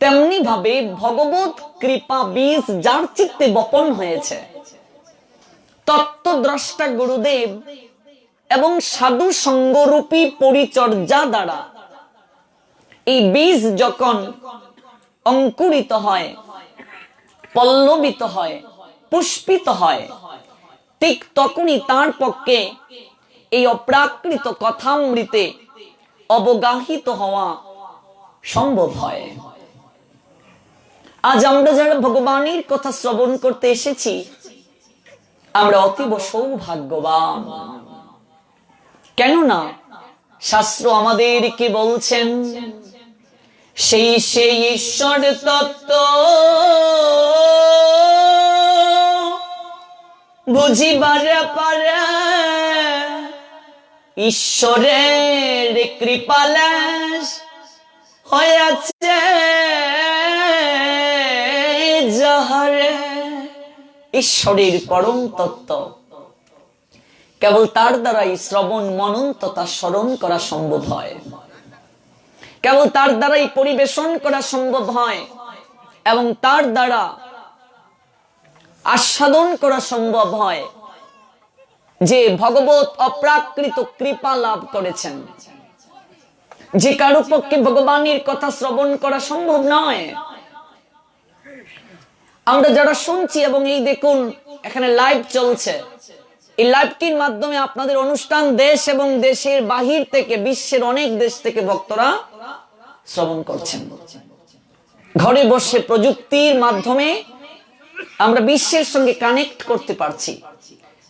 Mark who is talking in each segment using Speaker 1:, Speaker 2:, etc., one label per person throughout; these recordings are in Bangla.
Speaker 1: তেমনি ভাবে ভগবত কৃপা বীজ যার চিত্তে বপন হয়েছে, তত্ত্বদ্রষ্টা গুরুদেব এবং সাধু সঙ্গরূপী পরিচর্যা দ্বারা এই বীজ যখন অঙ্কুরিত হয়, পল্লবিত হয়, পুষ্পিত হয়, ঠিক তখনই তার পক্ষে এই অপ্রাকৃত কথামৃতে অবগাহিত হওয়া সম্ভব হয়। আজ আমরা যারা ভগবানের কথা শ্রবণ করতে এসেছি, আমরা অতীব সৌভাগ্যবান। কেননা শাস্ত্র আমাদেরকে বলছেন, সেই সেই ঈশ্বর তত্ত্ব বুঝিবার পারে ঈশ্বরের কৃপালাস হয়েছে যাহারে। ঈশ্বরের পরম তত্ত্ব কেবল তার দ্বারাই শ্রবণ মনন তথা স্মরণ করা সম্ভব হয়, কেবল তার দ্বারাই পরিবেশন করা সম্ভব হয় এবং তার দ্বারা আস্বাদন করা সম্ভব হয় যে ভগবত অপ্রাকৃত কৃপা লাভ করেছেন। যে কারো পক্ষে ভগবানের কথা শ্রবণ করা সম্ভব নয়। আমরা যারা শুনছি, এবং এই দেখুন এখানে লাইভ চলছে, এই লাইভটির মাধ্যমে আপনাদের অনুষ্ঠান দেশ এবং দেশের বাহির থেকে, বিশ্বের অনেক দেশ থেকে ভক্তরা শ্রবণ করছেন। ঘরে বসে প্রযুক্তির মাধ্যমে আমরা বিশ্বের সঙ্গে কানেক্ট করতে পারছি।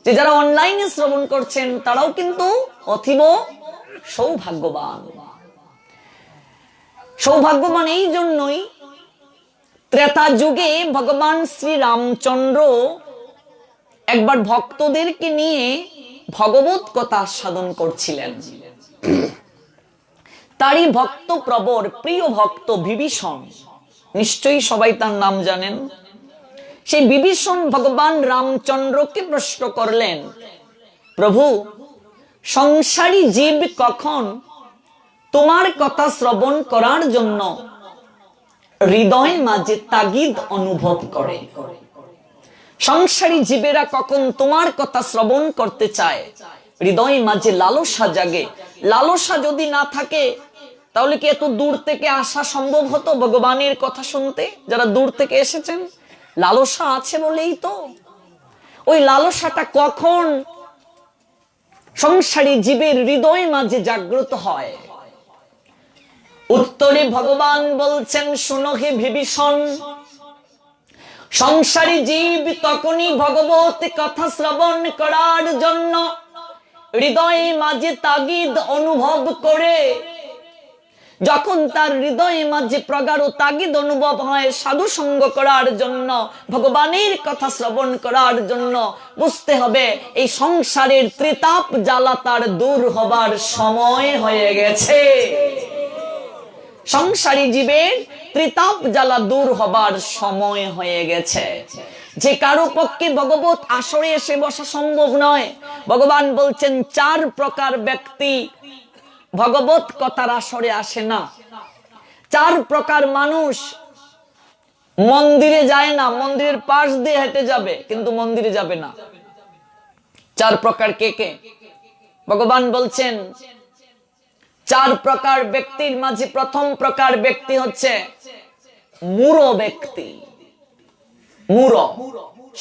Speaker 1: যে যারা অনলাইনে শ্রবণ করছেন তারাও কিন্তু অতীব সৌভাগ্যবান। সৌভাগ্যবান এই জন্যই, ত্রেতা যুগে ভগবান শ্রী রামচন্দ্র একবার ভক্তদেরকে নিয়ে ভগবত কথা আস্বাদন করছিলেন। তারই ভক্ত প্রবর প্রিয় ভক্ত বিভীষণ, নিশ্চয়ই সবাই তার নাম জানেন। সেই বিভীষণ ভগবান রামচন্দ্রকে প্রশ্ন করলেন, প্রভু, সংসারী জীব কখন তোমার কথা শ্রবণ করার জন্য হৃদয় মাঝে তাগিদ অনুভব করে? সংসারী জীবেরা কখন তোমার কথা শ্রবণ করতে চায়, হৃদয় মাঝে লালসা জাগে। লালসা যদি না থাকে তাহলে কি এত দূর থেকে আসা সম্ভব হতো ভগবানের কথা শুনতে? যারা দূর থেকে এসেছেন, লালসা আছে বলেই তো। ওই লালসাটা কখন সংসারী জীবের হৃদয় মাঝে জাগ্রত হয়? উত্তরে ভগবান বলছেন, শুনো হে বিভীষণ, সংসারী জীব তখনই ভগবত কথা শ্রবণ করার জন্য হৃদয়ে মাঝে তাগিদ অনুভব করে, যখন তার হৃদয়ে মাঝে প্রগাঢ় তাগিদ অনুভব হয় সাধু সঙ্গ করার জন্য, ভগবানের কথা শ্রবণ করার জন্য। বুঝতে হবে এই সংসারের ত্রিতাপ জ্বালা তার দূর হবার সময় হয়ে গেছে। সংসারী জীবের ত্রিতাপ জ্বালা দূর হবার সময় হয়ে গেছে। যে কারো পক্ষে ভগবত আসরে এসে বসা সম্ভব নয়, ভগবান বলছেন 4 প্রকার ব্যক্তি ভগবত কথার আসরে আসে না। 4 প্রকার মানুষ মন্দিরে যায় না, মন্দিরের পাশ দিয়ে হেঁটে যাবে কিন্তু মন্দিরে যাবে না। 4 প্রকার কে কে? ভগবান বলছেন 4 প্রকার ব্যক্তির মাঝে প্রথম প্রকার ব্যক্তি হচ্ছে মূঢ় ব্যক্তি। মূঢ়,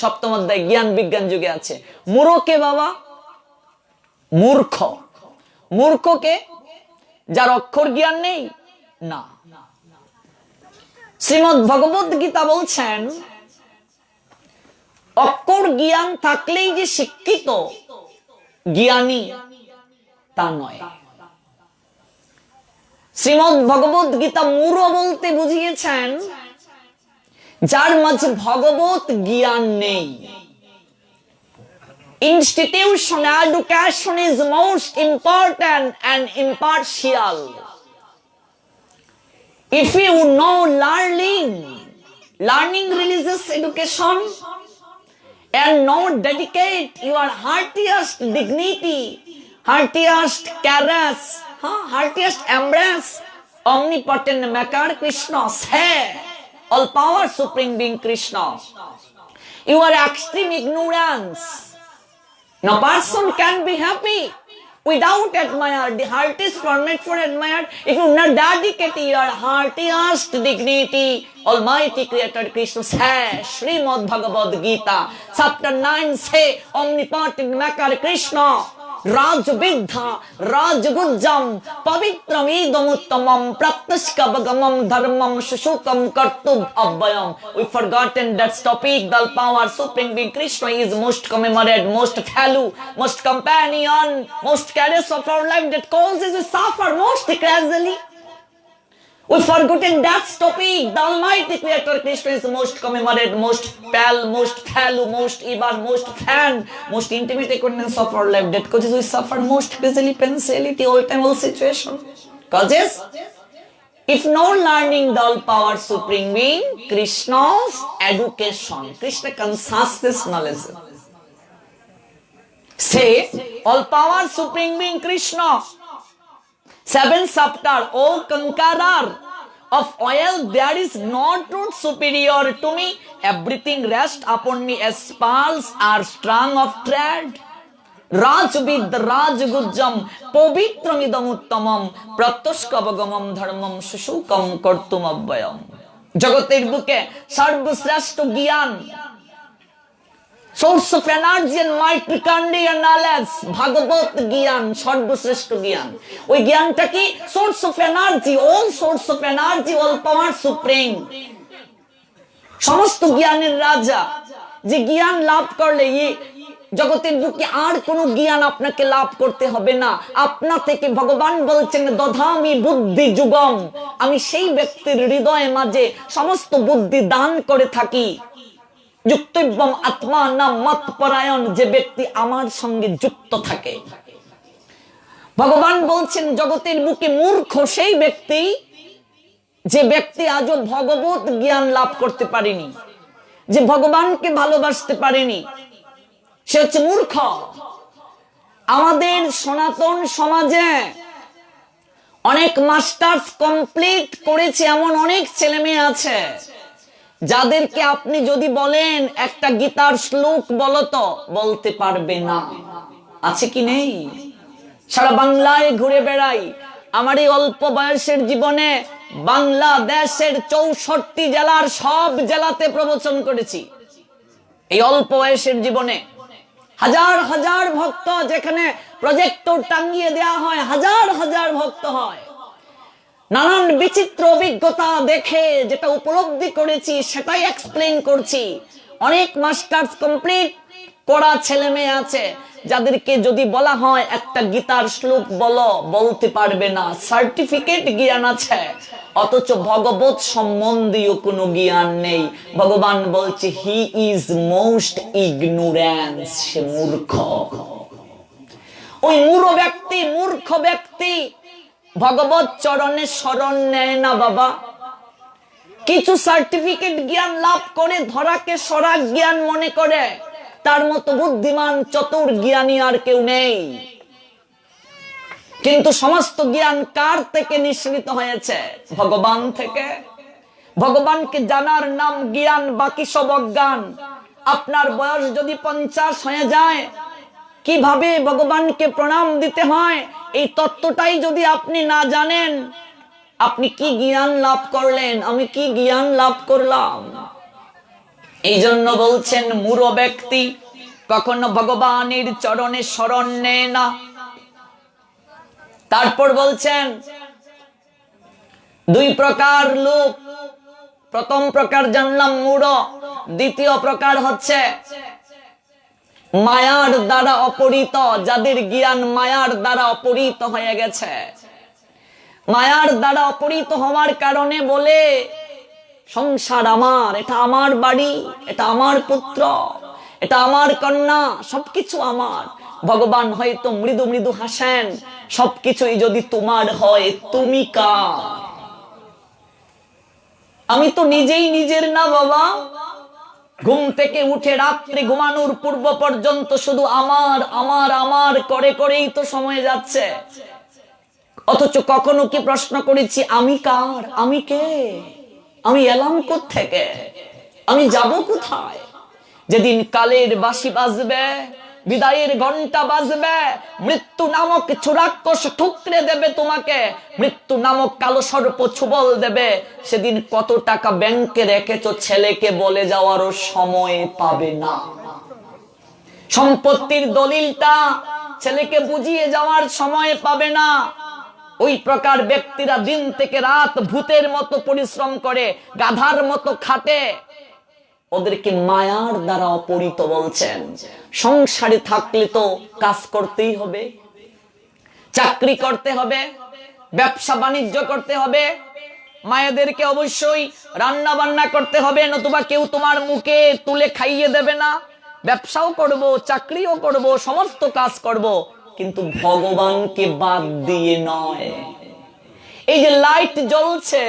Speaker 1: সপ্তম অধ্যায় জ্ঞান বিজ্ঞান যুগে আছে। মূঢ় কে বাবা? মূর্খ। মূর্খ কে? যার অক্ষর জ্ঞান নেই না। শ্রীমদ্ ভগবত গীতা বলছেন, অক্ষর জ্ঞান থাকলেই যে শিক্ষিত জ্ঞানী তা নয়। শ্রীমদ্ ভগবত গীতা মূঢ় বলতে বুঝিয়েছেন যার মাঝে ভগবত জ্ঞান নেই। Institutional education is most important and impartial. If you know learning religious education and not dedicate your heartiest dignity, heartiest caress, heartiest embrace omnipotent maker Krishna, say, all power supreme being Krishna. You are extreme ignorance. No person can be happy without admire. The heart is formed for admire. If you not dedicate your heartiest dignity, Almighty Creator Krishna says, Srimad Bhagavad Gita, chapter 9 say, omnipotent maker Krishna, Rajvidha, Rajgujjam, Pavitram idamuttamam, Pratyashkabagamam dharmam, Shushukam kartub abbayam. We've forgotten that topic. The power supreme being Krishna is most commemorated, most fellow, most companion, most careless of our life that causes us suffer most crazily. We've forgotten that topic. The Almighty Creator Krishna is most commemorated, most pal, most fellow, most ibar, most fan, most intimate acquaintance of our life that causes we suffer most crazily, painfully, all time, all situation. Causes? If no learning the all-power supreme being, Krishna's education, Krishna consciousness knowledge. Say, all-power supreme being Krishna. 7th chapter, O conqueror of oil, there is no truth superior to me. Everything rests upon me as pearls are strung of thread. Rajvid Rajgujjam Povitramidam Uttamam Pratyashkabagamam Dharmam Sushukam Kartum Abbayam. জগতের বুকে সর্বশ্রেষ্ঠ জ্ঞান, source of energy and mitochondria and knowledge, ভাগবত জ্ঞান, সর্বশ্রেষ্ঠ জ্ঞান। ওই জ্ঞানটা কি? source of energy, all source of energy, all power supreme, সমস্ত জ্ঞানের রাজা। যে জ্ঞান লাভ করলে জগতের বুকে আর কোনো জ্ঞান আপনাকে লাভ করতে হবে না। আপনা থেকে ভগবান বলছেন, দধামি বুদ্ধি যুগম, আমি সেই ব্যক্তির হৃদয়ে মাঝে সমস্ত বুদ্ধি দান করে থাকি। যুক্তব্যম আত্মা নাম মত পরায়ণ, যে ব্যক্তি আমার সঙ্গে যুক্ত থাকে। ভগবান বলছেন জগতের বুকে মূর্খ সেই ব্যক্তি যে ব্যক্তি আজও ভগবত জ্ঞান লাভ করতে পারেনি, যে ভগবানকে ভালোবাসতে পারেনি, সে হচ্ছে মূর্খ। আমাদের সনাতন সমাজে অনেক মাস্টার্স কমপ্লিট করেছে এমন অনেক ছেলে মেয়ে আছে যাদেরকে আপনি যদি বলেন একটা গীতার শ্লোক বলো তো বলতে পারবে না। আছে কি নেই? সারা বাংলায় ঘুরে বেড়াই। আমার এই অল্প বয়সের জীবনে বাংলাদেশের 64 জেলার সব জেলাতে প্রবচন করেছি। এই অল্প বয়সের জীবনে হাজার হাজার ভক্ত, যেখানে প্রজেক্টর টাঙ্গিয়ে দেওয়া হয়, হাজার হাজার ভক্ত হয়। নানান বিচিত্র অভিজ্ঞতা দেখে যেটা উপলব্ধি করেছি সেটাই এক্সপ্লেইন করছি। অনেক মাস্টার্স কমপ্লিট করা ছেলে মেয়ে আছে যাদেরকে যদি বলা হয় একটা গীতার শ্লোক বলো বলতে পারবে না। সার্টিফিকেট জ্ঞান আছে অথচ ভগবত সম্বন্ধীয় কোনো জ্ঞান নেই। ভগবান বলছে হি ইজ মোস্ট ইগনোরেন্স, সে মূর্খ। ওই মূর্খ ব্যক্তি ভগবত চরণে শরণ নেয় না বাবা। কিছু সার্টিফিকেট জ্ঞান লাভ করে ধরাকে সরা জ্ঞান মনে করে, তার মতো বুদ্ধিমান চতুর জ্ঞানী আর কেউ নেই। কিন্তু সমস্ত জ্ঞান কার থেকে নিঃসৃত হয়েছে? ভগবান থেকে। ভগবানকে জানার নাম জ্ঞান, বাকি সব অজ্ঞান। আপনার বয়স যদি 50 হয়ে যায়, কিভাবে ভগবানকে প্রণাম দিতে হয় এই তত্ত্বটাই যদি আপনি না জানেন, আপনি কি জ্ঞান লাভ করলেন? আমি কি জ্ঞান লাভ করলাম? এই জন্য বলছেন মূঢ় ব্যক্তি কখনো ভগবানের চরণে শরণ নেয় না। তারপর বলছেন 2 প্রকার লোক। প্রথম প্রকার জানলাম মূঢ়, দ্বিতীয় প্রকার হচ্ছে মায়ার দ্বারা অপহৃত, যাদের জ্ঞান মায়ার দ্বারা অপহৃত হয়ে গেছে। মায়ার দ্বারা অপহৃত হওয়ার কারণে বলে সংসার আমার, এটা আমার বাড়ি, এটা আমার পুত্র, এটা আমার কন্যা, সবকিছু আমার। ভগবান হয়তো মৃদু মৃদু হাসেন, সবকিছুই যদি তোমার হয় তুমি কার? আমি তো নিজেই নিজের না বাবা। ঘুম থেকে উঠে রাত্রে ঘুমানোর পূর্ব পর্যন্ত শুধু আমার আমার আমার করে করেই তো সময় যাচ্ছে। অথচ কখনো কি প্রশ্ন করেছি আমি কার, আমি কে, আমি এলাম কোত্থেকে, আমি যাব কোথায়? যেদিন কালের বাঁশি বাজবে, বিদায়ের ঘন্টা বাজবে, মৃত্যু নামক চূড়াক্ষস ঠুকরে দেবে তোমাকে, মৃত্যু নামক কালো সর্প ছুবল দেবে, সেদিন কত টাকা ব্যাংকে রেখেছো ছেলেকে বলে যাওয়ারও সময় পাবে না। সম্পত্তির দলিলটা ছেলেকে বুঝিয়ে যাওয়ার সময় পাবে না। ওই প্রকার ব্যক্তিরা দিন থেকে রাত ভূতের মতো পরিশ্রম করে, গাধার মতো খাটে, ওদেরকে মায়ার দ্বারা অপহৃত বলছেন। সংসারে থাকলে তো কাজ করতেই হবে, চাকরি করতে হবে, ব্যবসা বাণিজ্য করতে হবে, মায়েদেরকে অবশ্যই রান্না বান্না করতে হবে, নতুবা কেউ তোমার মুখে তুলে খাইয়ে দেবে না। ব্যবসাও করব, চাকরিও করব, সমস্ত কাজ করব, কিন্তু ভগবানকে বাদ দিয়ে নয়। এই যে লাইট জ্বলছে,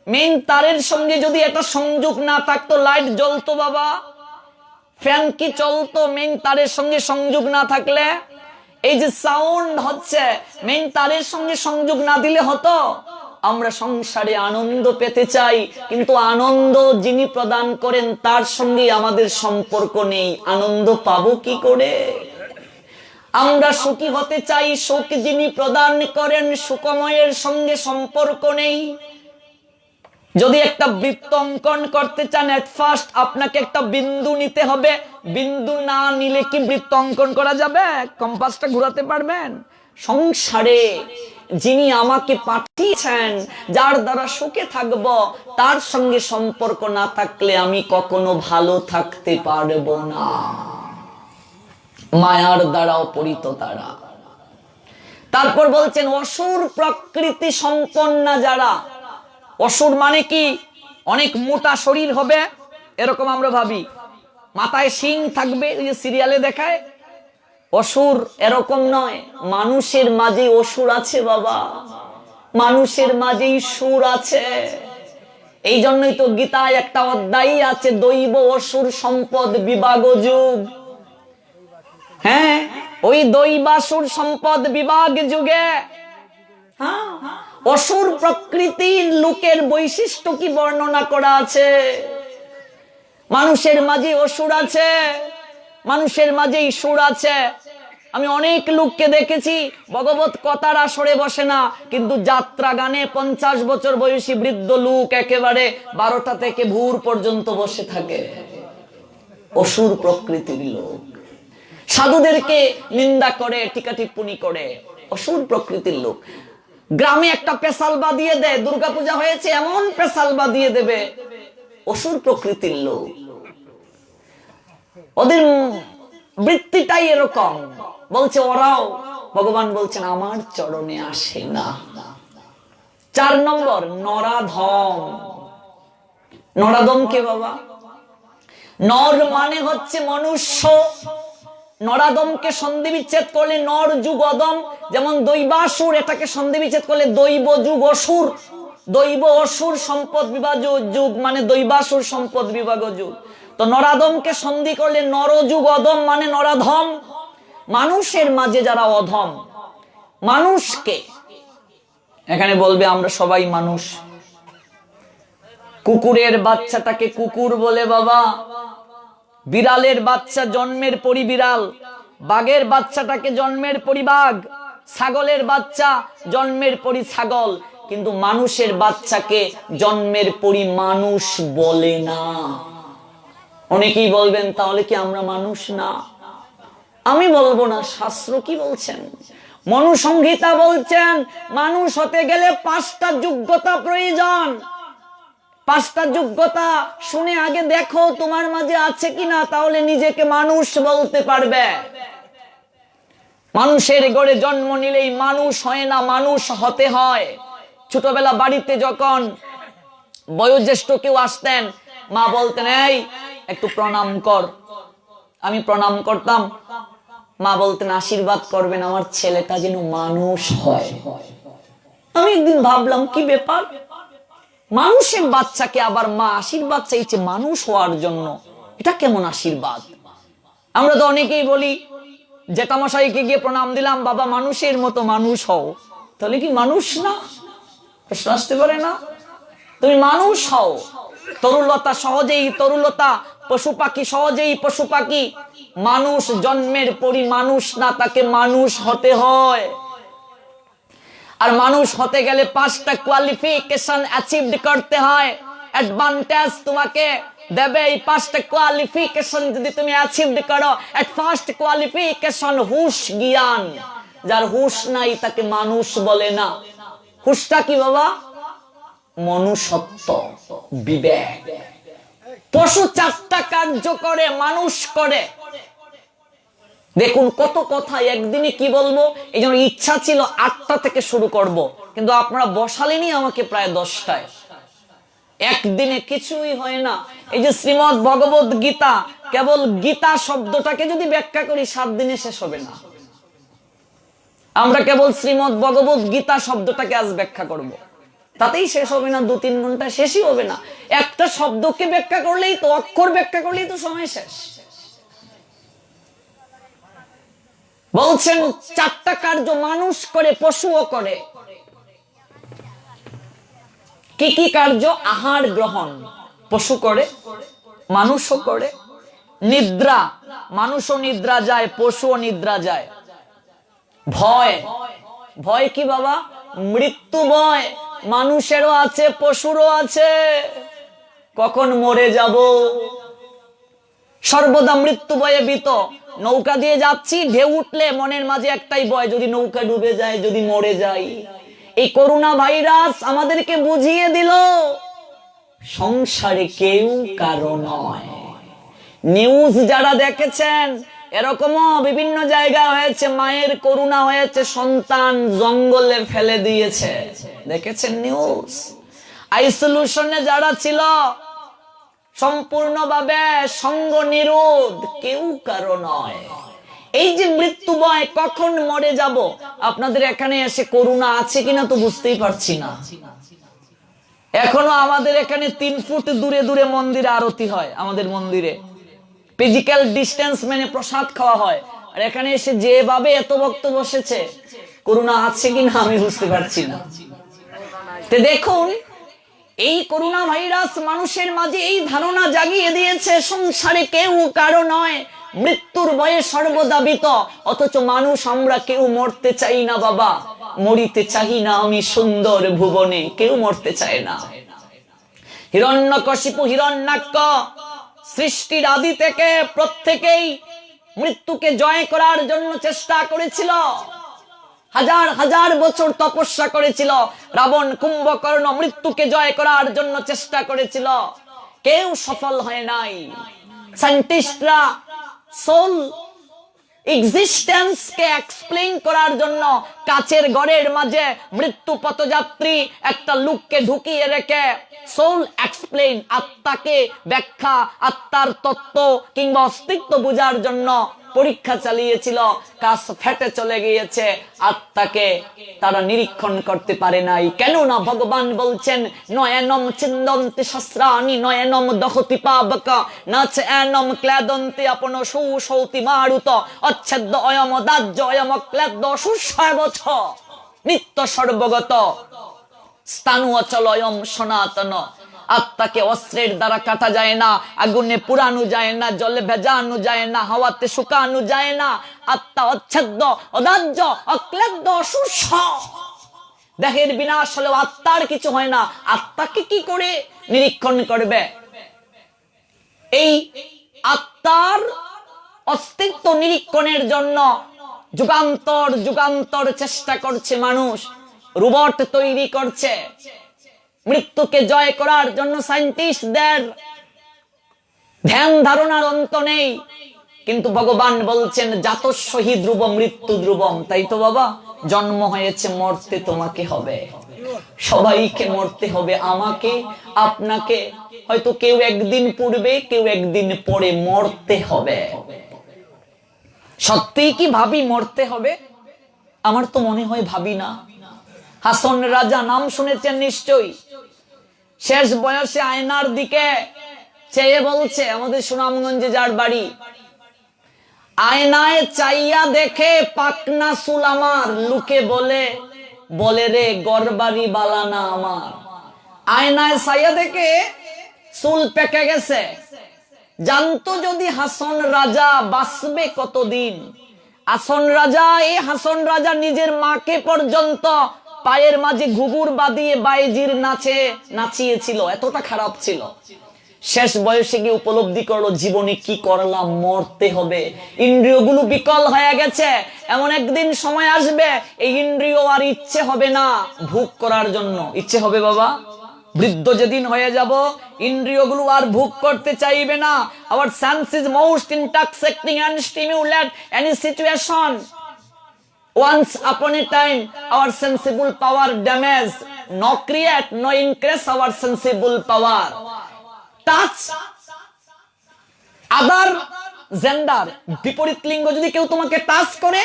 Speaker 1: মেইন তারের সঙ্গে যদি এটা সংযোগ না থাকতো লাইট জ্বলতো বাবা? ফ্যান কি চলতো মেইন তারের সঙ্গে সংযোগ না থাকলে? এই যে সাউন্ড হচ্ছে, মেইন তারের সঙ্গে সংযোগ না দিলে হতো? আমরা সংসারে আনন্দ পেতে চাই, কিন্তু আনন্দ যিনি প্রদান করেন তার সঙ্গে আমাদের সম্পর্ক নেই, আনন্দ পাবো কি করে? আমরা সুখী হতে চাই, সুখ যিনি প্রদান করেন সুখময়ের সঙ্গে সম্পর্ক নেই। যদি একটা বৃত্ত অঙ্কন করতে চান, এট ফার্স্ট আপনাকে একটা বিন্দু নিতে হবে। বিন্দু না নিলে কি বৃত্ত অঙ্কন করা যাবে? কম্পাসটা ঘোরাতে পারবেন? সংসারে যিনি আমাকে পাঠিয়েছেন, যার দ্বারা সুখে থাকব, তার সঙ্গে সম্পর্ক না থাকলে আমি কখনো ভালো থাকতে পারবো না। মায়ার দ্বারা অপহৃত তারা। তারপর বলছেন অসুর প্রকৃতি সম্পন্না যারা। অসুর মানে কি? অনেক মোটা শরীর হবে এরকম আমরা ভাবি, মাথায় শিং থাকবে, ওই যে সিরিয়ালে দেখায়। অসুর এরকম নয়, মানুষের মাঝে অসুর আছে বাবা, মানুষের মাঝেই সুর আছে। এই জন্যই তো গীতায় একটা অধ্যায় আছে, দৈব অসুর সম্পদ বিভাগ যুগ। হ্যাঁ, ওই দৈবাসুর সম্পদ বিভাগ যুগে অসুর প্রকৃতির লোকের বৈশিষ্ট্য কি বর্ণনা করা আছে। মানুষের মাঝে অসুর আছে, মানুষের মাঝেই সুর আছে। আমি অনেক লোককে দেখেছি ভগবত কথার আসরে বসে না, কিন্তু যাত্রা গানে 50 বছর বয়সী বৃদ্ধ লোক একেবারে 12টা থেকে ভোর পর্যন্ত বসে থাকে। অসুর প্রকৃতির লোক সাধুদেরকে নিন্দা করে, টিকা টিপ্পনি করে, অসুর প্রকৃতির লোক। গ্রামে একটা পেশাল বাঁধিয়ে দেয়, দুর্গাপূজা হয়েছে এমন পেশাল বাঁধিয়ে দেবে, অসুর প্রকৃতির লোক। ওদের বৃত্তিটাই এরকম। বলছে ওরাও, ভগবান বলছেন আমার চরণে আসে না। 4 নম্বর নরাধম। নরাধম কে বাবা? নর মানে হচ্ছে মনুষ্য। নরাদমকে সন্ধি বিচ্ছেদ করলে নর যুগ অদম। যেমন দৈবাসুর, এটাকে সন্ধি বিচ্ছেদ করলে দৈব যুগ অসুর। দৈব অসুর সম্পদ বিভাগ যুগ মানে দৈবাসুর সম্পদ বিভাগ যুগ। তো নরাদমকে সন্ধি করলে নরযুগ অদম মানে নরাধম। মানুষের মাঝে যারা অধম, মানুষকে এখানে বলবে আমরা সবাই মানুষ। কুকুরের বাচ্চাটাকে কুকুর বলে বাবা, বিড়ালের বাচ্চা জন্মের পরি বিড়াল, বাঘের বাচ্চাটাকে জন্মের পরি বাঘ, ছাগলের বাচ্চা জন্মের পরি ছাগল, কিন্তু মানুষের বাচ্চাকে জন্মের পরি মানুষ বলে না। অনেকেই বলবেন তাহলে কি আমরা মানুষ না? আমি বলবো না, শাস্ত্র কি বলছেন? মনুসংহিতা বলছেন মানুষ হতে গেলে 5টা যোগ্যতা প্রয়োজন। 5টা যোগ্যতা শুনে আগে দেখো তোমার মাঝে আছে কিনা, তাহলে নিজেকে মানুষ বলতে পারবে। মানুষের গড়ে জন্ম নিলেই মানুষ হয় না, মানুষ হতে হয়। ছোটবেলা বাড়িতে যখন বয়োজ্যেষ্ঠ কেউ আসতেন, মা বলতেন এই একটু প্রণাম কর। আমি প্রণাম করতাম, মা বলতেন আশীর্বাদ করবেন আমার ছেলেটা যেন মানুষ হয়। আমি একদিন ভাবলাম কি ব্যাপার, মানুষের বাচ্চাকে আবার মা আশীর্বাদ চাইছে মানুষ হওয়ার জন্য, এটা কেমন আশীর্বাদ? আমরা তো অনেকেই বলি জেঠামশাইকে গিয়ে প্রণাম দিলাম, বাবা মানুষের মতো মানুষ হও। তাহলে কি মানুষ না? প্রশ্ন আসতে পারে না? তুমি মানুষ হও, তরুলতা সহজেই তরুলতা, পশু পাখি সহজেই পশু পাখি। মানুষ জন্মের পরই মানুষ না, তাকে মানুষ হতে হয়। আর মানুষ হতে গেলে 5টা কোয়ালিফিকেশন অ্যাচিভড করতে হয়। অ্যাডভান্টেজ তোমাকে দেবে এই 5টা কোয়ালিফিকেশন যদি তুমি অ্যাচিভড করো। এট ফার্স্ট কোয়ালিফিকেশন হুশ জ্ঞান। যার হুশ নাই তাকে মানুষ বলে না। হুশটা কি বাবা? মনুষ্যত্ব, বিবেক। পশু 4টা কার্য করে, মানুষ করে। দেখুন কত কথা একদিনে কি বলবো। এই জন্য ইচ্ছা ছিল 8টা থেকে শুরু করব, কিন্তু আপনারা বসালেনই আমাকে প্রায় 10টায়। একদিনে কিছুই হয় না। এই যে শ্রীমদ্ ভগবত গীতা, কেবল গীতা শব্দটাকে যদি ব্যাখ্যা করি 7 দিনে শেষ হবে না। আমরা কেবল শ্রীমদ্ ভগবত গীতা শব্দটাকে আজ ব্যাখ্যা করব, তাতেই শেষ হবে না। 2-3 ঘন্টা শেষই হবে না। একটা শব্দকে ব্যাখ্যা করলেই তো, অক্ষর ব্যাখ্যা করলেই তো সময় শেষ। বলছেন 4টা কার্য মানুষ করে, পশুও করে। কি কি কার্য? আহার গ্রহণ পশু করে, মানুষও করে। নিদ্রা, মানুষও নিদ্রা যায়, পশুও নিদ্রা যায়। ভয়, ভয় কি বাবা? মৃত্যু ভয় মানুষেরও আছে, পশুরও আছে। কখন মরে যাব, সর্বদা মৃত্যু ভয়ে ভীত। নৌকা দিয়ে যাচ্ছি, ঢেউ উঠলে মনের মাঝে একটাই ভয়, যদি নৌকা ডুবে যায়, যদি মরে যাই। এই করোনা ভাইরাস আমাদেরকে বুঝিয়ে দিল সংসারে কেউ কারো নয়। নিউজ যারা দেখেছেন, এরকমও বিভিন্ন জায়গায় হয়েছে, মায়ের করোনা হয়েছে, সন্তান জঙ্গলে ফেলে দিয়েছে। দেখেছেন নিউজ? আইসোলেশনে যারা ছিল সম্পূর্ণভাবে সঙ্গ নিরোধ, কেউ কারো নয়। এই যে মৃত্যু ভয়, কখন মরে যাব। আপনাদের এখানে এসে করোনা আছে কিনা তো বুঝতেই পারছি না। এখনো আমাদের এখানে 3 ফুট দূরে দূরে মন্দিরে আরতি হয়। আমাদের মন্দিরে ফিজিক্যাল ডিস্টেন্স মেনে প্রসাদ খাওয়া হয়। আর এখানে এসে যেভাবে এত ভক্ত বসেছে, করোনা আছে কিনা আমি বুঝতে পারছি না। তো দেখুন, এই করোনা ভাইরাস মানুষের মাঝে এই ধারণা জাগিয়ে দিয়েছে সংসারে কেউ কারো নয়, মৃত্যুর ভয়ে সর্বদা ভীত। অথচ মানুষ আমরা কেউ মরতে চাই না বাবা। মরিতে চাই না আমি সুন্দর ভুবনে, কেউ মরতে চায় না। হিরণ্যকশিপু, হিরণ্যাক্ষ সৃষ্টির আদি থেকে প্রত্যেকেই মৃত্যুকে জয় করার জন্য চেষ্টা করেছিল। হাজার হাজার বছর তপস্যা করেছিল। রাবণ, কুম্ভকর্ণ মৃত্যুকে জয় করার জন্য চেষ্টা করেছিল, কেউ সফল হয় নাই। সায়েন্টিস্টরা সোল এক্সিস্টেন্স কে এক্সপ্লেইন করার জন্য কাচের ঘরের মাঝে মৃত্যু পথযাত্রী একটা লোককে ঢুকিয়ে রেখে সোল এক্সপ্লেইন, আত্মাকে ব্যাখ্যা, আত্মার তত্ত্ব কিংবা অস্তিত্ব বোঝার জন্য পরীক্ষা চালিয়েছিল। কাজ ফেটে চলে গিয়েছে, আত্মাকে তারা নিরীক্ষণ করতে পারে নাই। কেননা ভগবান বলছেন, নয়নম চিন্দন্তি শস্ত্রাণি নয়নম দহতি পাবক নাচ এনম ক্লেদন্তি আপন সুসৌতি মারুত অচ্ছেদ্য অয়ম দাহ্য অয়ম ক্লেদ্য সুস্ববচ নিত্য সর্বগত স্থানু অচল অয়ম সনাতন। আত্মাকে অস্ত্রের দ্বারা কাটা যায় না, আগুনে পুরানো যায় না, জলে ভেজানো যায় না, হাওয়াতে শুকানো যায় না। আত্মা অচ্ছেদ্য, অদাহ্য, অক্লেদ্য, অসুস্ব। দেহের বিনাশ হলেও আত্মার কিছু হয় না। আত্মাকে কি করে নিরীক্ষণ করবে? এই আত্মার অস্তিত্ব নিরীক্ষণের জন্য যুগান্তর যুগান্তর চেষ্টা করছে মানুষ, রোবট তৈরি করছে। মৃত্যুকে জয় করার জন্য সায়েন্টিস্টদের ধ্যান ধারণার অন্ত নেই। কিন্তু ভগবান বলছেন, জাত শহীদ ধ্রুব মৃত্যু ধ্রুবম। তাই তো বাবা, জন্ম হয়েছে, মরতে তোমাকে হবে। সবাইকে মরতে হবে, আমাকে, আপনাকে। হয়তো কেউ একদিন পূর্বে, কেউ একদিন পরে মরতে হবে। সত্যিই কি ভাবি মরতে হবে? আমার তো মনে হয় ভাবি না। হাসন রাজা নাম শুনেছেন নিশ্চয়ই। শেষ বয়সে আয়নার দিকে চেয়ে বলছে, আমাদের সুনামগঞ্জে যার বাড়ি, আয়নায় চাইয়া দেখে পাকনা চুল আমার, লুকে বলে বলে রে গরবারি বালানা আমার। আয়নায় ছায়া দেখে চুল পেকে গেছে, জানতো যদি হাসন রাজা বাঁচবে কতদিন। এই হাসন রাজা নিজের মাকে পর্যন্ত পায়ের মাঝে ঘুঘুর বাঁধিয়ে বাইজির নাচে নাচিয়েছিল, এতটা খারাপ ছিল। শেষ বয়সে গিয়ে উপলব্ধি করলো জীবনে কি করলাম, মরতে হবে, ইন্দ্রিয়গুলো বিকল হয়ে গেছে। এমন একদিন সময় আসবে এই ইন্দ্রিয় আর ইচ্ছে হবে না ভোগ করার জন্য, ইচ্ছে হবে বাবা বৃদ্ধ যেদিন হয়ে যাব ইন্দ্রিয়গুলো আর ভোগ করতে চাইবে না। our sense is most intoxicating and stimulate any situation. Once upon a time our sensible power damage, no create, no increase our sensible power. Touch other gender, বিপরীত লিঙ্গ যদি কেউ তোমাকে টাচ করে,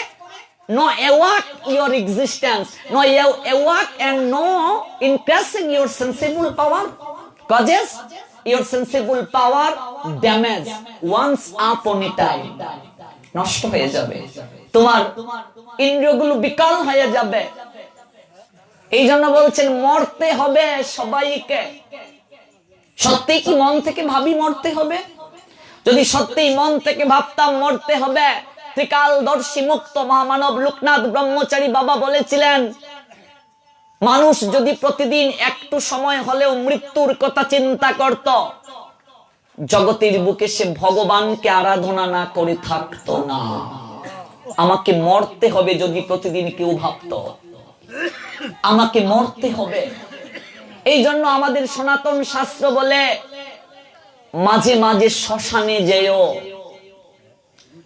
Speaker 1: no awake your existence, no awake and no increasing your sensible power causes your sensible power damage once upon a time, নষ্ট হয়ে যাবে, তোমার ইন্দ্রিয়গুলো বিকল হয়ে যাবে। এই জন্য বলছেন মরতে হবে সবাইকে। সত্যি কি মন থেকে ভাবি মরতে হবে? যদি সত্যি মন থেকে ভাবতাম মরতে হবে, ত্রিকালদর্শী মুক্ত মহামানব লোকনাথ ব্রহ্মচারী বাবা বলেছিলেন, মানুষ যদি প্রতিদিন একটু সময় হলেও মৃত্যুর কথা চিন্তা করত, জগতের বুকে সে ভগবানকে আরাধনা না করে থাকতো না। আমাকে মরতে হবে যদি প্রতিদিন কেউ ভাবতো আমাকে মরতে হবে। এই জন্য আমাদের সনাতন শাস্ত্র বলে মাঝে মাঝে শ্মশানে যেও,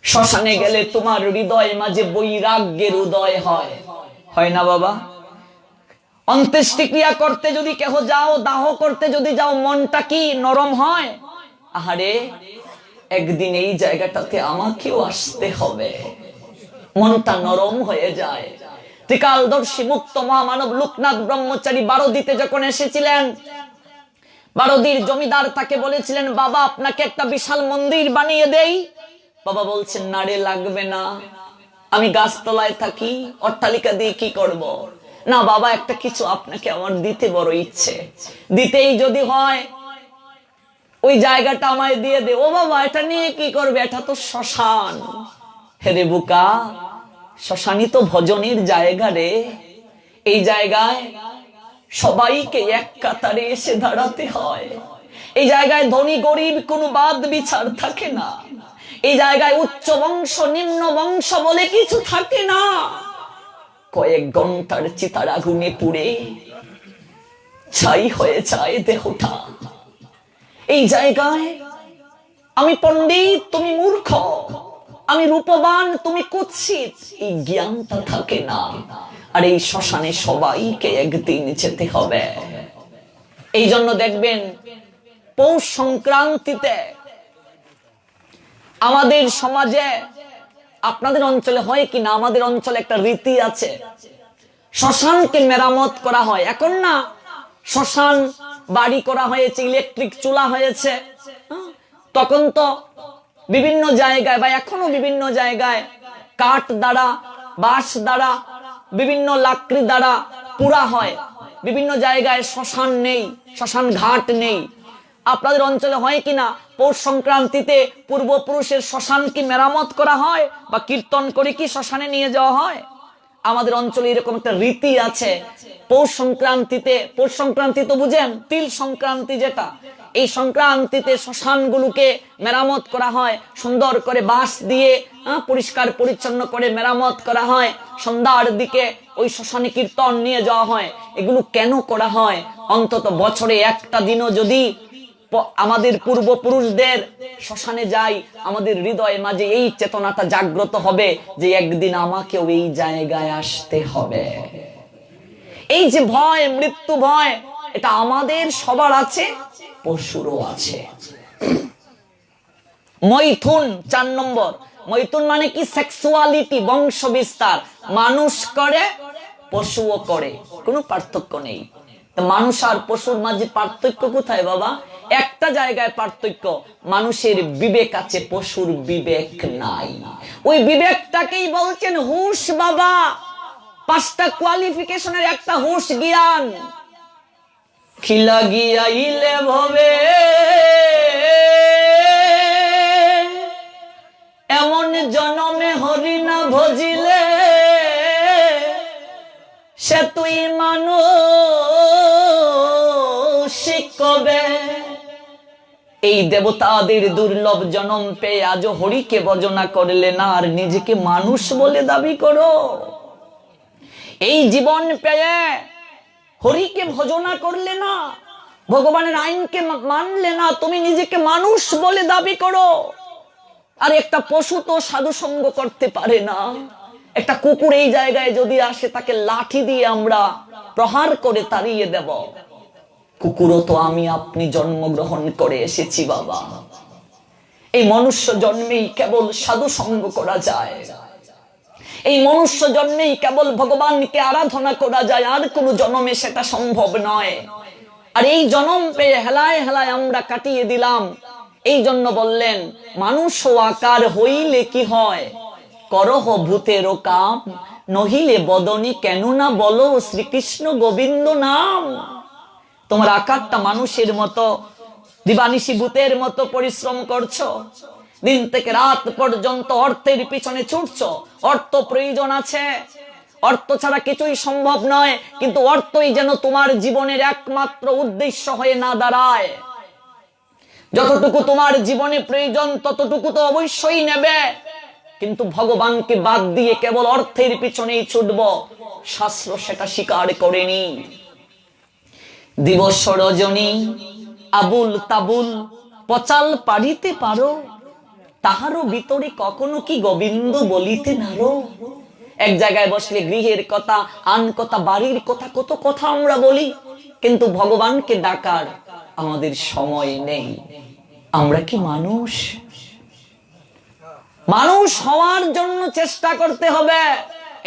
Speaker 1: শ্মশানে গেলে তোমার হৃদয় মাঝে বৈরাগ্যের উদয় হয়, হয় না বাবা? অন্ত্যেষ্টিক্রিয়া করতে যদি কেহ যাও, দাহ করতে যদি যাও, মনটা কি নরম হয়? আহারে একদিন এই জায়গাটাতে আমাকেও আসতে হবে, মনটা নরম হয়ে যায়। ত্রিকালদর্শী মুক্ত মহামানব লোকনাথ ব্রহ্মচারী বারোদিতে যখন এসেছিলেন, বারোদির জমিদার তাকে বলেছিলেন, বাবা আপনাকে একটা বিশাল মন্দির বানিয়ে দেই। বাবা বলছেন, না রে লাগবে না, আমি গাছতলায় থাকি, অট্টালিকা দিয়ে কি করব? না বাবা একটা কিছু আপনাকে আমার দিতে বড় ইচ্ছে, দিতেই যদি হয় ওই জায়গাটা আমায় দিয়ে দে। ও বাবা এটা নিয়ে কি করবে? এটা তো শ্মশান। হেরে বুকা, শ্মশানই তো ভজনের জায়গা রে। এই জায়গায় সবাইকে এক কাতারে এসে দাঁড়াতে হয়। এই জায়গায় ধনী গরিব কোনো বাদ বিচার থাকে না। এই জায়গায় উচ্চ বংশ নিম্ন বংশ বলে কিছু থাকে না। কয়েক ঘন্টার চিতার আগুনে পুড়ে ছাই হয়ে যায় দেহটা। এই জায়গায় আমি পণ্ডিত তুমি মূর্খ, আমি রূপবান তুমি কুৎসিত, এই জ্ঞানটা থাকে না। আর এই শ্মশানে সবাইকে একদিন যেতে হবে। এই জন্য দেখবেন পৌষ সংক্রান্তিতে আমাদের সমাজে, আপনাদের অঞ্চলে হয় কিনা, আমাদের অঞ্চলে একটা রীতি আছে, শ্মশানকে মেরামত করা হয়। এখন না শ্মশান বাড়ি করা হয়েছে, ইলেকট্রিক চুলা হয়েছে, তখন তো বিভিন্ন জায়গায় বা এখনো বিভিন্ন জায়গায় কাঠ দ্বারা, বাঁশ দ্বারা, বিভিন্ন লাকড়ি দ্বারা পুরা হয়। বিভিন্ন জায়গায় শ্মশান নেই, শ্মশান ঘাট নেই। আপনাদের অঞ্চলে হয় কিনা পৌষ সংক্রান্তিতে পূর্বপুরুষের শ্মশান কি মেরামত করা হয় বা কীর্তন করে কি শ্মশানে নিয়ে যাওয়া হয়? আমাদের অঞ্চলে এরকম একটা রীতি আছে। পৌষ সংক্রান্তিতে, পৌষ সংক্রান্তি তো বুঝেন, তিল সংক্রান্তি যেটা, এই সংক্রান্তিতে শ্মশানগুলোকে মেরামত করা হয়, সুন্দর করে বাঁশ দিয়ে পরিষ্কার পরিচ্ছন্ন করে মেরামত করা হয়। সন্ধ্যার দিকে ওই শ্মশানে কীর্তন নিয়ে যাওয়া হয়। এগুলো কেন করা হয়? অন্তত বছরে একটা দিনও যদি আমাদের পূর্বপুরুষদের শ্মশানে যাই, আমাদের হৃদয় মাঝে এই চেতনাটা জাগ্রত হবে যে একদিন আমাকেও এই জায়গায় আসতে হবে। এই যে ভয়, মৃত্যু ভয়, এটা আমাদের সবার আছে, পশুরও আছে। মৈথুন 4 নম্বর। মৈথুন মানে কি? সেক্সুয়ালিটি, বংশ বিস্তার। মানুষ করে, পশুও করে, কোনো পার্থক্য নেই। মানুষ আর পশুর মাঝে পার্থক্য কোথায় বাবা? একটা জায়গায় পার্থক্য, মানুষের বিবেক আছে, পশুর বিবেক নাই। ওই বিবেকটাকেই বলছেন হুশ বাবা। 5টা কোয়ালিফিকেশনের একটা হুঁশ জ্ঞান। খিলা গিয়াইলে ভবে এমন জনমে হরি না ভজিলে সে তুই মানুষ কবে। এই দেবতাদের দুর্লভ জনম পেয়ে আজও হরিকে ভজনা করলে না, আর নিজেকে মানুষ বলে দাবি করো। এই জীবন পেয়ে হরিকে ভজনা করলে না, ভগবানের আইনকে মানলে না, তুমি নিজেকে মানুষ বলে দাবি করো। আর একটা পশু তো সাধু সঙ্গ করতে পারে না। একটা কুকুর এই জায়গায় যদি আসে, তাকে লাঠি দিয়ে আমরা প্রহার করে তাড়িয়ে দেব। কুকুরও তো আমি আপনি জন্মগ্রহণ করে এসেছি বাবা। এই মনুষ্য জন্মেই কেবল সাধু সঙ্গ করা যায়, এই মনুষ্য জন্মেই কেবল ভগবানকে আরাধনা করা যায়, আর কোন জন্মে সেটা সম্ভব নয়। আর এই জন্ম পেয়ে হেলায় হেলায় আমরা কাটিয়ে দিলাম। এই জন্য বললেন, মানুষ আকার হইলে কি হয়, করহ ভূতের কাম, নহিলে বদনে কেন না বলো শ্রীকৃষ্ণ গোবিন্দ নাম। তোমার আকারটা মানুষের মতো, দিবানিশি ভূতের মতো পরিশ্রম করছো, দিন থেকে রাত পর্যন্ত অর্থের পিছনে ছুটছো। অর্থ প্রয়োজন আছে, অর্থ ছাড়া কিছুই সম্ভব নয়, কিন্তু অর্থই যেন তোমার জীবনের একমাত্র উদ্দেশ্য হয়ে না দাঁড়ায়। যতটুকু তোমার জীবনে প্রয়োজন ততটুকু তো অবশ্যই নেবে, কিন্তু ভগবানকে বাদ দিয়ে কেবল অর্থের পিছনেই ছুটব, শাস্ত্র সেটা স্বীকার করেনি। দিবস রজনী আবুল তাবুল পচাল পারিতে পারো, তাহারও ভিতরে কখনো কি গোবিন্দ বলিতে নারো। এক জায়গায় বসলে গৃহের কথা, আন কথা, বাড়ির কথা, কত কথা আমরা বলি, কিন্তু ভগবানকে ডাকার আমাদের সময় নেই। আমরা কি মানুষ? মানুষ হওয়ার জন্য চেষ্টা করতে হবে।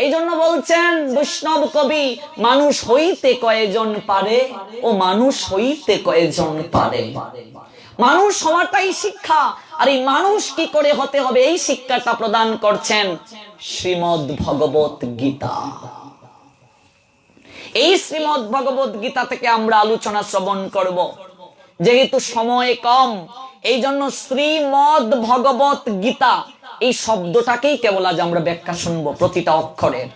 Speaker 1: এই জন্য বলছেন বৈষ্ণব কবি, মানুষ হইতে কয়জন পারে, ও মানুষ হইতে কয়জন পারে। মানুষ হওয়াটাই শিক্ষা, আর এই মানুষ কি করে হতে হবে এই শিক্ষাটা প্রদান করছেন শ্রীমদ্ ভগবত গীতা। এই শ্রীমদ্ ভগবত গীতা থেকে আমরা আলোচনা শ্রবণ করব। যেহেতু সময় কম, এই জন্য শ্রীমদ্ ভগবত গীতা এই শব্দটাকেই কেবল আজ আমরা ব্যাখ্যা শুনবো, প্রতিটা অক্ষরের।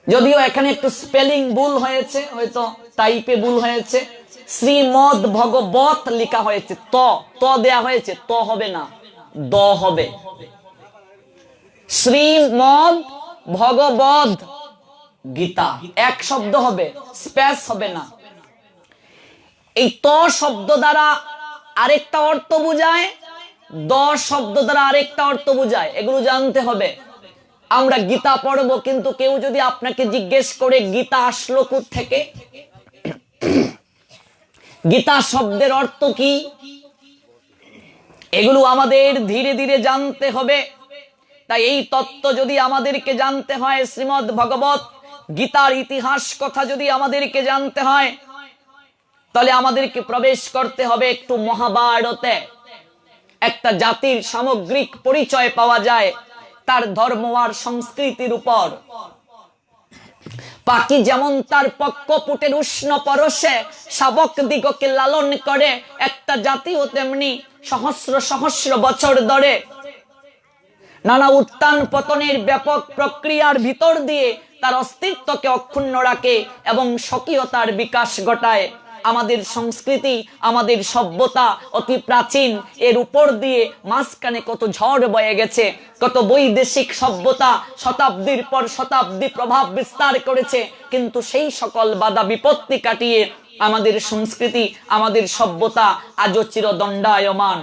Speaker 1: যদিও এখানে একটু স্পেলিং ভুল হয়েছে, হয়তো টাইপে ভুল হয়েছে। শ্রীমদ্ ভগবত লেখা হয়েছে, ত দেয়া হয়েছে, ত হবে না, দ হবে। শ্রীমদ্ ভগবত গীতা এক শব্দ হবে, স্পেস হবে না। এই ত শব্দ দ্বারা আরেকটা অর্থ বোঝায়, দ শব্দ দ্বারা আরেকটা অর্থ বোঝায়, এগুলো জানতে হবে। আমরা গীতা পড়বো, কিন্তু কেউ যদি আপনাকে জিজ্ঞেস করে গীতা আসলো কোথা থেকে, গীতা শব্দের অর্থ কি, এগুলো আমাদের ধীরে ধীরে জানতে হবে। তাই এই তত্ত্ব যদি আমাদেরকে জানতে হয়, শ্রীমদ্ ভগবত গীতার ইতিহাস কথা যদি আমাদেরকে জানতে হয়, তাহলে আমাদেরকে প্রবেশ করতে হবে একটু মহাভারতে। একটা জাতির সামগ্রিক পরিচয় পাওয়া যায় তার ধর্ম আর সংস্কৃতির উপর। পাখি যেমন তার পক্কপুটের উষ্ণ পরশে শাবক দিগকে লালন করে, একটা জাতিও তেমনি সহস্র সহস্র বছর ধরে নানা উত্থান পতনের ব্যাপক প্রক্রিয়ার ভিতর দিয়ে তার অস্তিত্বকে অক্ষুণ্ণ রাখে এবং স্বকীয়তার বিকাশ ঘটায়। আমাদের সংস্কৃতি, আমাদের সভ্যতা অতি প্রাচীন, এর উপর দিয়ে মাঝখানে কত ঝড় বয়ে গেছে, কত বৈদেশিক সভ্যতা শতাব্দীর পর শতাব্দী প্রভাব বিস্তার করেছে, কিন্তু সেই সকল বাধা বিপত্তি কাটিয়ে আমাদের সংস্কৃতি, আমাদের সভ্যতা আজও চিরদণ্ডায়মান।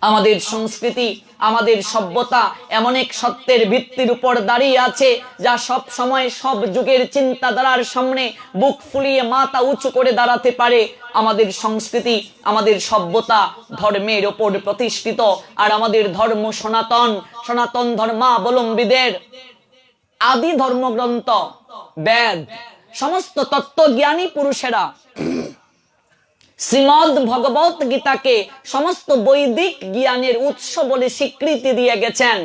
Speaker 1: আমাদের সংস্কৃতি, আমাদের সভ্যতা এমন এক সত্যের ভিত্তির উপর দাঁড়িয়ে আছে, যা সব সময় সব যুগের চিন্তাধারার সামনে বুক ফুলিয়ে মাথা উঁচু করে দাঁড়াতে পারে। আমাদের সংস্কৃতি, আমাদের সভ্যতা ধর্মের ওপর প্রতিষ্ঠিত, আর আমাদের ধর্ম সনাতন। সনাতন ধর্মাবলম্বীদের আদি ধর্মগ্রন্থ বেদ। সমস্ত তত্ত্বজ্ঞানী পুরুষেরা শ্রীমদ্ ভগবত গীতাকে সমস্ত বৈদিক জ্ঞানের উৎস বলে স্বীকৃতি দিয়ে গেছেন।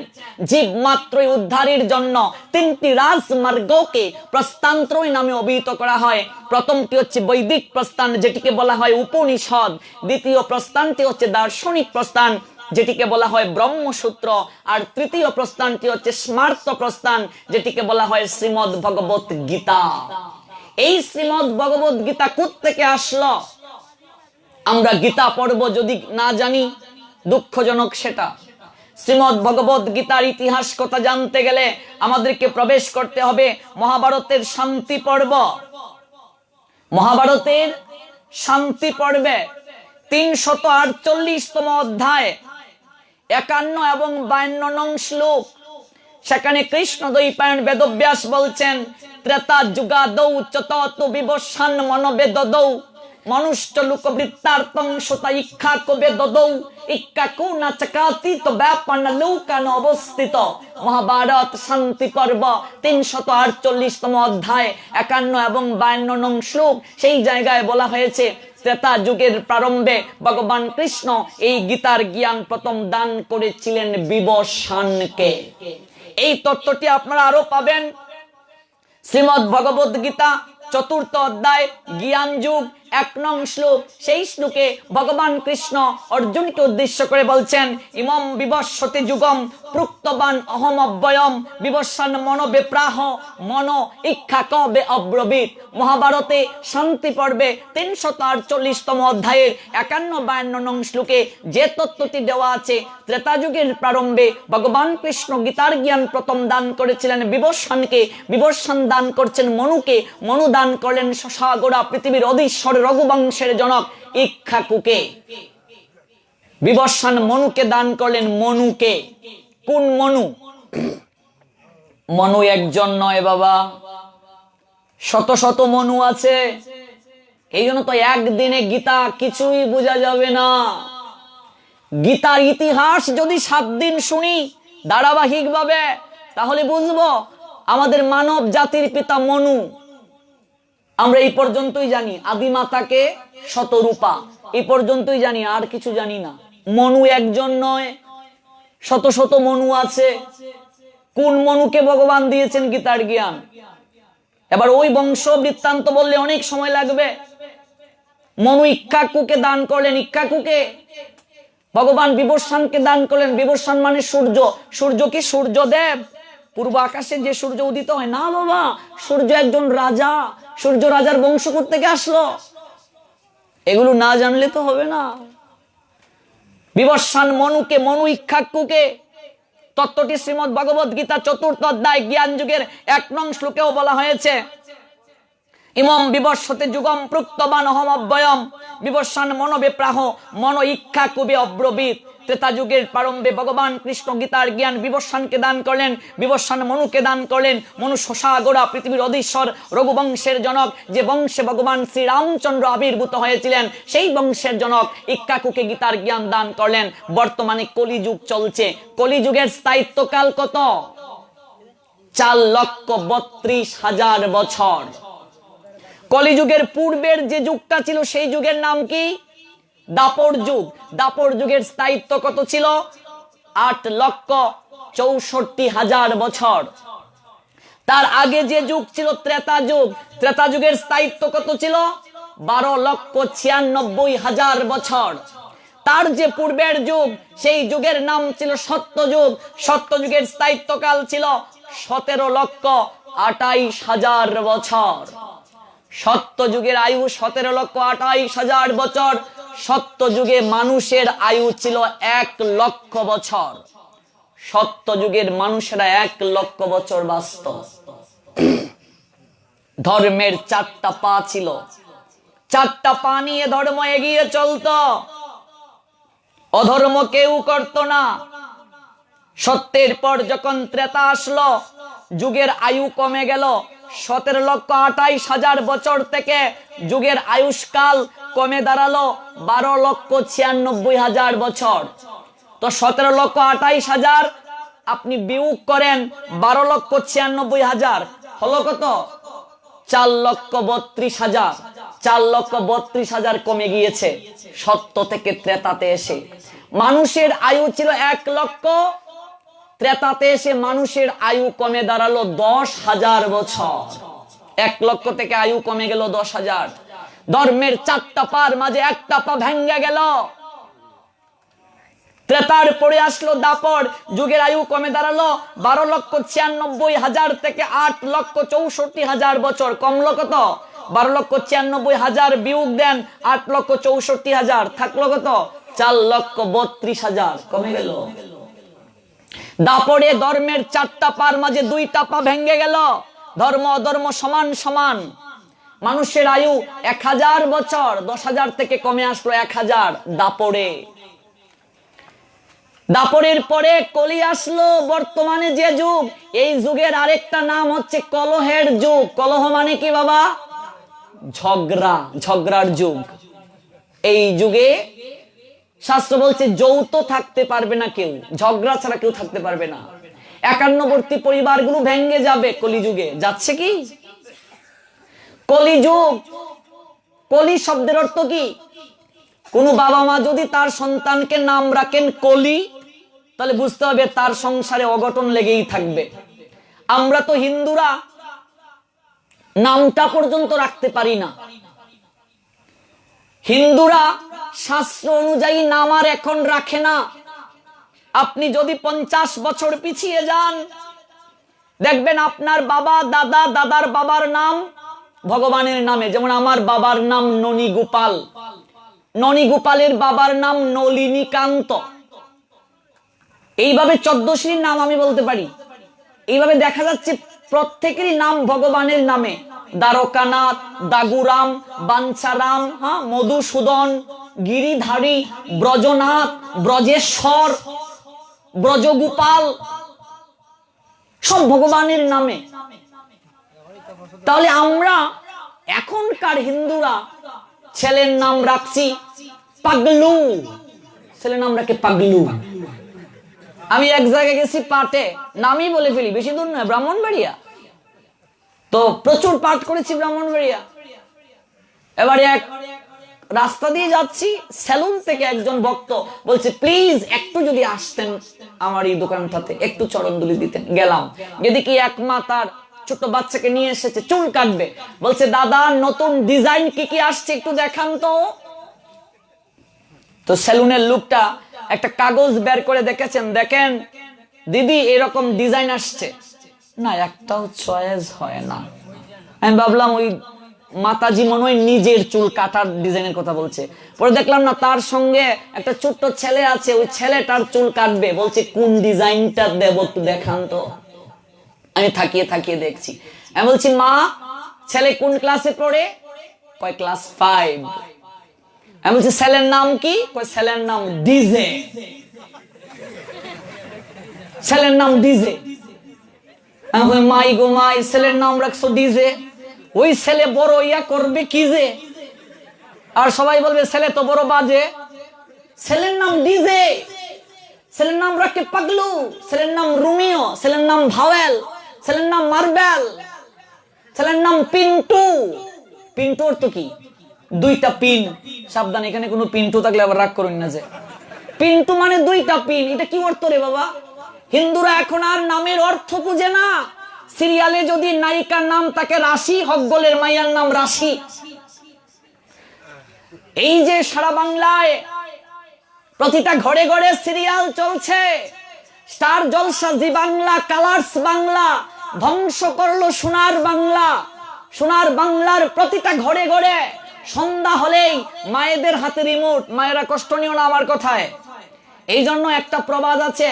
Speaker 1: জীব মাত্রই উদ্ধারের জন্য তিনটি রাজমার্গকে প্রস্তানত্রয় নামে অভিহিত করা হয়। প্রথমটি হচ্ছে বৈদিক প্রস্থান, যেটিকে বলা হয় উপনিষদ। দ্বিতীয় প্রস্থানটি হচ্ছে দার্শনিক প্রস্থান, যেটিকে বলা হয় ব্রহ্মসূত্র। আর তৃতীয় প্রস্থানটি হচ্ছে স্মার্ত প্রস্থান, যেটিকে বলা হয় শ্রীমদ্ ভগবত গীতা। এই শ্রীমদ্ ভগবত গীতা কোত্থেকে আসলো? আমরা গীতা পড়ব যদি না জানি, দুঃখজনক সেটা। শ্রীমদ্ ভগবত গীতার ইতিহাস কথা জানতে গেলে আমাদেরকে প্রবেশ করতে হবে মহাভারতের শান্তি পর্ব। মহাভারতের শান্তি পর্বে 348তম অধ্যায় 51 এবং 52 নং শ্লোক। সেখানে কৃষ্ণ দ্বৈপায়ন বেদব্যাস বলছেন, ত্রেতা যুগাদৌ চতত বিবস্বান মনোবেদদৌ মনুষ্য লোকবৃত্তার্থং সতা ইক্ষাকো বেদদৌ ইক্ষাকো না চকাতীত ব্যাপন লৌকান অবস্থিত। মহাভারত শান্তি পর্ব 348তম অধ্যায় 51 এবং 52 নং শ্লোক। সেই জায়গায় বলা হয়েছে ত্রেতা যুগের প্রারম্ভে ভগবান কৃষ্ণ এই গীতার জ্ঞান প্রথম দান করেছিলেন বিবস্বানকে। এই তত্ত্বটি আপনারা আরো পাবেন শ্রীমদ্ ভগবত গীতা 4th অধ্যায় জ্ঞান যুগ 1 নং শ্লোক। সেই শ্লোকে ভগবান কৃষ্ণ অর্জুনকে উদ্দেশ্য করে বলছেন, ইমম বিবস্বতি যুগম প্রুক্তবান অহম অব্যয়ম বিবস্বান মনো বেপ্রাহ মনো ইক্ষা কবে অব্রবীত। মহাভারতে শান্তি পর্বে 348তম অধ্যায়ের 51-52 নং শ্লোকে যে তত্ত্বটি দেওয়া আছে, ত্রেতা যুগের প্রারম্ভে ভগবান কৃষ্ণ গীতার জ্ঞান প্রথম দান করেছিলেন বিবস্বানকে, বিবস্বান দান করছেন মনুকে, মনু দান করলেন সাগরা পৃথিবীর অধীশ্বর রঘুবংশের জনক ইক্ষ্বাকুকে। বিবস্বান মনুকে দান করলেন মনুকে। কোন মনু? মনু একজন নয় বাবা, শত শত মনু আছে। এই জন্য তো একদিনে গীতা কিছুই বোঝা যাবে না। গীতার ইতিহাস যদি 7 দিন শুনি ধারাবাহিক ভাবে, তাহলে বুঝবো আমাদের মানব জাতির পিতা মনু। আমরা এই পর্যন্তই জানি, আদিমাতাকে শতরূপা, এই পর্যন্তই জানি, আর কিছু জানি না। মনু একজন নয়, শত শত মনু আছে। কোন মনুকে ভগবান দিয়েছেন গীতার জ্ঞান? এবার ওই বংশ বৃত্তান্ত বললে অনেক সময় লাগবে। মনু ইক্ষ্বাকুকে দান করলেন, ইক্ষ্বাকুকে ভগবান বিবস্বানকে দান করলেন। বিবস্বান মানে সূর্য। সূর্য কি সূর্যদেব? পূর্ব আকাশে যে সূর্য উদিত হয় না বাবা, সূর্য একজন রাজা। সূর্য রাজার বংশ থেকে আসলো, এগুলো না জানলে তো হবে না। বিবস্বান মনুকে, মনু ইক্ষ্বাকুকে। তত্ত্বটি শ্রীমদ্ ভগবত গীতা 4th অধ্যায় জ্ঞান যুগের 1 নং শ্লোকেও বলা হয়েছে, ইমম বিবস্বতে যুগম প্রুক্তবান অহম অব্যয়ম বিবস্বান মনো বেপ্রাহ মনো ইক্ষ্বাকুবে অব্রবীত। ত্রেতা যুগের প্রারম্ভে ভগবান কৃষ্ণ গীতার জ্ঞান বিবস্বানকে দান করলেন, বিবস্বান মনুকে দান করলেন। মনু সাগরা পৃথিবীর অধীশ্বর রঘুবংশের জনক, যে বংশে ভগবান শ্রীরামচন্দ্র আবির্ভূত হয়েছিলেন, সেই বংশের জনক ইক্ষ্বাকুকে গীতার জ্ঞান দান করলেন। বর্তমানে কলিযুগ চলছে। কলিযুগের স্থায়িত্বকাল কত? 4,32,000 বছর। কলিযুগের পূর্বের যে যুগটা ছিল সেই যুগের নাম কি? দাপর যুগ। দাপর যুগের স্থায়িত্ব কত ছিল? 8,64,000 বছর। তার আগে যে যুগ ছিল ত্রেতা যুগ, ত্রেতা যুগের স্থায়িত্ব কত ছিল? 12,96,000 বছর। তার যে পূর্বের যুগ, সেই যুগের নাম ছিল সত্য যুগ। সত্য যুগের স্থায়িত্বকাল ছিল 17,28,000 বছর। সত্য যুগের আয়ু 17,28,000 বছর। সত্য যুগে মানুষের আয়ু ছিল 1 লক্ষ বছর। সত্য যুগের মানুষেরা 1 লক্ষ বছর বাঁচত। ধর্মের 4টা পা ছিল, 4টা পা নিয়ে ধর্ম এগিয়ে চলত। অধর্ম কেউ করত না। সত্যের পর যখন ত্রেতা আসলো, যুগের আয়ু কমে গেল। 17,28,000 বছর থেকে যুগের আয়ুষ্কাল কমে দাঁড়ালো 12,96,000 বছর। তো 17,28,000 আপনি বিয়োগ করেন 12,96,000, হলো কত? 4,32,000। 4,32,000 কমে গিয়েছে সত্য থেকে ত্রেতাতে এসে। মানুষের আয়ু ছিল 1 লক্ষ, ত্রেতাতে এসে মানুষের আয়ু কমে দাঁড়ালো 10,000 বছর। 1 লক্ষ থেকে আয়ু কমে গেল 10,000। ধর্মের 4টা পার মাঝে একটা পা ভেঙে গেল। ত্রেতার পরে আসলো দাপর, যুগের আয়ু কমে দাঁড়ালো 12,96,000 থেকে 8,64,000 বছর। কমলো কত? 12,96,000 বিয়োগ দেন 8,64,000, থাকলো কত? 4,32,000, কমে গেল। দাপরে ধর্মের 4টা পার মাঝে 2টা পা ভেঙে গেল। ধর্ম অধর্ম সমান সমান। মানুষের আয়ু 1,000 বছর, 10,000 থেকে কমে আসলো 1,000 দাপরে। দাপরের পরে কলি আসলো, বর্তমানে যে যুগ, এই যুগের আরেকটা নাম হচ্ছে কলহের যুগ। কলহ মানে কি বাবা? ঝগড়া, ঝগড়ার যুগ। এই যুগে শাস্ত্র বলছে যৌথ থাকতে পারবে না কেউ, ঝগড়া ছাড়া কেউ থাকতে পারবে না। একান্নবর্তী পরিবারগুলো ভেঙে যাবে কলিযুগে। যাচ্ছে কি? কলিযুগ। কলি শব্দের অর্থ কি? কোন বাবা মা যদি তার সন্তানকে নাম রাখেন কলি, তাহলে বুঝতে হবে তার সংসারে অঘটন লেগেই থাকবে। আমরা তো হিন্দুরা নামটা পর্যন্ত রাখতে পারি না। হিন্দুরা শাস্ত্র অনুযায়ী নাম আর এখন রাখে না। আপনি যদি 50 বছর পিছিয়ে যান, দেখবেন আপনার বাবা, দাদা, দাদার বাবার নাম ভগবানের নামে। যেমন আমার বাবার নাম ননী গোপাল, ননী গোপালের বাবার নাম নলিনীকান্ত। এইভাবে 14 শ্রীর নাম আমি বলতে পারি। এইভাবে দেখা যাচ্ছে প্রত্যেকেরই নাম ভগবানের নামে। দ্বারকানাথ, দাগুরাম, বাঞ্ছারাম, মধুসূদন, গিরিধারী, ব্রজনাথ, ব্রজেশ্বর, ব্রজগোপাল, সব ভগবানের নামে। তাহলে আমরা এখনকার হিন্দুরা ছেলের নাম রাখছি পাগলু, ছেলের নাম রাখে পাগলু। আমি এক জায়গায় গেছি পাটে, নামই বলে ফেলি, বেশি দূর নয়, ব্রাহ্মণবাড়িয়া। তো প্রচুর পাঠ করেছি ব্রাহ্মণবাড়িয়া। এবারে এক রাস্তা দিয়ে যাচ্ছি, সেলুন থেকে একজন ভক্ত বলছে প্লিজ একটু যদি আসতেন আমার এই দোকানটাতে, একটু চরণধুলি দিতেন। গেলাম, এদিকে এক মা তার ছোট বাচ্চাকে নিয়ে এসেছে, চুল কাটবে। বলছে দাদা নতুন ডিজাইন কি কি আসছে একটু দেখান তো। তো সেলুনের লোকটা একটা কাগজ বের করে দেখেছেন, দেখেন দিদি এরকম ডিজাইন আসছে না, একটাও চয়েস হয় না। আমি ভাবলাম ওই মাতাজি মনে হয় নিজের চুল কাটার ডিজাইনের কথা বলছে। পরে দেখলাম না, তার সঙ্গে একটা ছোট্ট ছেলে আছে, ওই ছেলেটার চুল কাটবে। বলছে কোন ডিজাইনটা দেব একটু দেখান তো। আমি থাকিয়ে থাকিয়ে দেখছি। আমি বলছি মা ছেলে কোন ক্লাসে পড়ে? কয় ক্লাস 5। আমি বলছি ছেলের নাম কি? কয় ছেলের নাম ডিজে। ছেলের নাম ডিজে। আমি কই মাই গো মাই, ছেলের নাম রাখছো ডিজে, ওই ছেলে বড় ইয়া করবে কি যে? আর সবাই বলবে ছেলে তো বড় বাজে। ছেলের নাম ডিজে, ছেলের নাম রাখে পাগলু, ছেলের নাম রোমিও, ছেলের নাম ভাওয়েল, ছেলের নাম মার্বেল, ছেলের নাম পিন্টু। পিন্টু অর্থ কি? 2টা পিন। সাবধান, এখানে কোনো পিন্টু থাকলে আবার রাগ করুন না। যে পিন্টু মানে 2টা পিন, এটা কি অর্থ রে বাবা? হিন্দুরা এখন আর নামের অর্থ বুঝে না। সিরিয়ালে যদি নায়িকার নাম তাকে রাশি, হকগলের মাইয়ার নাম রাশি। এই যে সারা বাংলায় প্রতিটা ঘরে ঘরে সিরিয়াল চলছে, স্টার জলসা, জি বাংলা, কালার্স বাংলা, ধ্বংস করলো সোনার বাংলা। সোনার বাংলার প্রতিটা ঘরে ঘরে সন্ধ্যা হলেই মায়েদের হাতে রিমোট। মায়েরা কষ্ট নিও না আমার কথায়। এই জন্য একটা প্রবাদ আছে,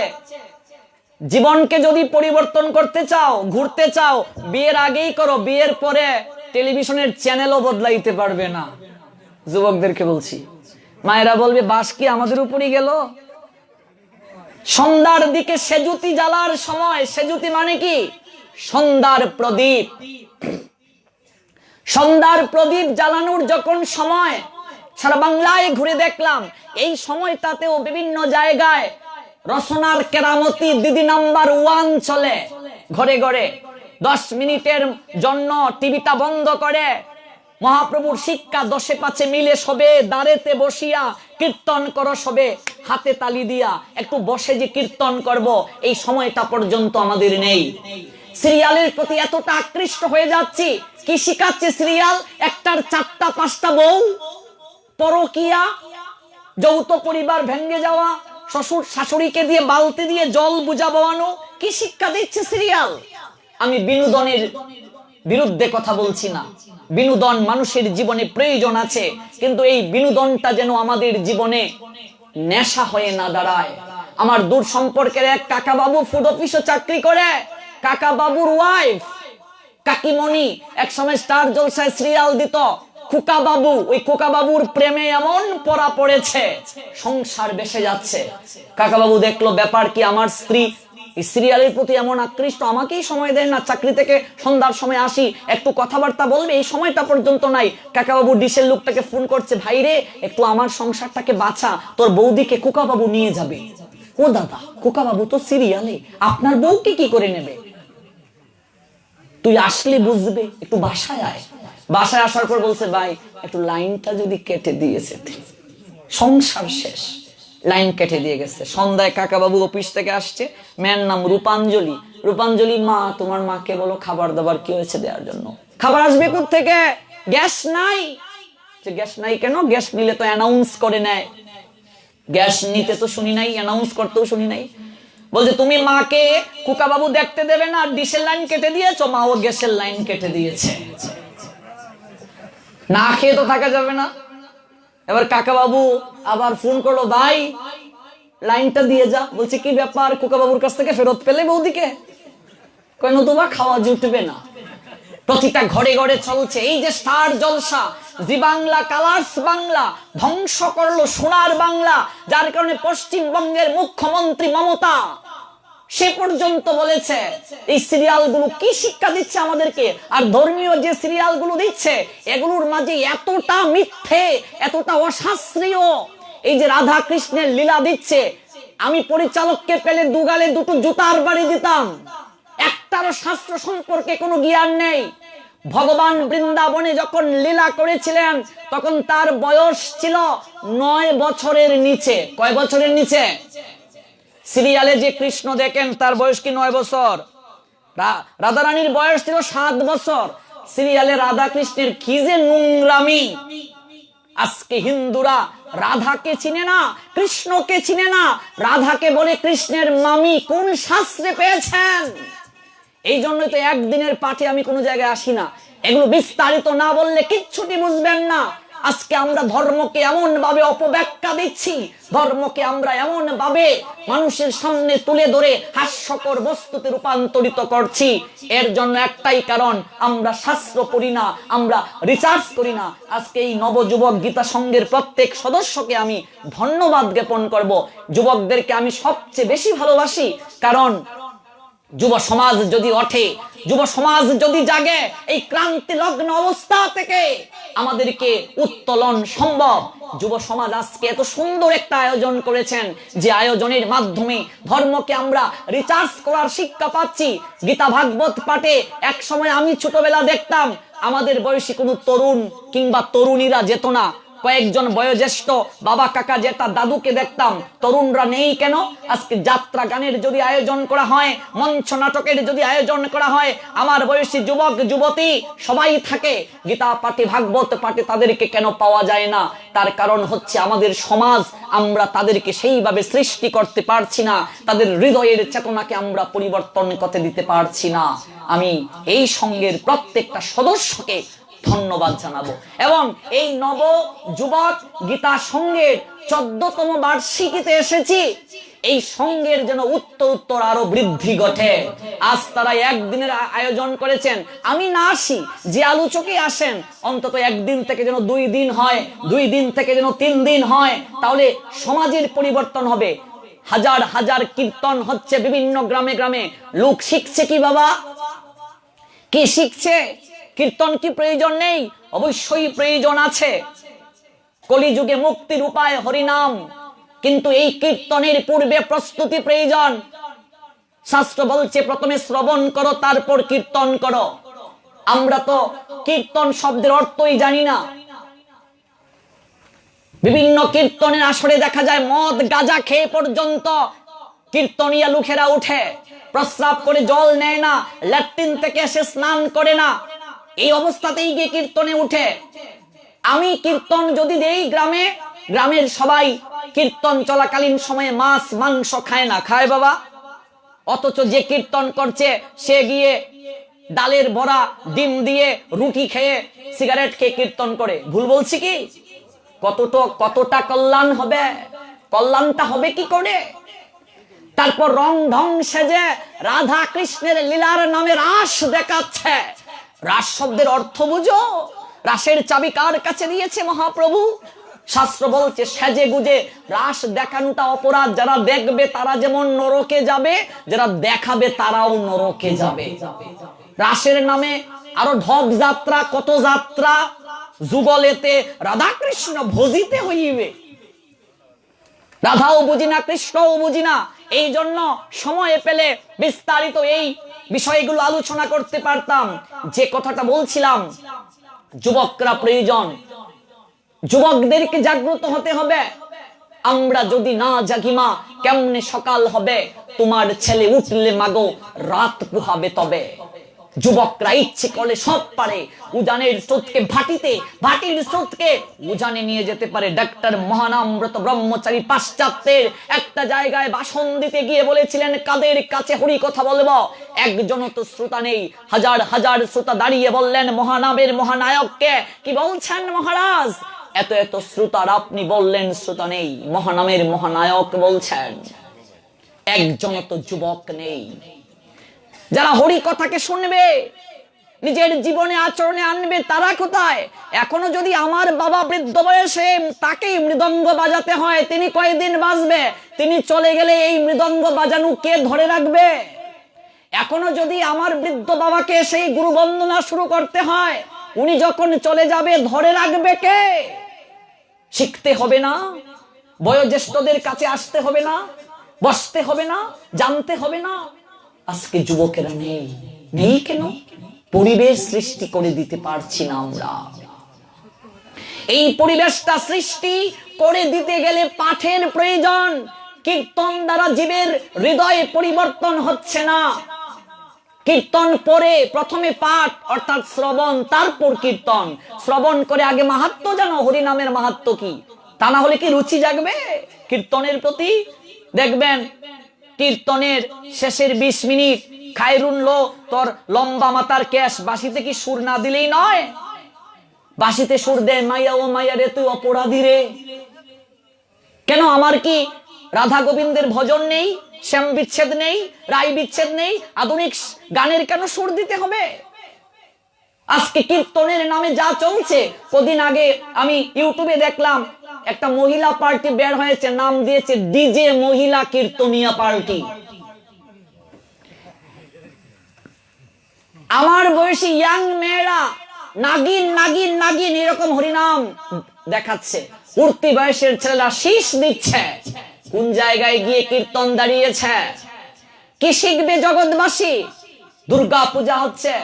Speaker 1: জীবনকে যদি পরিবর্তন করতে চাও, ঘুরতে চাও, বিয়ের আগেই করো, বিয়ের পরে টেলিভিশনের চ্যানেলও বদলাইতে পারবে না। যুবকদেরকে বলছি, মায়েরা বলবে বাস কি আমাদের উপরই গেল। সন্ধ্যার দিকে সেজুতি জ্বালার সময়, সেজুতি মানে কি? সন্ধ্যার প্রদীপ। সন্ধ্যার প্রদীপ জ্বালানোর যখন সময়, সারা বাংলায় ঘুরে দেখলাম এই সময়টাতেও বিভিন্ন জায়গায় রচনার কেরামতি দিদি নাম্বার 1 চলে। ঘরে ঘরে 10 মিনিটের জন্য টিভিটা বন্ধ করে মহাপ্রভুর শিক্ষা 10-5 মিলে সবে দাঁড়েতে বসিয়া কীর্তন করো সবে হাতে তালি দিয়া। একটু বসে যে কীর্তন করব এই সময়টা পর্যন্ত আমাদের নেই। সিরিয়ালের প্রতি এতটা আকৃষ্ট হয়ে যাচ্ছি, কি শিখাচ্ছে সিরিয়াল? একটার 4টা-5টা বউ, পরকিয়া, যৌথ পরিবার ভেঙে যাওয়া, শ্বশুর শাশুড়িকে দিয়ে বালতি দিয়ে জল বুঝা বওয়ানো, কি শিক্ষা দিচ্ছে সিরিয়াল? আমি বিনোদনের বিরুদ্ধে কথা বলছি না, বিনোদন মানুষের জীবনে প্রয়োজন আছে, কিন্তু এই বিনোদনটা যেন আমাদের জীবনে নেশা হয়ে না দাঁড়ায়। আমার দূর সম্পর্কের এক কাকা বাবু ফুড অফিসে চাকরি করে। কাকা বাবুর ওয়াইফ কাকিমণি একসময় স্টার জলসায় সিরিয়াল দিত, খোকা বাবু। ওই খোকা বাবুর প্রেমে এমন পড়া পড়েছে, সংসার বেসে যাচ্ছে। কাকা বাবু দেখলো ব্যাপার কি, আমার স্ত্রী সিরিয়ালের প্রতি এমন আকৃষ্ট, আমাকেই সময় দেয় না, চাকরি থেকে সন্ধ্যার সময় আসি, একটু কথাবার্তা বলবে, এই সময়টা পর্যন্ত নাই। কাকাবাবু ডিশের লোকটাকে ফোন করছে, ভাই রে একটু আমার সংসারটাকে বাঁচা, তোর বৌদিকে খোকাবাবু নিয়ে যাবে। ও দাদা, খোকাবাবু তো সিরিয়ালে, আপনার বউকে কি করে নেবে? তুই আসলে বুঝবে, একটু বাসায় আয়। বাসায় আসার পর বলছে, ভাই একটু লাইনটা যদি কেটে দিয়েছে, সংসার শেষ। লাইন কেটে দিয়ে গেছে। সন্ধ্যায় কাকাবাবু অফিস থেকে আসছে, মেয়ের নাম রূপাঞ্জলি। রূপাঞ্জলি, মা তোমার মাকে বলো খাবার দাবার কি হয়েছে দেওয়ার জন্য। খাবার আসবে কোথা থেকে? গ্যাস নাই। গ্যাস নাই কেন? গ্যাস নিলে তো অ্যানাউন্স করে নেয়। গ্যাস নিতে তো শুনি নাই, অ্যানাউন্স করতেও শুনি নাই। বলছে তুমি মাকে কুকাবাবু দেখতে দেবে না, ডিশের লাইন কেটে দিয়েছো, মাও গ্যাসের লাইন কেটে দিয়েছে। না খেয়ে তো থাকা যাবে না। এবার কাকাবাবু আবার ফোন করলো, ভাই লাইনটা দিয়ে যা। বলছে কি ব্যাপার? কুকাবাবুর কাছ থেকে ফেরত পেলে বৌদিকে? কই নতুবা খাওয়া জুটবে না। প্রতিটা ঘরে ঘরে চলছে এই যে স্টার জলসা, জি বাংলা, কালার্স বাংলা ধ্বংস করলো সোনার বাংলা। যার কারণে পশ্চিমবঙ্গের মুখ্যমন্ত্রী মমতা সে পর্যন্ত বলেছে এই সিরিয়ালগুলো কি শিক্ষা দিচ্ছে আমাদেরকে। আর ধর্মীয় যে সিরিয়ালগুলো দিচ্ছে এগুলোর মাঝে এতটা মিথ্যে, এতটা অশাস্ত্রীয়। এই যে রাধা কৃষ্ণের লীলা দিচ্ছে, আমি পরিচালককে পেলে দুগালে দুটো জুতার বাড়ি দিতাম। একটারও শাস্ত্র সম্পর্কে কোনো জ্ঞান নেই। ভগবান বৃন্দাবনে যখন লীলা করেছিলেন তখন তার বয়স ছিল 9 বছরের নিচে। কয় বছরের নিচে? সিরিয়ালে যে কৃষ্ণ দেখেন তার বয়স কি 9 বছর? রাধারানীর বয়স ছিল 7 বছর। সিরিয়ালে রাধা কৃষ্ণের কি যে নোংরামি। আজকে হিন্দুরা রাধাকে চিনে না, কৃষ্ণকে চিনে না, রাধাকে বলে কৃষ্ণের মামি। কোন শাস্ত্রে পেয়েছেন? এই জন্যই তো একদিনের পাঠে আমি কোনো জায়গায় আসি না। এগুলো বিস্তারিত না বললে কিচ্ছুটি বুঝবেন না। আজকে আমরা ধর্মকে এমন ভাবে অপব্যাখ্যা দিচ্ছি, ধর্মকে আমরা এমন ভাবে মানুষের সামনে তুলে ধরে হাস্যকর বস্তুতে রূপান্তরিত করছি। এর জন্য একটাই কারণ, আমরা শাস্ত্র পড়ি না, আমরা রিসার্চ করি না। আজকে এই নবযুবক গীতা সংঘের প্রত্যেক সদস্যকে আমি ধন্যবাদ জ্ঞাপন করব। যুবকদেরকে আমি সবচেয়ে বেশি ভালোবাসি, কারণ যুব সমাজ যদি ওঠে, যুব সমাজ যদি জাগে, এই ক্রান্তি লগ্ন অবস্থা থেকে আমাদেরকে উত্তোলন সম্ভব। যুব সমাজ আজকে এত সুন্দর একটা আয়োজন করেছেন, যে আয়োজনের মাধ্যমে ধর্মকে আমরা রিসার্চ করার শিক্ষা পাচ্ছি। গীতা ভাগবত পাঠে এক সময় আমি ছোটবেলা দেখতাম, আমাদের বয়সী কোনো তরুণ কিংবা তরুণীরা যেত না। কয়েকজন বয়োজ্যেষ্ঠ বাবা কাকা জেঠা দাদুকে দেখতাম, তরুণরা নেই কেন? আজকে যাত্রা গানের যদি আয়োজন করা হয়, মঞ্চ নাটকের যদি আয়োজন করা হয়, আমার বয়সী যুবক যুবতী সবাই থাকে। গীতা পাঠে ভাগবত পাঠে তাদেরকে কেন পাওয়া যায় না? তার কারণ হচ্ছে আমাদের সমাজ, আমরা তাদেরকে সেইভাবে সৃষ্টি করতে পারছি না, তাদের হৃদয়ের চেতনাকে আমরা পরিবর্তন করতে দিতে পারছি না। আমি এই সংঘের প্রত্যেকটা সদস্যকে ধন্যবাদ জানাবো এবং এই নব যুবক গীতা সংঘের 14তম বার্ষিকীতে এসেছি। এই সংঘের যেন উত্তর আরো বৃদ্ধি ঘটে। আজ তারা একদিনের আয়োজন করেছেন, আমি না আসি, যে আলোচকই আসেন অন্তত একদিন থেকে যেন 2 দিন হয়, 2 দিন থেকে যেন 3 দিন হয়, তাহলে সমাজের পরিবর্তন হবে। হাজার হাজার কীর্তন হচ্ছে বিভিন্ন গ্রামে গ্রামে, লোক শিখছে কি বাবা? কি শিখছে? কীর্তন কি প্রয়োজন নেই? অবশ্যই প্রয়োজন আছে। কলিযুগে মুক্তির উপায় হরিনাম, কিন্তু এই কীর্তনের পূর্বে প্রস্তুতি প্রয়োজন। শাস্ত্র বলছে প্রথমে শ্রবণ করো, তারপর কীর্তন করো। আমরা তো কীর্তন শব্দের অর্থই জানি না। বিভিন্ন কীর্তনের আসরে দেখা যায় মদ গাঁজা খেয়ে পর্যন্ত কীর্তনিয়া লোকেরা উঠে, প্রস্রাব করে জল নেয় না, ল্যাট্রিন থেকে এসে স্নান করে না, এই অবস্থাতেই গিয়ে কীর্তনে উঠে। আমি কীর্তন যদি দেই গ্রামে, গ্রামের সবাই কীর্তন চলাকালীন সময়ে মাছ মাংস খায় না, খায় বাবা? অথচ যে কীর্তন করছে সে গিয়ে ডালের বড়া ডিম দিয়ে রুটি খেয়ে সিগারেট খেয়ে কীর্তন করে। ভুল বলছি কি? কতটা কল্যাণ হবে? কল্যাণটা হবে কি করে? তারপর রং ঢং সেজে রাধা কৃষ্ণের লীলার নামে রাস দেখাচ্ছে। রাস শব্দের অর্থ বুঝো? রাসের চাবি কার কাছে দিয়েছে মহাপ্রভু? শাস্ত্র বলছে সেজে গুজে রাস দেখানোটা অপরাধ। যারা দেখবে তারা যেমন নরকে যাবে, যারা দেখাবে তারাও নরকে যাবে। রাসের নামে আরো ঢপ যাত্রা, কত যাত্রা, যুগলেতে রাধা কৃষ্ণ ভজিতে হইবে। রাধাও বুঝি না, কৃষ্ণও বুঝি না। এই জন্য সময় পেলে বিস্তারিত এই বিষয়গুলো আলোচনা করতে পারতাম। যে কথাটা বলছিলাম, যুবকরা প্রয়োজন, যুবকদেরকে জাগ্রত হতে হবে। আমরা যদি না জাগি মা, কেমনে সকাল হবে? তোমার ছেলে উঠলে মাগো রাত পোহাবে তবে। যুবকরা ইচ্ছে করলে সব পারে। উজানের স্রোতকে ভাটিতে, ভাটির স্রোতকে উজানে নিয়ে যেতে পারে। ডাক্তার মহানামব্রত ব্রহ্মচারী পাশ্চাত্যের একটা জায়গায় ভাষণ দিতে গিয়ে বলেছিলেন, কাদের কাছে হরি কথা বলবো? একজনও তো শ্রোতা নেই। হাজার হাজার শ্রোতা দাঁড়িয়ে বললেন মহানামের মহানায়ককে, কি বলছেন মহারাজ? এত এত শ্রোতার আপনি বললেন শ্রোতা নেই, মহানামের মহানায়ক বলছেন। একজনও তো যুবক নেই যারা হরি কথাকে শুনবে, নিজের জীবনে আচরণে আনবে। তারা কোথায়? এখনো যদি আমার বাবা বৃদ্ধ বয়সে তাকেই মৃদঙ্গ বাজাতে হয়, তিনি কয়েকদিন বাঁচবে? তিনি চলে গেলে এই মৃদঙ্গ বাজানো কে ধরে রাখবে? এখনো যদি আমার বৃদ্ধ বাবাকে সেই গুরু বন্দনা শুরু করতে হয়, উনি যখন চলে যাবে ধরে রাখবে কে? শিখতে হবে না? বয়োজ্যেষ্ঠদের কাছে আসতে হবে না? বসতে হবে না? জানতে হবে না? আজকে যুবকেরা নেই। নেই কেন? পরিবেশ সৃষ্টি করে দিতে পারছি না আমরা। এই পরিবেশটা সৃষ্টি করে দিতে গেলে পাঠের প্রয়োজন। কীর্তন দ্বারা জীবের হৃদয়ে পরিবর্তন হচ্ছে না। কীর্তন পরে প্রথমে পাঠ অর্থাৎ শ্রবণ, তারপর কীর্তন। শ্রবণ করে আগে মাহাত্ম্য জানো, হরিনামের মাহাত্ম্য কি। তা না হলে কি রুচি জাগবে কীর্তনের প্রতি? দেখবেন কীর্তনের শেষের 20 মিনিট খায়রুন লো তোর লম্বা মাতার কেশ, বাঁশিতে কি সুর না দিলেই নয়? বাঁশিতে সুর দেয় মাইয়া ও মাইয়া রে তুই অপরাধী রে। কেন? আমার কি রাধা গোবিন্দের ভজন নেই, শ্যাম বিচ্ছেদ নেই, রায় বিচ্ছেদ নেই? আধুনিক গানের কেন সুর দিতে হবে? আজকে কীর্তনের নামে যা চলছে, কদিন আগে আমি ইউটিউবে দেখলাম একটা মহিলা পার্টি বের হয়েছে, নাম দিয়েছে ডিজে মহিলা কীর্তনিয়া পার্টি। আমার বয়সী ইয়াং মেয়েরা নাগিন নাগিন নাগিন এরকম হরিনাম দেখাচ্ছে, উঠতি বয়সের ছেলেরা শীষ দিচ্ছে। কোন জায়গায় গিয়ে কীর্তন দাঁড়িয়েছে? কি শিখবে জগৎবাসী? দুর্গা পূজা হচ্ছে,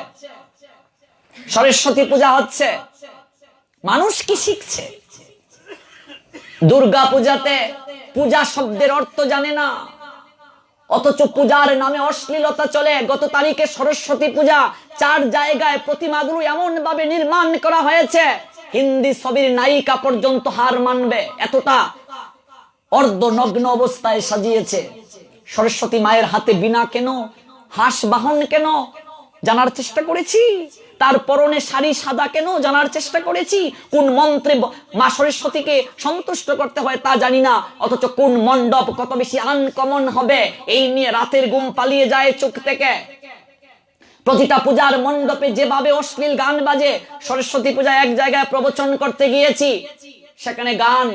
Speaker 1: সরস্বতী পূজা হচ্ছে, মানুষ কি শিখছে? দুর্গা পূজাতে পূজা শব্দের অর্থ জানে না, অথচ পূজার নামে অশ্লীলতা চলে। গত তারিখে সরস্বতী পূজা, 4 জায়গায় প্রতিমাগুলো এমন ভাবে নির্মাণ করা হয়েছে, হিন্দি ছবির নায়িকা পর্যন্ত হার মানবে, এতটা অর্ধনগ্ন অবস্থায় সাজিয়েছে। সরস্বতী মায়ের হাতে বীণা কেন? হাঁস বাহন কেন? জানার চেষ্টা করেছি। তার পরনে শাড়ি সাদা কেন? জানার চেষ্টা করেছি। কোন মন্ত্রে মা সরস্বতীকে সন্তুষ্ট করতে হয় তা জানি না, অথচ কোন মণ্ডপ কত বেশি আনকমন হবে এই নিয়ে রাতের ঘুম পালিয়ে যায় চোখ থেকে। প্রতিটা পূজার মণ্ডপে যেভাবে অশ্লীল গান বাজে। সরস্বতী পূজায় এক জায়গায় প্রবচন করতে গিয়েছি, সেখানে গান,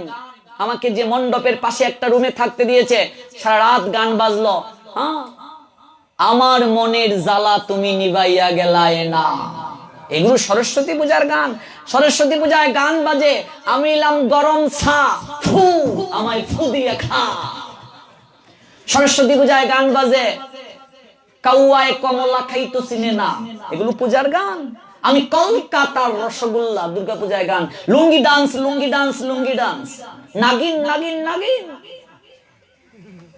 Speaker 1: আমাকে যে মণ্ডপের পাশে একটা রুমে থাকতে দিয়েছে, সারা রাত গান বাজলো। হ্যাঁ, আমার মনের জ্বালা তুমি নিভাইয়া গেলায় না, এগুলো সরস্বতী পূজার গান। সরস্বতী পূজায় গান বাজে, আমি এলাম গরম ছা, ফু আমায় ফু দিয়ে খা। সরস্বতী পূজায় গান বাজে, কাউয়ায় কমলা খাইতো চিনে না, এগুলো পূজার গান। আমি কলকাতার রসগোল্লা। দুর্গাপূজায় গান, লুঙ্গি ডান্স, লুঙ্গি ডান্স, লুঙ্গি ডান্স, নাগিন নাগিন নাগিন।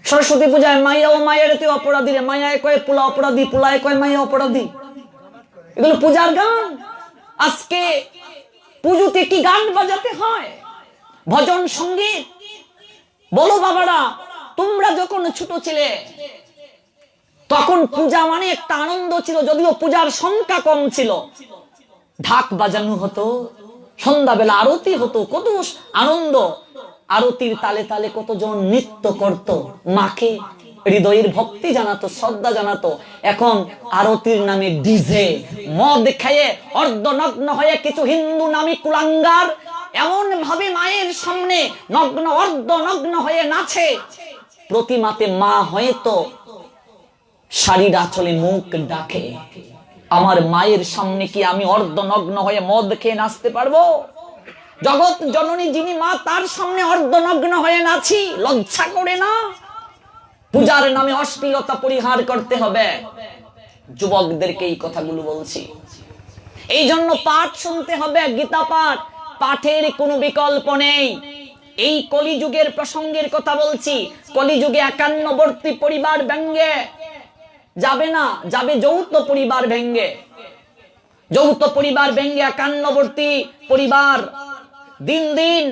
Speaker 1: সরস্বতী পূজায় মাইয়া ও মায়ের তে অপরাধী রে, মাইয়ায় কয় পোলা অপরাধী, পোলায় কয় মাইয়া অপরাধী। এগুলো পূজার গান। আজকে পুজোতে কি গান বাজাতে হয়? ভজন সঙ্গীত। বলো বাবারা, তোমরা যখন ছোট ছিলে তখন পূজা মানে একটা আনন্দ ছিল, যদিও পূজার সংখ্যা কম ছিল। ঢাক বাজানো হতো, সন্ধ্যাবেলা আরতি হতো, কত আনন্দ। আরতির তালে তালে কতজন নৃত্য করত, মাকে হৃদয়ের ভক্তি জানাতো, শ্রদ্ধা জানাতো। এখন আরতির নামে ডিজে, মদ খেয়ে অর্ধনগ্ন হয়ে কিছু হিন্দু নামী কুলাঙ্গার এমন ভাবে মায়ের সামনে নগ্ন অর্ধনগ্ন হয়ে নাচে। প্রতিমাতে মা হয়তো শাড়ির আঁচলে মুখ ডাকে। আমার মায়ের সামনে কি আমি অর্ধনগ্ন হয়ে মদ খেয়ে নাচতে পারবো? জগৎ জননী যিনি মা, তার সামনে অর্ধনগ্ন হয়ে নাচি, লজ্জা করে না? পূজার নামে অশ্লীলতা পরিহার করতে হবে। যুবকদেরকে এই কথাগুলো বলছি। এই জন্য পাঠ শুনতে হবে, গীতা পাঠ। পাঠের কোনো বিকল্প নেই। এই কলিযুগের প্রসঙ্গের কথা বলছি। কলিযুগে 51বর্তী পরিবার ভেঙ্গে যাবে না, যাবে যৌথ পরিবার ভেঙ্গে। যৌথ পরিবার ভেঙ্গে 51বর্তী পরিবার, দিন দিন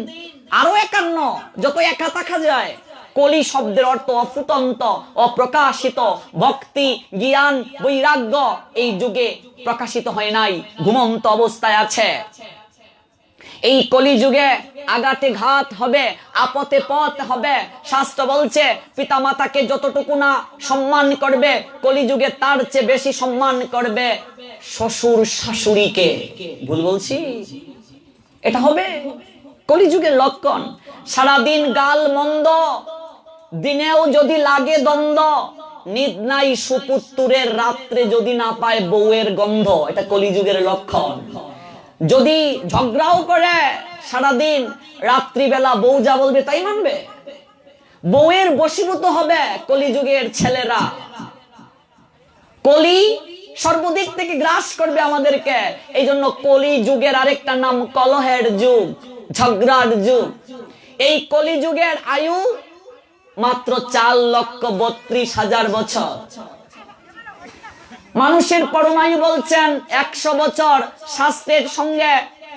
Speaker 1: আরো 51, যত একা থাকা যায়। কলি শব্দের অর্থ অফুটন্ত, অপ্রকাশিত। ভক্তি, জ্ঞান, বৈরাগ্য এই যুগে প্রকাশিত হয় নাই, ঘুমন্ত অবস্থায় আছে। এই কলিযুগে আগাতে ঘাত হবে, আপতে পথ হবে। শাস্ত্র বলছে পিতামাতাকে যতটুকু না সম্মান করবে, কলিযুগে তার চেয়ে বেশি সম্মান করবে শ্বশুর শাশুড়িকে। ভুল বলছি? এটা হবে কলিযুগের লক্ষণ। সারাদিন গাল মন্দ, দিনেও যদি লাগে দ্বন্দ্ব, নিদ নাই সুপুত্তুরের, রাত্রে যদি না পায় বউয়ের গন্ধ, এটা কলিযুগের লক্ষণ। যদি ঝগড়াও করে সারাদিন, রাত্রিবেলা বউ যা বলবে তাই মানবে। বউয়ের বশীভূত হবে কলিযুগের ছেলেরা। কলি সর্বদিক থেকে গ্রাস করবে আমাদেরকে। এই জন্য কলিযুগের আরেকটা নাম কলহের যুগ, ঝগড়ার যুগ। এই কলিযুগের আয়ু মাত্র 4,32,000 বছর। মানুষের পরমায়ু বলছেন 100 বছর। শাস্ত্রের সঙ্গে,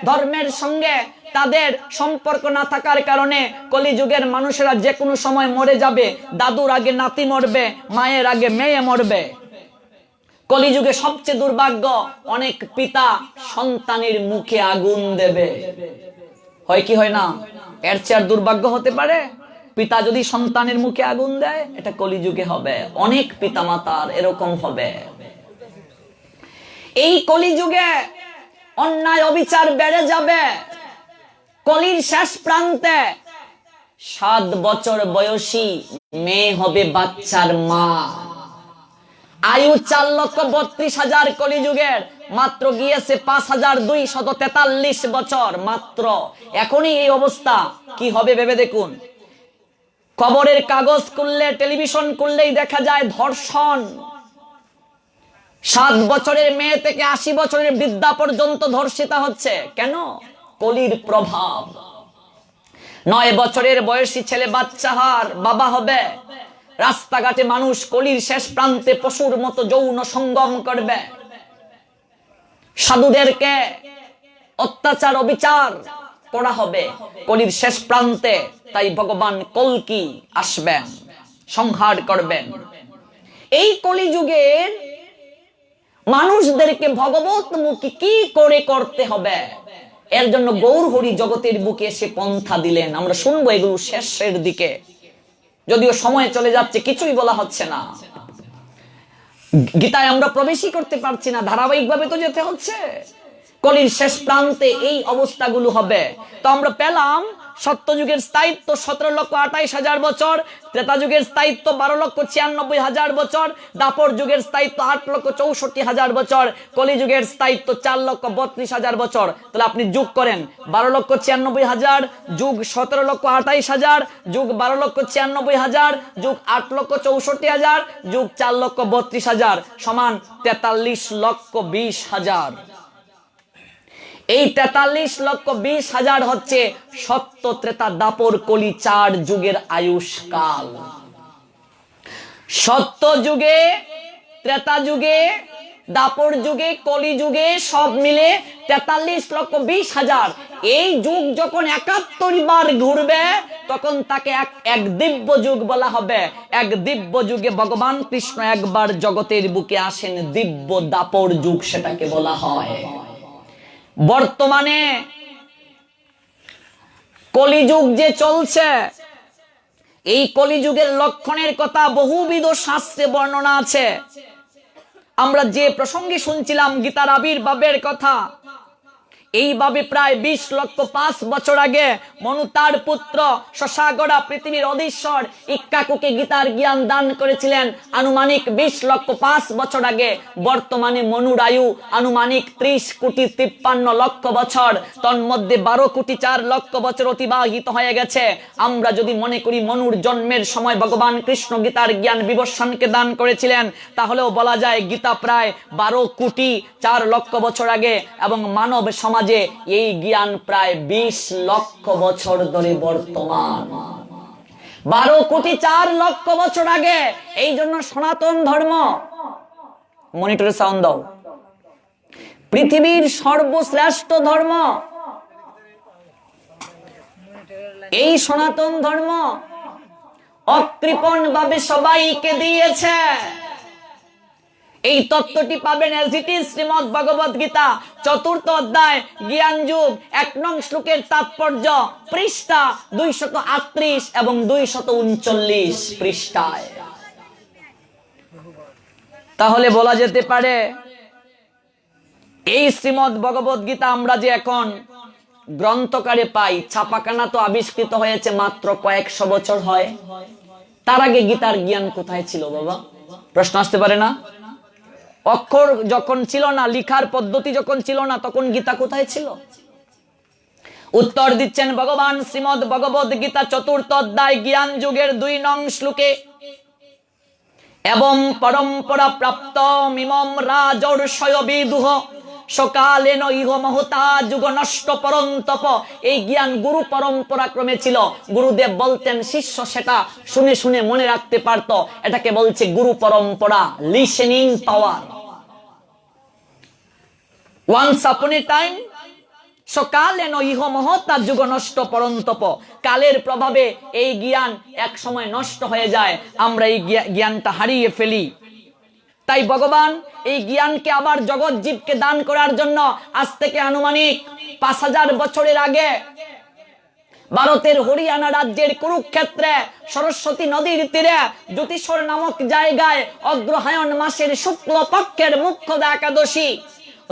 Speaker 1: ধর্মের সঙ্গে তাদের সম্পর্ক না থাকার কারণে কলিযুগের মানুষেরা যে কোনো সময় মরে যাবে। দাদুর আগে নাতি মরবে, মায়ের আগে মেয়ে মরবে। কলিযুগে সবচেয়ে দুর্ভাগ্য, অনেক পিতা সন্তানের মুখে আগুন দেবে। হয় কি হয় না? এর চেয়ে দুর্ভাগ্য হতে পারে? পিতা যদি সন্তানের মুখে আগুন দেয়, এটা কলিযুগে হবে। অনেক পিতা মাতার এরকম হবে। এই কলিযুগে অন্যায় অবিচার বেড়ে যাবে। কলির শেষ প্রান্তে 7 বছর বয়সী মেয়ে হবে বাচ্চার মা। আয়ু 4,32,000 কলিযুগের, মাত্র গিয়েছে 5,243 বছর মাত্র। এখনই এই অবস্থা, কি হবে ভেবে দেখুন। খবরের কাগজ খুললে, টেলিভিশন খুললেই দেখা যায় ধর্ষণ। 7 বছরের মেয়ে থেকে 80 বছরের বৃদ্ধা পর্যন্ত ধর্ষিতা হচ্ছে। কেন? কলির প্রভাব। 9 বছরের বয়সী ছেলে বাচ্চাহার বাবা হবে। রাস্তাঘাটে মানুষ কলির শেষ প্রান্তে পশুর মতো যৌন সঙ্গম করবে। সাধুদেরকে অত্যাচার অবিচার করা হবে কলির শেষ প্রান্তে। তাই ভগবান কল্কি আসবেন, সংহার করবেন। এই কলিযুগের মানুষদেরকে ভগবতমুখী কি করে করতে হবে, এর জন্য গৌর হরি জগতের বুকে এসে পন্থা দিলেন। আমরা শুনবো এগুলো শেষের দিকে, যদিও সময় চলে যাচ্ছে, কিছুই বলা হচ্ছে না। গীতায় আমরা প্রবেশই করতে পারছি না, ধারাবাহিকভাবে তো যেতে হচ্ছে। কলির শেষ প্রান্তে এই অবস্থাগুলো হবে। তো আমরা পেলাম সত্যযুগের স্থায়িত্ব 17,28,000 বছর, ত্রেতা যুগের স্থায়িত্ব 12,96,000 বছর, দাপর যুগের স্থায়িত্ব 8,64,000 বছর, কলিযুগের স্থায়িত্ব 4,32,000 বছর। তাহলে আপনি যোগ করেন, 12,96,000 যোগ 17,28,000 যোগ 12,96,000 যোগ 8,64,000 যোগ 4,32,000 সমান 43,20,000। এই 43,20,000 হচ্ছে সত্য, ত্রেতা, দাপর, কলি 4 যুগের আয়ুষ্কাল। সত্য যুগে, ত্রেতা যুগে, দাপর যুগে, কলি যুগে সব মিলে 43,20,000। এই যুগ যখন 71 বার ঘুরবে তখন তাকে এক দিব্য যুগ বলা হবে। এক দিব্য যুগে ভগবান কৃষ্ণ একবার জগতের বুকে আসেন, দিব্য দাপর যুগ সেটাকে বলা হয়। বর্তমানে কলিযুগ যে চলছে, এই কলিযুগের লক্ষণের কথা বহুবিধ শাস্ত্রে বর্ণনা আছে। আমরা যে প্রসঙ্গে শুনছিলাম গীতার আবির্ভাবের কথা, এইভাবে প্রায় 20,05,000 বছর আগে মনু তার পুত্র শশাগড়া পৃথিবীর অধীশ্বর ইক্ষ্বাকুকে গীতার জ্ঞান দান করেছিলেন আনুমানিক 20,05,000 বছর আগে। বর্তমানে মনুর আয়ু আনুমানিক 30,53,00,000 বছর, তন্মধ্যে 12,04,00,000 বছর অতিবাহিত হয়ে গেছে। আমরা যদি মনে করি মনুর জন্মের সময় ভগবান কৃষ্ণ গীতার জ্ঞান বিবস্বানকে দান করেছিলেন, তাহলেও বলা যায় গীতা প্রায় 12,04,00,000 বছর আগে, এবং মানব সমাজে এই জ্ঞান প্রায় 20,00,000 বছর ধরে বর্তমান। 12,04,00,000 বছর আগে। এই জন্য সনাতন ধর্ম, মনিটরে সাউন্ড দাও, পৃথিবীর সর্বশ্রেষ্ঠ ধর্ম এই সনাতন ধর্ম অকৃপণ ভাবে সবাইকে দিয়েছে। এই তত্ত্বটি পাবেন as it is Shrimad Bhagavad Gita 4th অধ্যায় জ্ঞান যুগ 1 নং শ্লোকের তাৎপর্য পৃষ্ঠা 238 এবং 239 পৃষ্ঠায়। তাহলে বলা যেতে পারে এই শ্রীমদ্ ভগবদ গীতা আমরা যে এখন গ্রন্থকারে পাই, ছাপাখানা তো আবিষ্কৃত হয়েছে মাত্র কয়েকশো বছর হয়। তার আগে গীতার জ্ঞান কোথায় ছিল বাবা? প্রশ্ন আসতে পারে না? অক্ষর যখন ছিল না, লিখার পদ্ধতি যখন ছিল না, তখন গীতা কোথায় ছিল? উত্তর দিচ্ছেন ভগবান শ্রীমদ্ ভগবদ গীতা 4th অধ্যায় জ্ঞান যুগের 2 নং শ্লোকে, এবং পরম্পরা প্রাপ্ত মিমম রাজর্ষয় বিদুহ সকালেন ইহ মহতা যুগ নষ্ট পরন্তপ। এই জ্ঞান গুরু পরম্পরা ক্রমে ছিল। গুরুদেব বলতেন, শিষ্য সেটা শুনে শুনে মনে রাখতে পারত। এটাকে বলছে গুরু পরম্পরা, লিসেনিং পাওয়ার। ওয়ান্স আপন এ টাইম সকালেন ইহ মহতা যুগ নষ্ট পরন্তপ। কালের প্রভাবে এই জ্ঞান এক সময় নষ্ট হয়ে যায়, আমরা এই জ্ঞানটা হারিয়ে ফেলি। তাই ভগবান এই জ্ঞানকে আবার জগৎ জীবকে দান করার জন্য আজ থেকে আনুমানিক 5,000 বছরের আগে ভারতের হরিয়ানা রাজ্যের কুরুক্ষেত্রে সরস্বতী নদীর তীরে জ্যোতিষর নামক জায়গায় অগ্রহায়ণ মাসের শুক্ল পক্ষের মুখ্যদা একাদশী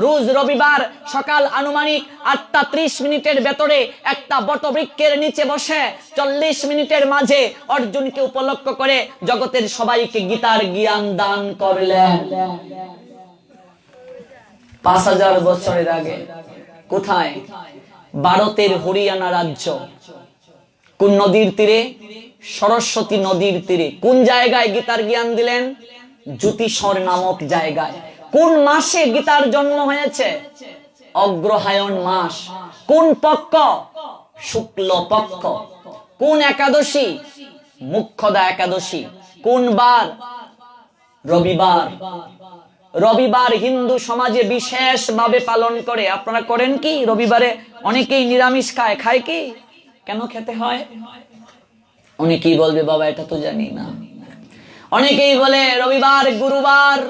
Speaker 1: রোজ রবিবার সকাল আনুমানিক 8:30 ভেতরে একটা বটবৃক্ষের নিচে বসে 40 মিনিটের মাঝে অর্জুনকে উপলক্ষ করে জগতের সবাইকে গীতার জ্ঞান দান করলেন। 5,000 বছরের আগে। কোথায়? ভারতের হরিয়ানা রাজ্য। কোন নদীর তীরে? সরস্বতী নদীর তীরে। কোন জায়গায় গীতার জ্ঞান দিলেন? জ্যোতিষর নামক জায়গায়। কোন মাসে গীতার জন্ম হয়েছে? অগ্রহায়ণ মাস। কোন পক্ষ? শুক্ল পক্ষ। কোন একাদশী? মুখ্যদা একাদশী। কোন বার? রবিবার। রবিবার হিন্দু সমাজে বিশেষ ভাবে পালন করে। আপনারা করেন কি? রবিবারে অনেকেই নিরামিষ খায়। খায় কি? কেন খেতে হয়? অনেকেই বলবে বাবা এটা তো জানি না। অনেকেই বলে রবিবার গুরুবার।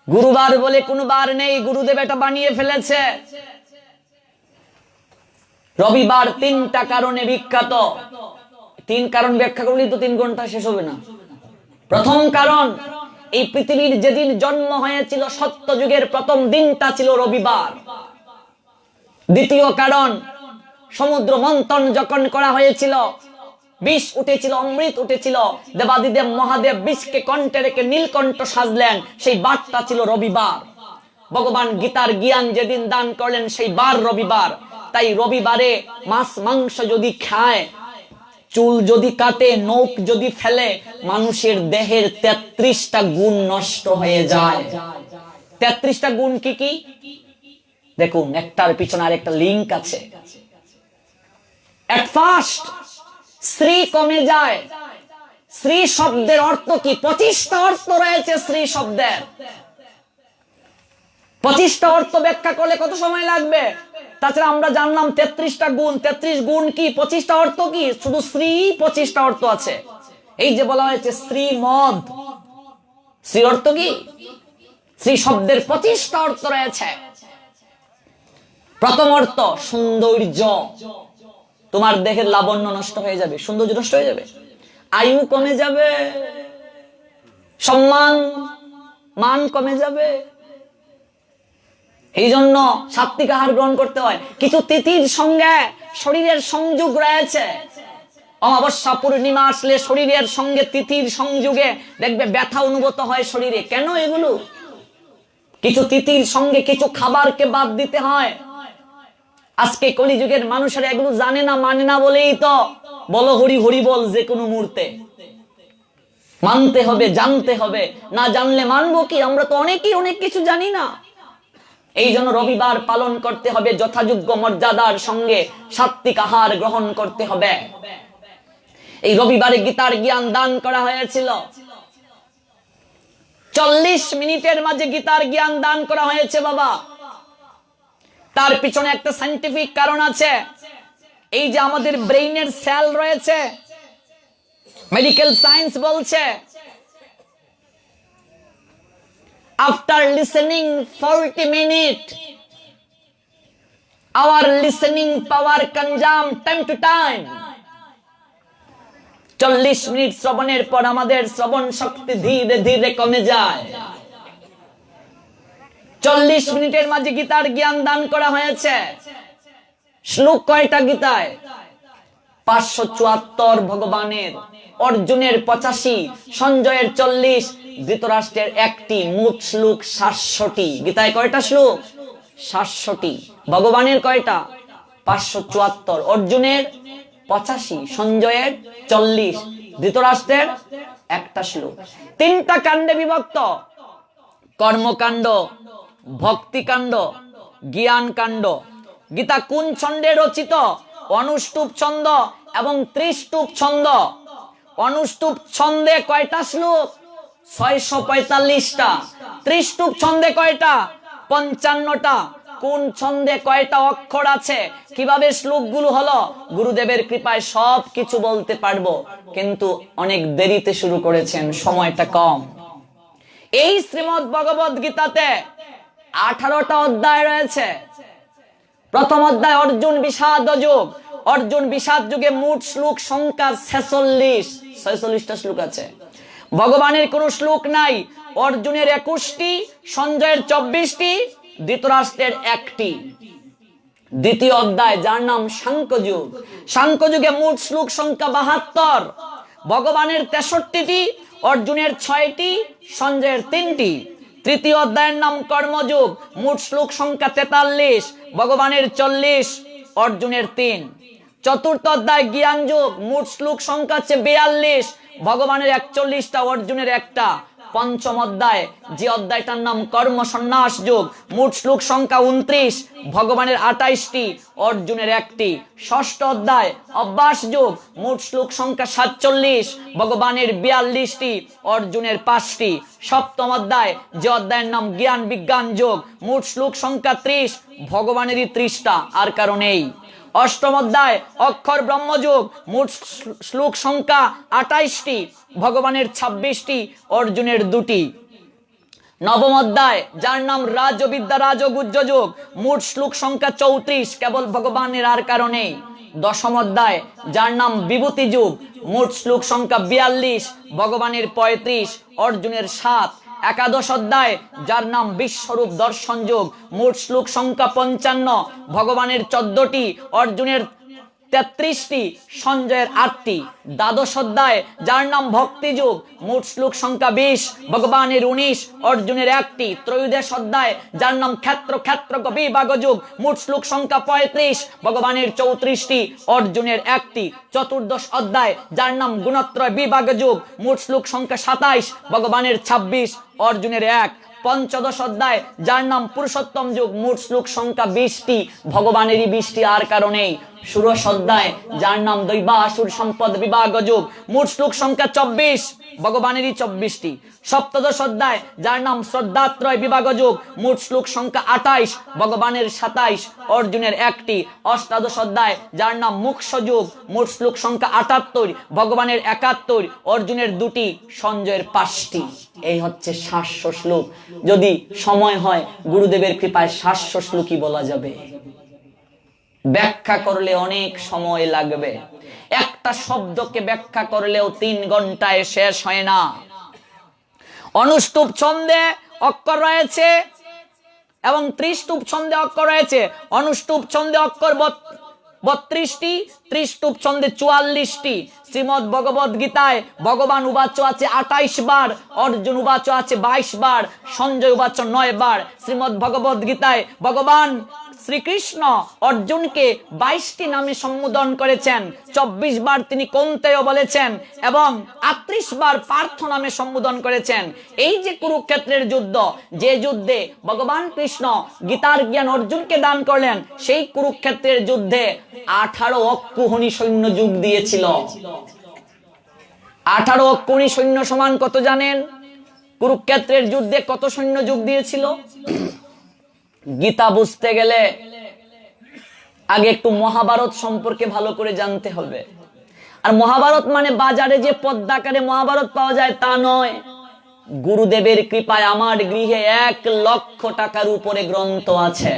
Speaker 1: গুরুবার বলে কোন বার নেই, গুরুদেব এটা বানিয়ে ফেলেছে। রবিবার 3টা কারণে বিখ্যাত। 3 কারণ ব্যাখ্যা করলেই তো 3 ঘন্টা শেষ হবে না। প্রথম কারণ, এই পৃথিবীর যেদিন জন্ম হয়েছিল সত্য যুগের প্রথম দিনটা ছিল রবিবার। দ্বিতীয় কারণ, সমুদ্র মন্থন যখন করা হয়েছিল, বিষ উঠেছিল, অমৃত উঠেছিল, দেবাদিদেব মহাদেব বিষকে কণ্ঠে রেখে নীলকণ্ঠ সাজলেন, সেই বারটা ছিল রবিবার। ভগবান গীতার জ্ঞান যেদিন দান করলেন সেই বার রবিবার। তাই রবিবারে মাছ মাংস যদি খায়, চুল যদি কাটে, নখ যদি ফেলে, মানুষের দেহের 33টা গুণ নষ্ট হয়ে যায়। 33টা গুণ কি কি? দেখুন, একটার পিছনে আরেকটা লিঙ্ক আছে। এট ফার্স্ট শ্রী কমে যায়। শ্রী শব্দের অর্থ কি? 25টা অর্থ রয়েছে শ্রী শব্দের। 25টা অর্থ ব্যাখ্যা করলে কত সময় লাগবে? তাছাড়া আমরা জানলাম 33টা গুণ। 33 গুণ কি? 25টা অর্থ কি? শুধু শ্রী 25টা অর্থ আছে। এই যে বলা হয়েছে শ্রীমদ, শ্রী অর্থ কি? শ্রী শব্দের 25টা অর্থ রয়েছে। প্রথম অর্থ সৌন্দর্য। তোমার দেহের লাবণ্য নষ্ট হয়ে যাবে, সৌন্দর্য নষ্ট হয়ে যাবে, আয়ু কমে যাবে, সম্মান মান কমে যাবে। এই জন্য সাত্বিক আহার গ্রহণ করতে হয়। কিছু তিথির সঙ্গে শরীরের সংযোগ রয়েছে। অমাবস্যা পূর্ণিমা আসলে শরীরের সঙ্গে তিথির সংযোগে দেখবে ব্যথা অনুভূত হয় শরীরে। কেন এগুলো? কিছু তিথির সঙ্গে কিছু খাবারকে বাদ দিতে হয়। আজকে কলিযুগের মানুষেরা এগুলো জানে না, মানে না বলেই তো বলো হরি হরি বল যে কোনো মুহূর্তে। মানতে হবে, জানতে হবে, না জানলে মানবো কি? আমরা তো অনেকেই অনেক কিছু জানি না। এই জন্য রবিবার পালন করতে হবে, যথাযোগ্য মর্যাদার সঙ্গে সাত্বিক আহার গ্রহণ করতে হবে। এই রবিবারে গীতার জ্ঞান দান করা হয়েছিল। 40 মিনিটের মাঝে গীতার জ্ঞান দান করা হয়েছে বাবা। তার পিছনে একটা সায়েন্টিফিক কারণ আছে। এই যে আমাদের ব্রেইনের সেল রয়েছে, মেডিকেল সায়েন্স বলছে after listening 40 minute our listening power consume time to time। 40 minute শ্রবণের পর আমাদের শ্রবণ শক্তি ধীরে ধীরে কমে যায়। 40 মিনিটের মাঝে গীতার জ্ঞান দান করা হয়েছে। শ্লোক কয়টা গীতায়? 574 ভগবানের, অর্জুনের 85, সঞ্জয়ের 40, ধৃতরাষ্ট্রের 1টি, মোট শ্লোক 700টি। গীতায় কয়টা শ্লোক? 700টি। ভগবানের কয়টা? 574, অর্জুনের 85, সঞ্জয়ের 40, ধৃতরাষ্ট্রের 1টা শ্লোক। 3টা কাণ্ডে বিভক্ত: কর্মকাণ্ড, ভক্তিকাণ্ড, জ্ঞান কাণ্ড। গীতা কোন ছন্দে রচিত? অনুষ্টুপ ছন্দ এবং ত্রিষ্টুপ ছন্দ। অনুষ্টুপ ছন্দে কয়টা শ্লোক? 645টা। ত্রিষ্টুপ ছন্দে কয়টা? 55টা। কোন ছন্দে কয়টা অক্ষর আছে, কিভাবে শ্লোকগুলো হলো, গুরুদেবের কৃপায় সব কিছু বলতে পারবো, কিন্তু অনেক দেরিতে শুরু করেছেন, সময়টা কম। এই শ্রীমদ্ ভগবদ গীতাতে 18টা অধ্যায় রয়েছে। প্রথম অধ্যায় অর্জুন বিষাদ যোগ। অর্জুন বিষাদ যুগে মোট শ্লোক সংখ্যা 46টা শ্লোক আছে। ভগবানের কোন শ্লোক নাই। অর্জুনের 21টি, সঞ্জয়ের 24টি, ধৃতরাষ্ট্রের 1টি। দ্বিতীয় অধ্যায় যার নাম সাংখ্যযুগ। সাংখ্যযুগে মোট শ্লোক সংখ্যা 72। ভগবানের 63টি, অর্জুনের 6টি, সঞ্জয়ের 3টি। তৃতীয় অধ্যায়ের নাম কর্মযুগ। মোট শ্লোক সংখ্যা 43। ভগবানের 40, অর্জুনের 3। চতুর্থ অধ্যায় জ্ঞান যুগ। মোট শ্লোক সংখ্যা হচ্ছে 42। ভগবানের 41টা, অর্জুনের 1টা। পঞ্চম অধ্যায়, যে অধ্যায়টার নাম কর্ম সন্ন্যাস যোগ, মোট শ্লোক সংখ্যা 29। ভগবানের 28টি, অর্জুনের 1টি। ষষ্ঠ অধ্যায় অভ্যাস যোগ। মোট শ্লোক সংখ্যা 47। ভগবানের 42টি, অর্জুনের 5টি। সপ্তম অধ্যায়, যে অধ্যায়ের নাম জ্ঞান বিজ্ঞান যোগ, মোট শ্লোক সংখ্যা 30। ভগবানেরই 30টা, আর কারণেই। অষ্টম অধ্যায় অক্ষর ব্রহ্মযোগ। মোট শ্লোক সংখ্যা 28টি। ভগবানের 26টি, অর্জুনের 2টি। নবম অধ্যায় যার নাম রাজবিদ্যা রাজগুহ্য যোগ। মোট শ্লোক সংখ্যা 34, কেবল ভগবানের, আর কারণে। দশম অধ্যায় যার নাম বিভূতি যুগ। মোট শ্লোক সংখ্যা 42। ভগবানের 35, অর্জুনের 7। একাদশ অধ্যায় যার নাম বিশ্বরূপ দর্শন যোগ। মোট শ্লোক সংখ্যা 55। ভগবানের 14টি, অর্জুনের 33টি, সঞ্জয়ের 8টি। দ্বাদশ অধ্যায় যার নাম ভক্তি যোগ। মোট শ্লোক সংখ্যা 20। ভগবানের 19, অর্জুনের 1টি। ত্রয়োদশ অধ্যায় যার নাম ক্ষেত্র বিভাগ যোগ। মোট শ্লোক সংখ্যা 35। ভগবানের 34টি, অর্জুনের 1টি। চতুর্দশ অধ্যায় যার নাম গুণত্রয় বিভাগ যোগ। মোট শ্লোক সংখ্যা 27। ভগবানের 26, অর্জুনের 1। পঞ্চদশ অধ্যায়, যার নাম পুরুষোত্তম যুগ, মোট শ্লোক সংখ্যা 20টি, ভগবানেরই 20টি, আর কারণেই। ষোড়শ অধ্যায়, যার নাম দৈবাসুর সম্পদ বিভাগ যুগ, মোট শ্লোক সংখ্যা 24, ভগবানেরই 24টি। সপ্তদশ অধ্যায়, যার নাম শ্রদ্ধাত্রয় বিভাগ যুগ, মোট শ্লোক সংখ্যা 28, ভগবানের 27, অর্জুনের 1টি। অষ্টাদশ অধ্যায়, যার নাম মোক্ষ যুগ, মোট শ্লোক সংখ্যা 78, ভগবানের 71, অর্জুনের 2টি, সঞ্জয়ের 5টি। এই হচ্ছে 700 শ্লোক। যদি সময় হয় গুরুদেবের কৃপায় 700 শ্লোকই বলা যাবে। ব্যাখ্যা করলে অনেক সময় লাগবে, একটা শব্দকে ব্যাখ্যা করলেও 3 ঘন্টায় শেষ হয় না। অনুষ্টুপ ছন্দে অক্ষর রয়েছে এবং ত্রিষ্টুপ ছন্দে অক্ষর রয়েছে। অনুষ্টুপ ছন্দে অক্ষর 32টি, ত্রিষ্টুপ ছন্দে 44টি। শ্রীমদ্ ভগবদ গীতায় ভগবান উবাচ আছে 28 বার, অর্জুন উবাচ আছে 22 বার, সঞ্জয় উবাচ 9 বার। শ্রীমদ্ ভগবদ গীতায় ভগবান শ্রীকৃষ্ণ অর্জুনকে 22টি নামে সম্বোধন করেছেন, 24 বার তিনি কৌন্তেয় বলেছেন এবং 38 বার পার্থ নামে সম্বোধন করেছেন। এই যে কুরুক্ষেত্রের যুদ্ধ, যে যুদ্ধে ভগবান কৃষ্ণ গীতার জ্ঞান অর্জুনকে দান করলেন, সেই কুরুক্ষেত্রের যুদ্ধে 18 অক্ষৌহিণী সৈন্য যোগ দিয়েছিল। 18 অক্ষৌহিণী সৈন্য সমান কত জানেন? কুরুক্ষেত্রের যুদ্ধে কত সৈন্য যোগ দিয়েছিল? গীতা বুঝতে গেলে আগে একটু মহাভারত সম্পর্কে ভালো করে জানতে হবে। আর মহাভারত মানে বাজারে যে পদ্মাকারে মহাভারত পাওয়া যায় তা নয়। গুরুদেবের কৃপায় আমার গৃহে 1 লক্ষ টাকার উপরে গ্রন্থ আছে।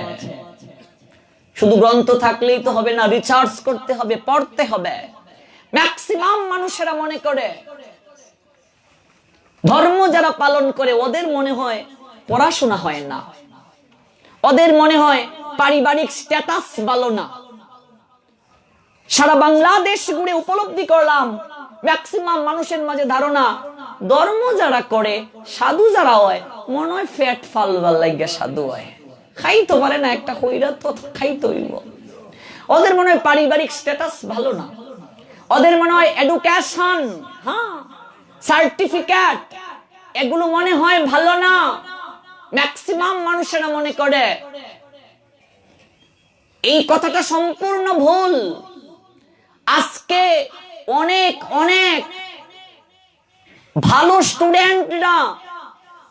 Speaker 1: শুধু গ্রন্থ থাকলেই তো হবে না, রিসার্চ করতে হবে, পড়তে হবে। ম্যাক্সিমাম মানুষেরা মনে করে ধর্ম যারা পালন করে ওদের মনে হয় পড়াশোনা হয় না, ওদের মনে হয় পারিবারিক স্ট্যাটাস ভালো না। সারা বাংলাদেশ ঘুরে উপলব্ধি করলাম ম্যাক্সিমাম মানুষের মাঝে ধারণা ধর্ম যারা করে, সাধু যারা হয়, মনে হয় ফ্যাট ফালবার লাগিয়া সাধু হয়, খাইতে পারে না, একটা কইরা তো খাইতে হইব। ওদের মনে হয় পারিবারিক স্ট্যাটাস ভালো না, ওদের মনে হয় এডুকেশন, হ্যাঁ, সার্টিফিকেট, এগুলো মনে হয় ভালো না। ম্যাক্সিমাম মানুষেরা মনে করে। এই কথাটা সম্পূর্ণ ভুল। আজকে অনেক অনেক ভালো স্টুডেন্টরা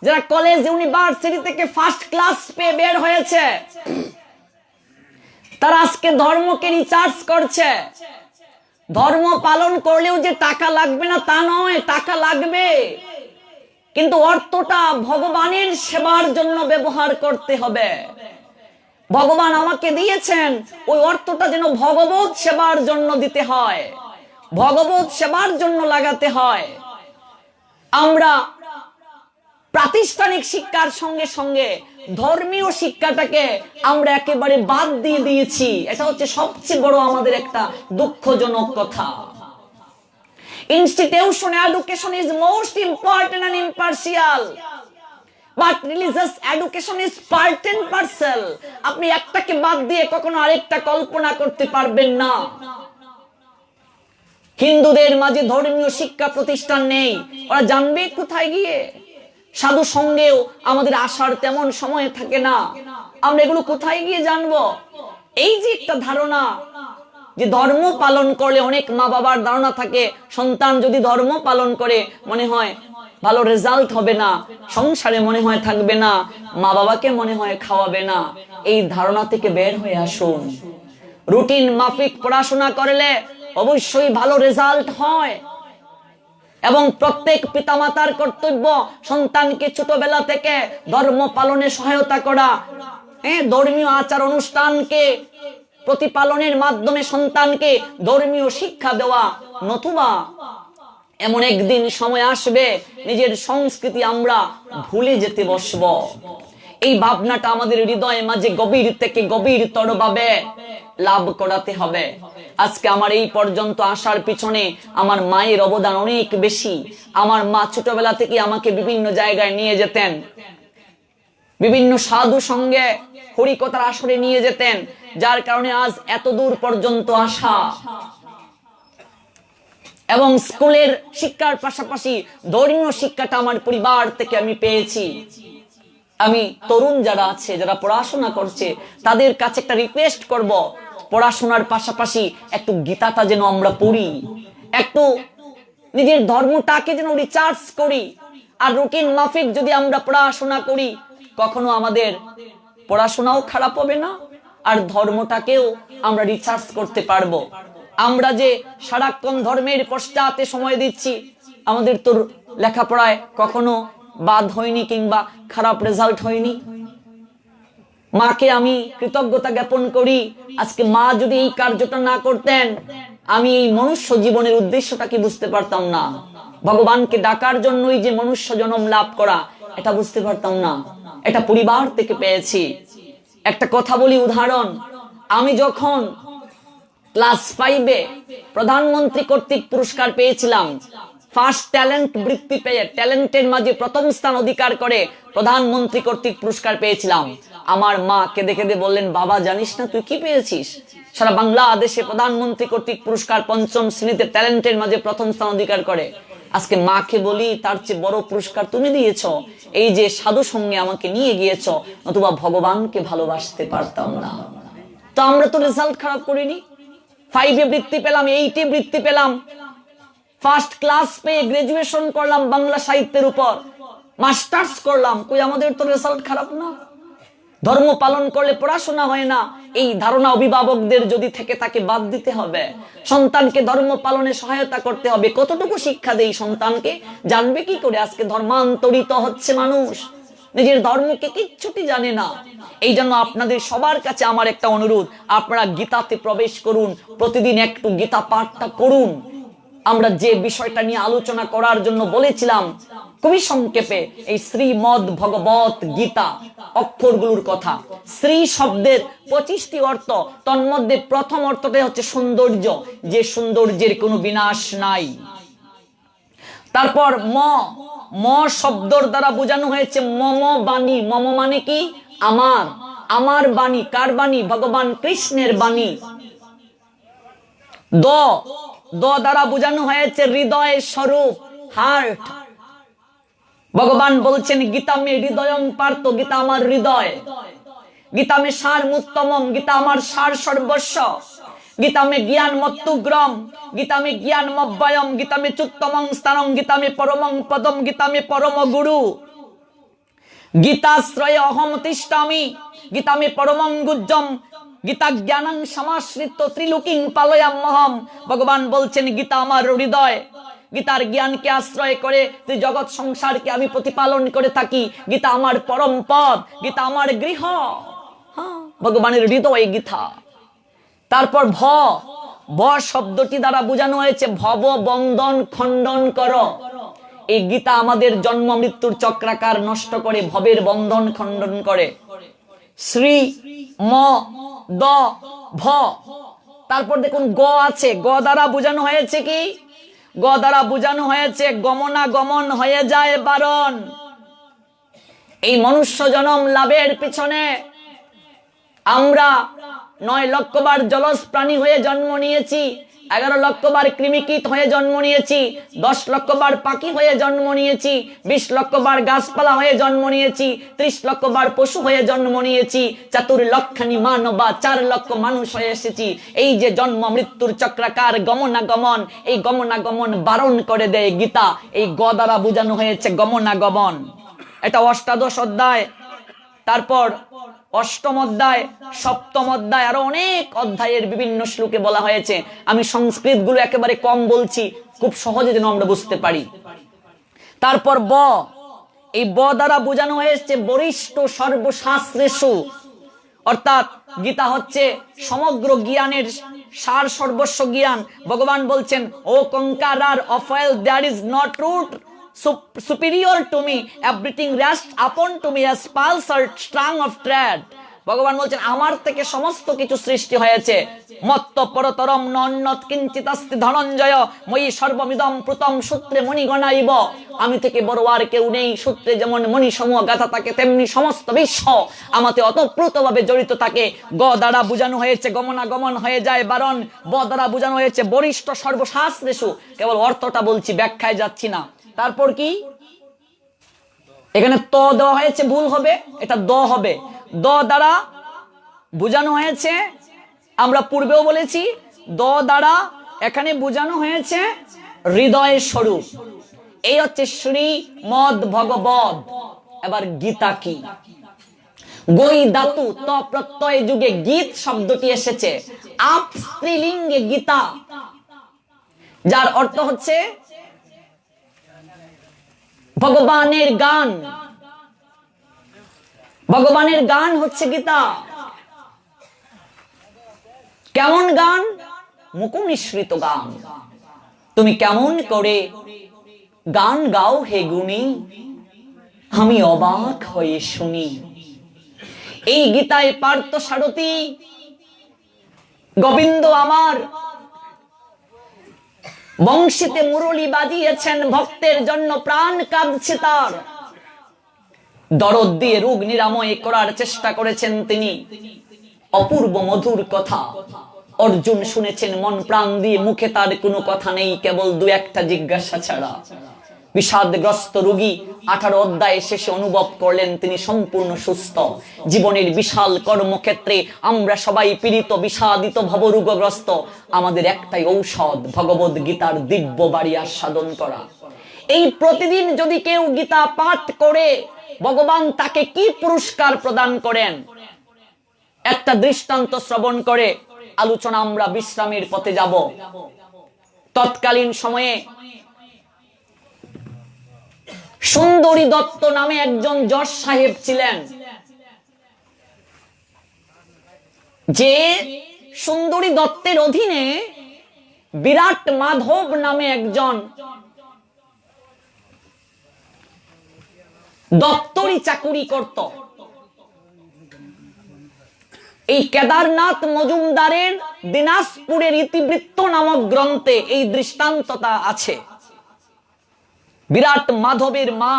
Speaker 1: যারা কলেজ ইউনিভার্সিটি থেকে ফার্স্ট ক্লাস পেয়ে বের হয়েছে, তারা আজকে ধর্মকে রিসার্চ করছে। ধর্ম পালন করলেও যে টাকা লাগবে না তা নয়, টাকা লাগবে, কিন্তু অর্থটা ভগবানের সেবার জন্য ব্যবহার করতে হবে। ভগবান আমাকে দিয়েছেন, ওই অর্থটা যেন ভগবত সেবার জন্য দিতে হয়, ভগবত সেবার জন্য লাগাতে হয়। আমরা প্রাতিষ্ঠানিক শিক্ষার সঙ্গে সঙ্গে ধর্মীয় শিক্ষাটাকে আমরা একেবারে বাদ দিয়ে দিয়েছি। এটা হচ্ছে সবচেয়ে বড় আমাদের একটা দুঃখজনক কথা। Institutional education is most important and impartial, but religious education is part and parcel. আপনি একটাকে বাদ দিয়ে কখনো আরেকটা কল্পনা করতে পারবেন না। হিন্দুদের মাঝে ধর্মীয় শিক্ষা প্রতিষ্ঠান নেই, ওরা জানবে কোথায় গিয়ে? সাধু সঙ্গেও আমাদের আসার তেমন সময় থাকে না, আমরা এগুলো কোথায় গিয়ে জানবো? এই যে একটা ধারণা যে ধর্ম পালন করলে, অনেক মা বাবার ধারণা থাকে সন্তান যদি ধর্ম পালন করে মনে হয় ভালো রেজাল্ট হবে না, সংসারে মনে হয় থাকবে না, মা বাবাকে মনে হয় খাওয়াবে না। এই ধারণা থেকে বের হয়ে আসুন। রুটিন মাফিক পড়াশোনা করলে অবশ্যই ভালো রেজাল্ট হয় এবং প্রত্যেক পিতামাতার কর্তব্য সন্তানকে ছোটবেলা থেকে ধর্ম পালনে সহায়তা করা, ধর্মীয় আচার অনুষ্ঠানকে প্রতিপালনের মাধ্যমে সন্তানকে ধর্মীয় শিক্ষা দেওয়া। নতুবা এমন একদিন সময় আসবে নিজের সংস্কৃতি আমরা ভুলে যেতে বসব। এই ভাবনাটা আমাদের হৃদয়ে মাঝে গভীর থেকে গভীরতর ভাবে লাভ করাতে হবে। আজকে আমার এই পর্যন্ত আসার পিছনে আমার মায়ের অবদান অনেক বেশি। আমার মা ছোটবেলা থেকে আমাকে বিভিন্ন জায়গায় নিয়ে যেতেন, বিভিন্ন সাধু সঙ্গে হরিকথার আসরে নিয়ে যেতেন, যার কারণে আজ এত দূর পর্যন্ত আসা। এবং স্কুলের শিক্ষার পাশাপাশি ধর্মীয় শিক্ষাটা আমার পরিবার থেকে আমি পেয়েছি। আমি তরুণ যারা আছে, যারা পড়াশোনা করছে, তাদের কাছে একটা রিকোয়েস্ট করব, পড়াশোনার পাশাপাশি একটু গীতাটা যেন আমরা পড়ি, একটু নিজের ধর্মটাকে যেন রিচার্জ করি। আর রুটিন মাফিক যদি আমরা পড়াশোনা করি, কখনো আমাদের পড়াশোনাও খারাপ হবে না, আর ধর্মটাকেও আমরা রিচার্জ করতে পারবো। আমরা যে সারাক্ষণ ধর্মের পশ্চাতে সময় দিচ্ছি, আমাদের তো লেখাপড়ায় কখনো বাদ হয়নি কিংবা খারাপ রেজাল্ট হয়নি। মাকে আমি কৃতজ্ঞতা জ্ঞাপন করি, আজকে মা যদি এই কার্যটা না করতেন, আমি এই মনুষ্য জীবনের উদ্দেশ্যটা কি বুঝতে পারতাম না। ভগবানকে ডাকার জন্যই যে মনুষ্য জন্ম লাভ করা, এটা বুঝতে পারতাম না। এটা পরিবার থেকে পেয়েছি। একটা কথা বলি, উদাহরণ, আমি যখন ক্লাস 5-এ প্রধানমন্ত্রী কর্তৃক পুরস্কার পেয়েছিলাম, ফার্স্ট ট্যালেন্ট বৃত্তি পেয়ে ট্যালেন্টের মাঝে প্রথম স্থান অধিকার করে প্রধানমন্ত্রী কর্তৃক পুরস্কার পেয়েছিলাম, আমার মা কেঁদে কেঁদে বললেন, বাবা জানিস না তুই কি পেয়েছিস? সারা বাংলাদেশে প্রধানমন্ত্রী কর্তৃক পুরস্কার 5ম শ্রেণীতে ট্যালেন্টের মাঝে প্রথম স্থান অধিকার করে। আজকে মাকে বলি, তার চেয়ে বড় পুরস্কার তুমি দিয়েছো, এই যে সাধু সঙ্গে আমাকে নিয়ে গিয়েছো, নতুবা ভগবানকে ভালোবাসতে পারতাম না। তো আমরা তো রেজাল্ট খারাপ করিনি, 5-এ বৃত্তি পেলাম, 8-এ বৃত্তি পেলাম, ফার্স্ট ক্লাস পেয়ে গ্রাজুয়েশন করলাম বাংলা সাহিত্যের উপর, মাস্টার্স করলাম, কই আমাদের তো রেজাল্ট খারাপ না। ধর্ম পালন করলে পড়াশোনা হয় না, এই ধারণা অভিভাবকদের যদি থেকে থাকে বাদ দিতে হবে। সন্তানকে ধর্ম পালনে সহায়তা করতে হবে। কতটুকু শিক্ষা দেই সন্তানকে, জানবে কি করে? আজকে ধর্মান্তরিত হচ্ছে মানুষ, নিজের ধর্মকে কিচ্ছুটি জানে না। এই জন্য আপনাদের সবার কাছে আমার একটা অনুরোধ, আপনারা গীতাতে প্রবেশ করুন, প্রতিদিন একটু গীতা পাঠটা করুন। আমরা যে বিষয়টা নিয়ে আলোচনা করার জন্য বলেছিলাম, খুবই সংক্ষেপে, এই শ্রীমদ ভগবত গীতা অক্ষরগুলোর কথা। শ্রী শব্দের 25টি অর্থ, তন্মধ্যে প্রথম অর্থটা হচ্ছে সৌন্দর্য, যে সৌন্দর্যের কোনো বিনাশ নাই। তারপর ম শব্দর দ্বারা বোঝানো হয়েছে মম বাণী। মম মানে কি? আমার, আমার বাণী। কার বাণী? ভগবান কৃষ্ণের বাণী। দ দ্বারা বোঝানো হয়েছে হৃদয়ের স্বরূপ, হার্ট। ভগবান বলছেন গীতা মে হৃদয়ং পার্থ, গীতা আমার হৃদয়। গীতা মে সার মুত্তমম, গীতা আমার সার সর্বস্ব। গীতা মে জ্ঞান মত্তুগ্রম, গীতা মে জ্ঞান মব্বয়ম, গীতা মে চুত্তমং স্থানং, গীতা মে পরমং পদম, গীতা মে পরম গুরু। গীতাশ্রয়ে অহম তিষ্ঠামি, গীতা মে পরমং গুজ্জম, গীতা জ্ঞানং সমাশ্রিত ত্রিলোকিং পালয়াম্যহম। ভগবান বলছেন গীতা আমার হৃদয়, গীতার জ্ঞানকে আশ্রয় করে জগৎ সংসারকে আমি প্রতিপালন করে থাকি। গীতা আমার পরম পদ, গীতা আমার গৃহ। ভগবানের হৃদয় গীতা। তারপর ভ শব্দটি দ্বারা বোঝানো হয়েছে ভব বন্ধন খণ্ডন কর। এই গীতা আমাদের জন্ম মৃত্যুর চক্রাকার নষ্ট করে, ভবের বন্ধন খণ্ডন করে। শ্রী ম দ ভ। তারপর দেখুন গ আছে, গ দ্বারা বোঝানো হয়েছে কি? গ দ্বারা বোঝানো হয়েছে গমনাগমন হয়ে যায় বারণ। এই মনুষ্য জন্ম লাভের পিছনে আমরা 9 লক্ষ বার জলজ প্রাণী হয়ে জন্ম নিয়েছি, 11 লক্ষ বার কৃমিকীট হয়ে জন্ম নিয়েছি, 10 লক্ষ বার পাখি হয়ে জন্ম নিয়েছি, 20 লক্ষ বার গাছপালা হয়ে জন্ম নিয়েছি, 30 লক্ষ বার পশু হয়ে জন্ম নিয়েছি, 4 লক্ষানি মানবা 4 লক্ষ মানুষ হয়ে এসেছি। এই যে জন্ম মৃত্যুর চক্রাকার গমনাগমন, এই গমনাগমন বারণ করে দেয় গীতা। এই গ দ্বারা বোঝানো হয়েছে গমনাগমন। এটা অষ্টাদশ অধ্যায়। তারপর অষ্টম অধ্যায়, সপ্তম অধ্যায়, আরো অনেক অধ্যায়ের বিভিন্ন শ্লোকে বলা হয়েছে। আমি সংস্কৃত গুলো একেবারে কম বলছি, খুব সহজে যেন আমরা বুঝতে পারি। তারপর ব, এই ব দ্বারা বোঝানো হয়েছে বরিষ্ঠ সর্বশাস্ত্রেষু, অর্থাৎ গীতা হচ্ছে সমগ্র জ্ঞানের সার সর্বস্ব জ্ঞান। ভগবান বলছেন O conqueror of wealth there is not root superior to me, everything rests upon to me as pulse or strung of thread. ভগবান বলছেন আমার থেকে সমস্ত কিছু সৃষ্টি হয়েছে। মত্ত পরতরম নন্নত কিঞ্চিতাস্তি ধনঞ্জয়, মই সর্বমিদম প্রতম সূত্রে মণিগণাইব। আমি থেকে বড় আর কেউ নেই, সূত্রে যেমন মণি সমূহ গাথা থাকে, তেমনি সমস্ত বিশ্ব আমাতে অতপ্রুতভাবে জড়িত থাকে। গ দ্বারা বোঝানো হয়েছে গমনাগমন হয়ে যায় বারণ। ব দ্বারা বোঝানো হয়েছে বরিষ্ঠ সর্বশাস্ত্রেষু। কেবল অর্থটা বলছি, ব্যাখ্যায় যাচ্ছি না। তারপর কি? এখানে ত দেওয়া হয়েছে, ভুল হবে, এটা দ হবে। দ দ্বারা বোঝানো হয়েছে, আমরা পূর্বেও বলেছি, দ দ্বারা এখানে বোঝানো হয়েছে হৃদয়ের স্বরূপ। এই হচ্ছে শ্রীমদ ভগবদ। এবার গীতা কি? গই ধাতু ত প্রত্যয় যুগে গীত শব্দটি এসেছে, আপ স্ত্রীলিঙ্গে গীতা, যার অর্থ হচ্ছে ভগবানের গান। ভগবানের গান হচ্ছে গীতা। কেমন গান? মুখনিসৃত গান। তুমি কেমন করে গান গাও হে গুণী, আমি অবাক হয়ে শুনি। এই গীতায় পার্থ সারথী গোবিন্দ আমার বংশীতে মুরলী বাজিয়েছেন, ভক্তের জন্য প্রাণ কাঁদছে তার, দরদ দিয়ে রোগ নিরাময় করার চেষ্টা করেছেন তিনি। অপূর্ব মধুর কথা অর্জুন শুনেছেন মন প্রাণ দিয়ে, মুখে তার কোনো কথা নেই, কেবল দু একটা জিজ্ঞাসা ছাড়া। বিষাদগ্রস্ত রোগী 18 অধ্যায় শেষে অনুভব করলেন তিনি সম্পূর্ণ সুস্থ। জীবনের বিশাল কর্মক্ষেত্রে আমরা সবাই পীড়িত, বিষাদিত, ভবরোগগ্রস্ত। আমাদের একটাই ঔষধ, ভগবদ গীতার দিব্য বাড়ি আস্বাদন করা। এই প্রতিদিন যদি কেউ গীতা পাঠ করে, ভগবান তাকে কি পুরস্কার প্রদান করেন? একটা দৃষ্টান্ত শ্রবণ করে আলোচনা আমরা বিশ্রামের পথে যাব। তৎকালীন সময়ে সুন্দরী দত্ত নামে একজন জজ সাহেব ছিলেন। যে সুন্দরী দত্তের অধীনে বিরাট মাধব নামে একজন দপ্তরি চাকুরি করত। এই কেদারনাথ মজুমদারের দিনাজপুরের ইতিবৃত্ত নামক গ্রন্থে এই দৃষ্টান্তটা আছে। বিরাট মাধবের মা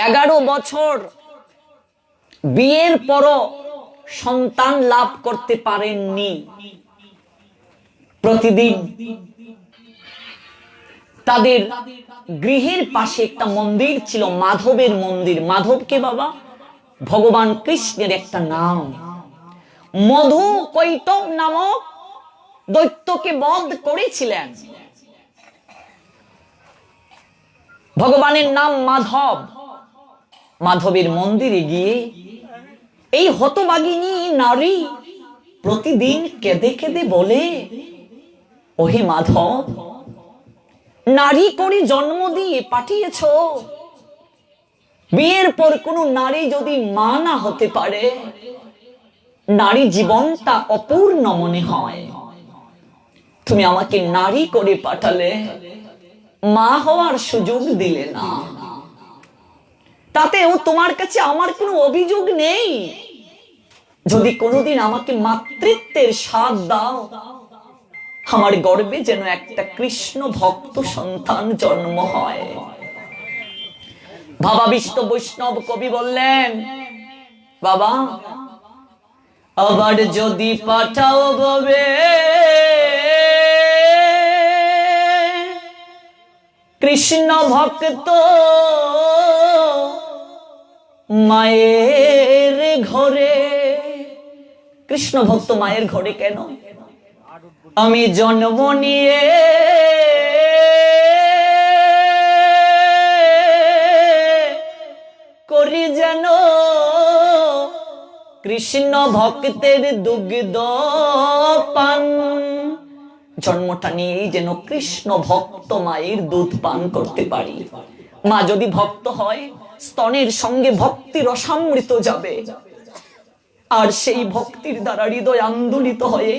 Speaker 1: 11 বছর বিয়ের পরও সন্তান লাভ করতে পারেননি। প্রতিদিন তাদের গৃহের পাশে একটা মন্দির ছিল, মাধবের মন্দির। মাধব কে বাবা? ভগবান কৃষ্ণের একটা নাম। মধু কৈটব নামক দৈত্যকে বধ করেছিলেন। ভগবানের নাম মাধব। মাধবের মন্দিরে গিয়ে এই হতভাগিনী নারী প্রতিদিন কেঁদে কেঁদে বলে, ওহে মাধব, নারী করে জন্ম দিয়ে পাঠিয়েছ, বিয়ের পর কোন নারী যদি মা না হতে পারে, নারী জীবনটা অপূর্ণ মনে হয়। তুমি আমাকে নারী করে পাঠালে, মা হওয়ার সুযোগ দিলে না। তাতেও তোমার কাছে আমার কোনো অভিযোগ নেই। যদি কোনোদিন আমাকে মাতৃত্বের স্বাদ দাও, আমার গর্ভে যেন একটা কৃষ্ণ ভক্ত সন্তান জন্ম হয়। ভাবাবিষ্ট বৈষ্ণব কবি বললেন, বাবা আবার যদি পাঠাও গবে কৃষ্ণ ভক্ত মায়ের ঘরে। কৃষ্ণ ভক্ত মায়ের ঘরে কেন? আমি জন্ম নিয়ে করি যেন কৃষ্ণ ভক্তের দুগ্ধ পান। জন্মটা নিয়েই যেন কৃষ্ণ ভক্ত মায়ের দুধ পান করতে পারি। মা যদি ভক্ত হয়, স্তনের সঙ্গে ভক্তি রসামৃত যাবে, আর সেই ভক্তির দ্বারা হৃদয় আন্দোলিত হয়ে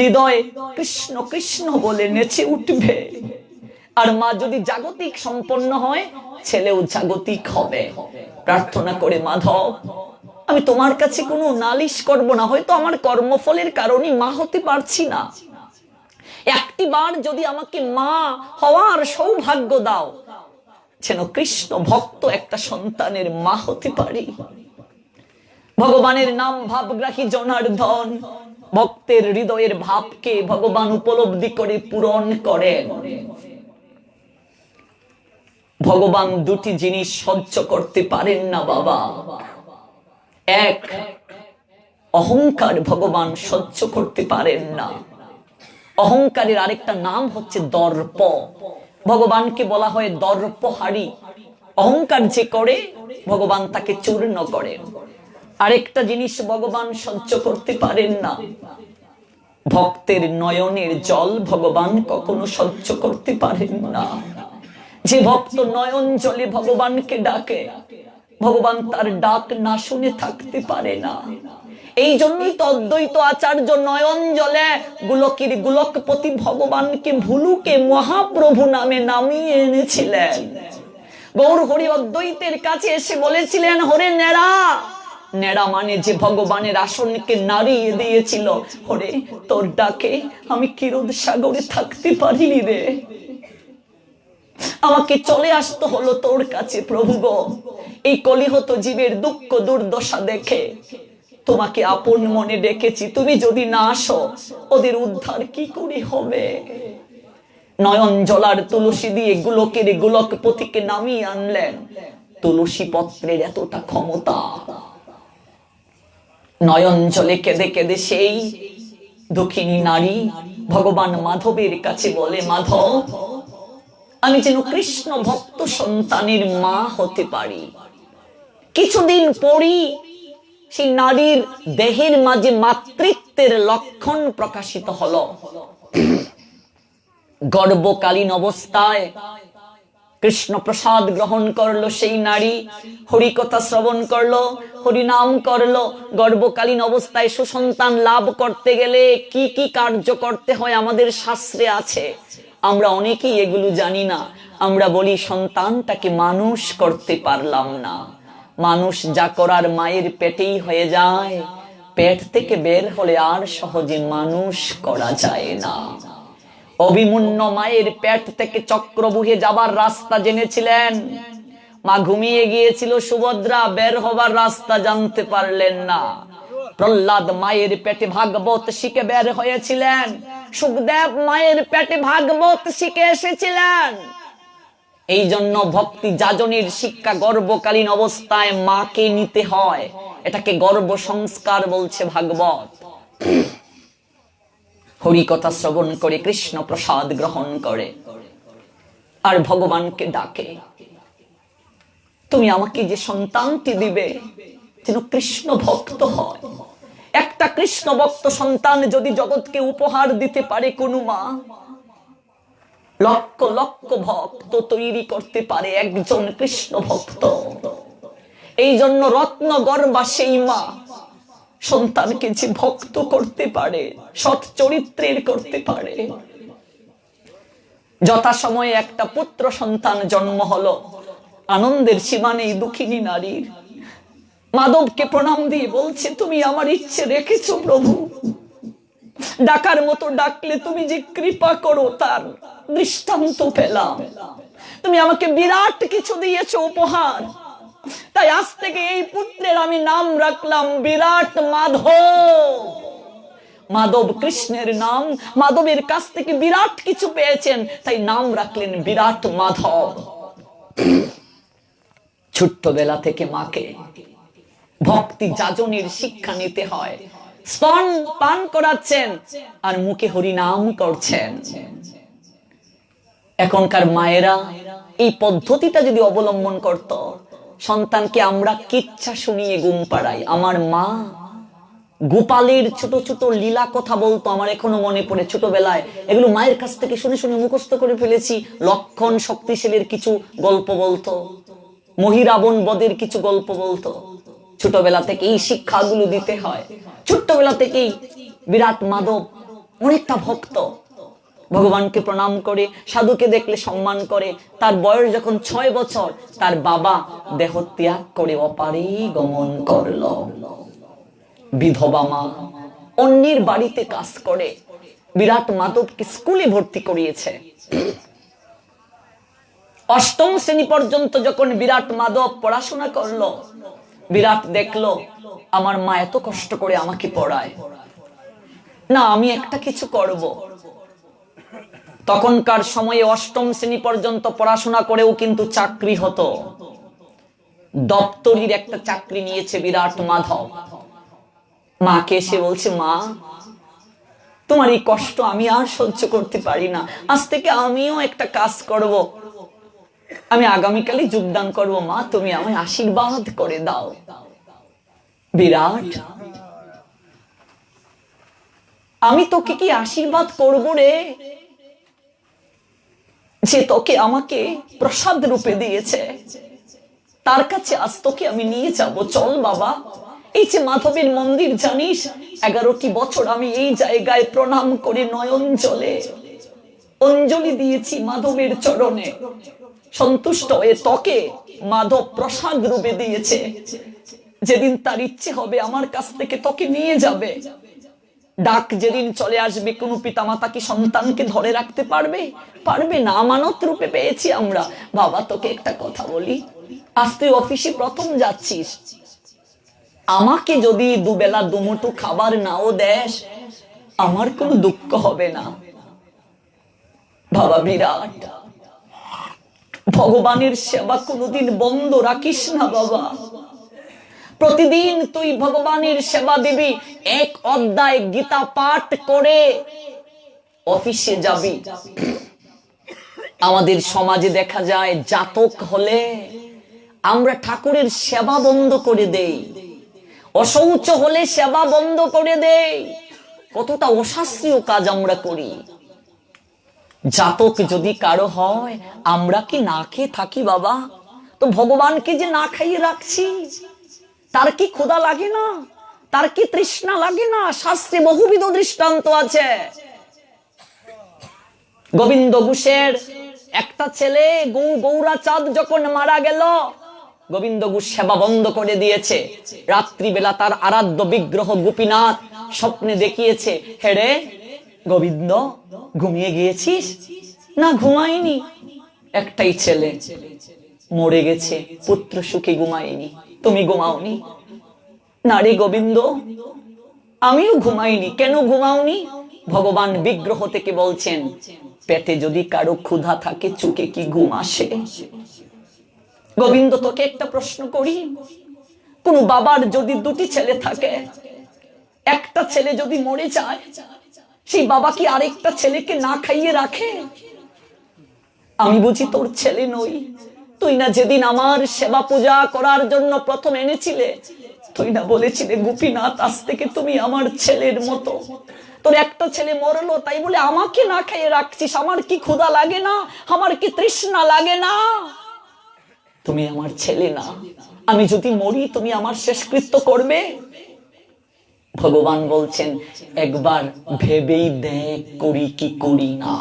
Speaker 1: হৃদয় কৃষ্ণ কৃষ্ণ বলে নেচে উঠবে। আর মা যদি জাগতিক সম্পন্ন হয়, ছেলেও জাগতিক হবে। প্রার্থনা করে, মাধব আমি তোমার কাছে কোনো নালিশ করব না, হয়তো আমার কর্মফলের কারণে মা হতে পারছি না। একটি বার যদি আমাকে মা হওয়ার সৌভাগ্য দাও, যেন কৃষ্ণ ভক্ত একটা সন্তানের মা হতে পারি। ভগবানের নাম ভাবগ্রাহী জনার্দন ভক্তের হৃদয়ের ভাবকে ভগবান উপলব্ধি করে পূরণ করেন। ভগবান দুটি জিনিস সহ্য করতে পারেন না বাবা। এক, অহংকার ভগবান সহ্য করতে পারেন না। অহংকারের আরেকটা নাম হচ্ছে দর্প। ভগবানকে বলা হয় দর্পহারী। অহংকার যে করে ভগবান তাকে চূর্ণ করেন। আরেকটা জিনিস ভগবান সহ্য করতে পারেন না, ভক্তের নয়নের জল ভগবান কখনো সহ্য করতে পারেন না। যে ভক্ত নয়ন জলে ভগবানকে ডাকে, ভগবান তার ডাক না শুনে থাকতে পারে না। এই জন্যই তো অদ্বৈত আচার্য নয়ন জলে গোলকের গোলকপতি ভগবানকে ভুলুকে মহাপ্রভু নামে নামিয়ে এনেছিলেন। গৌর হরি অদ্বৈতের কাছে এসে বলেছিলেন, হরে নেড়া। নেড়া মানে যে ভগবানের আসনকে নাড়িয়ে দিয়েছিল। হরে তোর ডাকে আমি কিরোদ সাগরে থাকতে পারিনি রে, আমাকে চলে আসতে হলো তোর কাছে প্রভু গো। এই কলিহত জীবের দুঃখ দুর্দশা দেখে তোমাকে আপন মনে ডেকেছি, তুমি যদি না আসো ওদের উদ্ধার কি করে হবে? নয়ন জলার তুলসী দিয়ে গোলকের গোলকপতিকে নামিয়ে আনলেন। তুলসী পত্রের এতটা ক্ষমতা। নয়ন জলে কেঁদে কেঁদে সেই দুঃখিনী নারী ভগবান মাধবের কাছে বলে, মাধব আমি যেন কৃষ্ণ ভক্ত সন্তানের মা হতে পারি। কিছুদিন পরই সেই নারীর দেহের মাঝে মাতৃত্বের লক্ষণ প্রকাশিত হলো। গর্ভকালীন অবস্থায় কৃষ্ণ প্রসাদ গ্রহণ করলো সেই নারী, হরিকথা শ্রবণ করলো, হরিনাম করলো। গর্ভকালীন অবস্থায় সুসন্তান লাভ করতে গেলে কি কি কার্য করতে হয় আমাদের শাস্ত্রে আছে, আমরা অনেকেই এগুলো জানি না। আমরা বলি সন্তানটাকে মানুষ করতে পারলাম না। মানুষ যা করার মায়ের পেটেই হয়ে যায়, পেট থেকে বের হলে আর সহজে মানুষ করা যায় না। অভিমন্যু মায়ের পেট থেকে চক্রবুহে যাবার রাস্তা জেনেছিলেন, মা ঘুমিয়ে গিয়েছিল, সুভদ্রা বের হবার রাস্তা জানতে পারলেন না। প্রহ্লাদ মায়ের পেটে ভাগবত শিখে বের হয়েছিলেন, সুখদেব মায়ের পেটে ভাগবত শিখে এসেছিলেন। এই জন্য ভক্তি যাজনের শিক্ষা গর্ভকালীন অবস্থায় মাকে নিতে হয়। এটাকে গর্ভ সংস্কার বলছে ভাগবত। হরি কথা শ্রবণ করে কৃষ্ণ প্রসাদ গ্রহণ করে আর ভগবানকে ডাকে, তুমি আমাকে যে সন্তানটি দিবে যেন কৃষ্ণ ভক্ত হয়। একটা কৃষ্ণ ভক্ত সন্তান যদি জগৎকে উপহার দিতে পারে কোনো মা, লক্ষ লক্ষ ভক্ত তৈরি করতে পারে একজন কৃষ্ণ ভক্ত। এই জন্য রত্ন গর্ভা সেই মা সন্তানকে যে ভক্ত করতে পারে, সৎ চরিত্রের করতে পারে। যথাসময়ে একটা পুত্র সন্তান জন্ম হলো, আনন্দের সীমা নেই দুঃখিনী নারীর। মাধবকে প্রণাম দিয়ে বলছে, তুমি আমার ইচ্ছে রেখেছো প্রভু, ডাকার মতো ডাকলে তুমি যে কৃপা করো তার দৃষ্টান্ত পেলাম। তুমি আমাকে বিরাট কিছু দিয়েছো উপহার, তাই আজ থেকে এই পুত্রের আমি নাম রাখলাম বিরাট মাধব। মাধব কৃষ্ণের নাম, মাধবের কাছ থেকে বিরাট কিছু পেয়েছেন তাই নাম রাখলেন বিরাট মাধব। ছোট্টবেলা থেকে মাকে ভক্তি যাজনের শিক্ষা নিতে হয়। স্তন পান করাচ্ছেন আর মুখে হরি নাম করছেন। এখনকার মায়েরা এই পদ্ধতিটা যদি অবলম্বন করত, সন্তানকে আমরা কিচ্ছা শুনিয়ে ঘুম পাড়াই। আমার মা গোপালের ছোট ছোট লীলা কথা বলতো, আমার এখনো মনে পড়ে। ছোটবেলায় এগুলো মায়ের কাছ থেকে শুনে শুনে মুখস্থ করে ফেলেছি। লক্ষণ শক্তিশালীর কিছু গল্প বলতো, মহিরাবণ বদের কিছু গল্প বলতো। ছোটবেলা থেকে এই শিক্ষাগুলো দিতে হয়। ছোট্টবেলা থেকেই বিরাট মাধব অনেকটা ভক্ত, ভগবানকে প্রণাম করে, সাধুকে দেখলে সম্মান করে। তার বয়স যখন 6 বছর, তার বাবা দেহ ত্যাগ করে অপারে গমন করলো। বিধবা মা অন্যের বাড়িতে কাজ করে বিরাট মাধবকে স্কুলে ভর্তি করিয়েছে। 8ম শ্রেণী পর্যন্ত যখন বিরাট মাধব পড়াশোনা করলো, বিরাট দেখলো আমার মা এত কষ্ট করে আমাকে পড়ায়, না আমি একটা কিছু করব। তখনকার সময়ে অষ্টম শ্রেণী পর্যন্ত পড়াশোনা করেও কিন্তু চাকরি হতো। দপ্তরির একটা চাকরি নিয়েছে বিরাট মাধব। মাকে এসে বলছে, মা তোমার এই কষ্ট আমি আর সহ্য করতে পারি না, আজ থেকে আমিও একটা কাজ করব, আমি আগামীকালই যোগদান করব, মা তুমি আমায় আশীর্বাদ করে দাও। বিরাট, আমি তোকে কি আশীর্বাদ করব রে, যে তোকে আমাকে প্রসাদ রূপে দিয়েছে, তার কাছে আজ তোকে আমি নিয়ে যাব, চল বাবা। এই যে মাধবের মন্দির জানিস, 11টি বছর আমি এই জায়গায় প্রণাম করে নয়ন জলে অঞ্জলি দিয়েছি মাধবের চরণে, সন্তুষ্ট হয়ে তোকে মাধব প্রসাদ রূপে দিয়েছে, যেদিন তার ইচ্ছে হবে আমার কাছ থেকে তোকে নিয়ে যাবে। ডাক যেদিন চলে আসবে, কোন পিতামাতা কি সন্তানকে ধরে রাখতে পারবে? পারবে না, আমানত রূপে পেয়েছি আমরা। বাবা তোকে একটা কথা বলি, আজ তুই অফিসে প্রথম যাচ্ছিস, আমাকে যদি দুবেলা দুমুঠো খাবার নাও দেশ, আমার কোনো দুঃখ হবে না। বাবা বিরাট, ভগবানের সেবা কোনোদিন বন্ধ রাখিস না বাবা। প্রতিদিন তুই ভগবানের সেবা দিবি, 1 অধ্যায় গীতা পাঠ করে অফিসে যাবি। আমাদের সমাজে দেখা যায়, জাতক হলে আমরা ঠাকুরের সেবা বন্ধ করে দেই, অশৌচ হলে সেবা বন্ধ করে দেই, কতটা অশাস্ত্রীয় কাজ আমরা করি। জাতক যদি কারো হয়, আমরা কি না খেয়ে থাকি বাবা? তো ভগবানকে যে না খাইয়ে রাখছি, তার কি ক্ষুধা লাগে না? তার কি তৃষ্ণা লাগে না? শাস্ত্রে বহুবিধ দৃষ্টান্ত আছে। গোবিন্দ ঘোষের একটা ছেলে গৌরাচাঁদ যখন মারা গেল, গোবিন্দ ঘোষ সেবা বন্ধ করে দিয়েছে। রাত্রিবেলা তার আরাধ্য বিগ্রহ গোপীনাথ স্বপ্নে দেখিয়েছে, হে রে গোবিন্দ, ঘুমিয়ে গিয়েছিস? না ঘুমাইনি, একটাই ছেলে মরে গেছে, পুত্র সুখে ঘুমাইনি, তুমি ঘুমাওনি? না রে গোবিন্দ, আমিও ঘুমাইনি। কেন ঘুমাওনি? ভগবান বিগ্রহ থেকে বলছেন, পেটে যদি কারো ক্ষুধা থাকে, চোখে কি ঘুম আসে? গোবিন্দ তোকে একটা প্রশ্ন করি, কোন বাবার যদি 2টি ছেলে থাকে, একটা ছেলে যদি মরে যায়, সেই বাবা কি আরেকটা ছেলেকে না খাইয়ে রাখে? আমি বুঝি তোর ছেলে নই? তুই না যেদিন আমার সেবা পূজা করার জন্য প্রথম এনেছিলে, তুই না বলেছিলে, গোপীনাথ আজ থেকে তুমি আমার ছেলের মতো। তোর একটা ছেলে মরলো, তাই বলে আমাকে না খাইয়ে রাখছিস? আমার কি ক্ষুধা লাগে না? আমার কি তৃষ্ণা লাগে না? তুমি আমার ছেলে না, আমি যদি মরি তুমি আমার শেষকৃত্য করবে? ভগবান বলছেন, একবার ভেবেই দেখ করি কি করি না।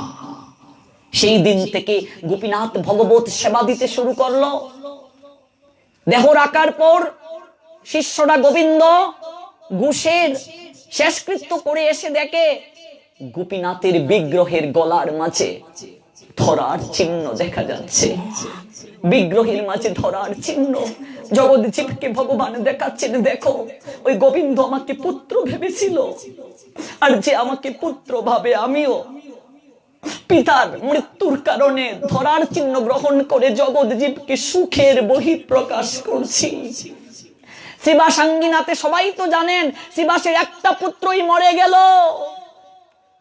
Speaker 1: সেই দিন থেকে গোপীনাথ ভগবত সেবা দিতে শুরু করলো। দেহ রাখার পর শিষ্যরা গোবিন্দ ঘোষের শেষকৃত্য করে এসে দেখে, গোপীনাথের বিগ্রহের গলার মাঝে ধরার চিহ্ন দেখা যাচ্ছে। বিগ্রহের মাঝে ধরার চিহ্ন। জগৎজীবকে ভগবান দেখাচ্ছেন, দেখো ওই গোবিন্দ আমাকে পুত্র ভেবেছিল, আর যে আমাকে পুত্র ভাবে, আমিও পিতার মৃত্যুর কারণে ধরার চিহ্ন গ্রহণ করে জগৎজীবকে সুখের বহিঃপ্রকাশ করছি। শিবাসাঙ্গীনাথে সবাই তো জানেন, শিবাসের একটা পুত্রই মরে গেল।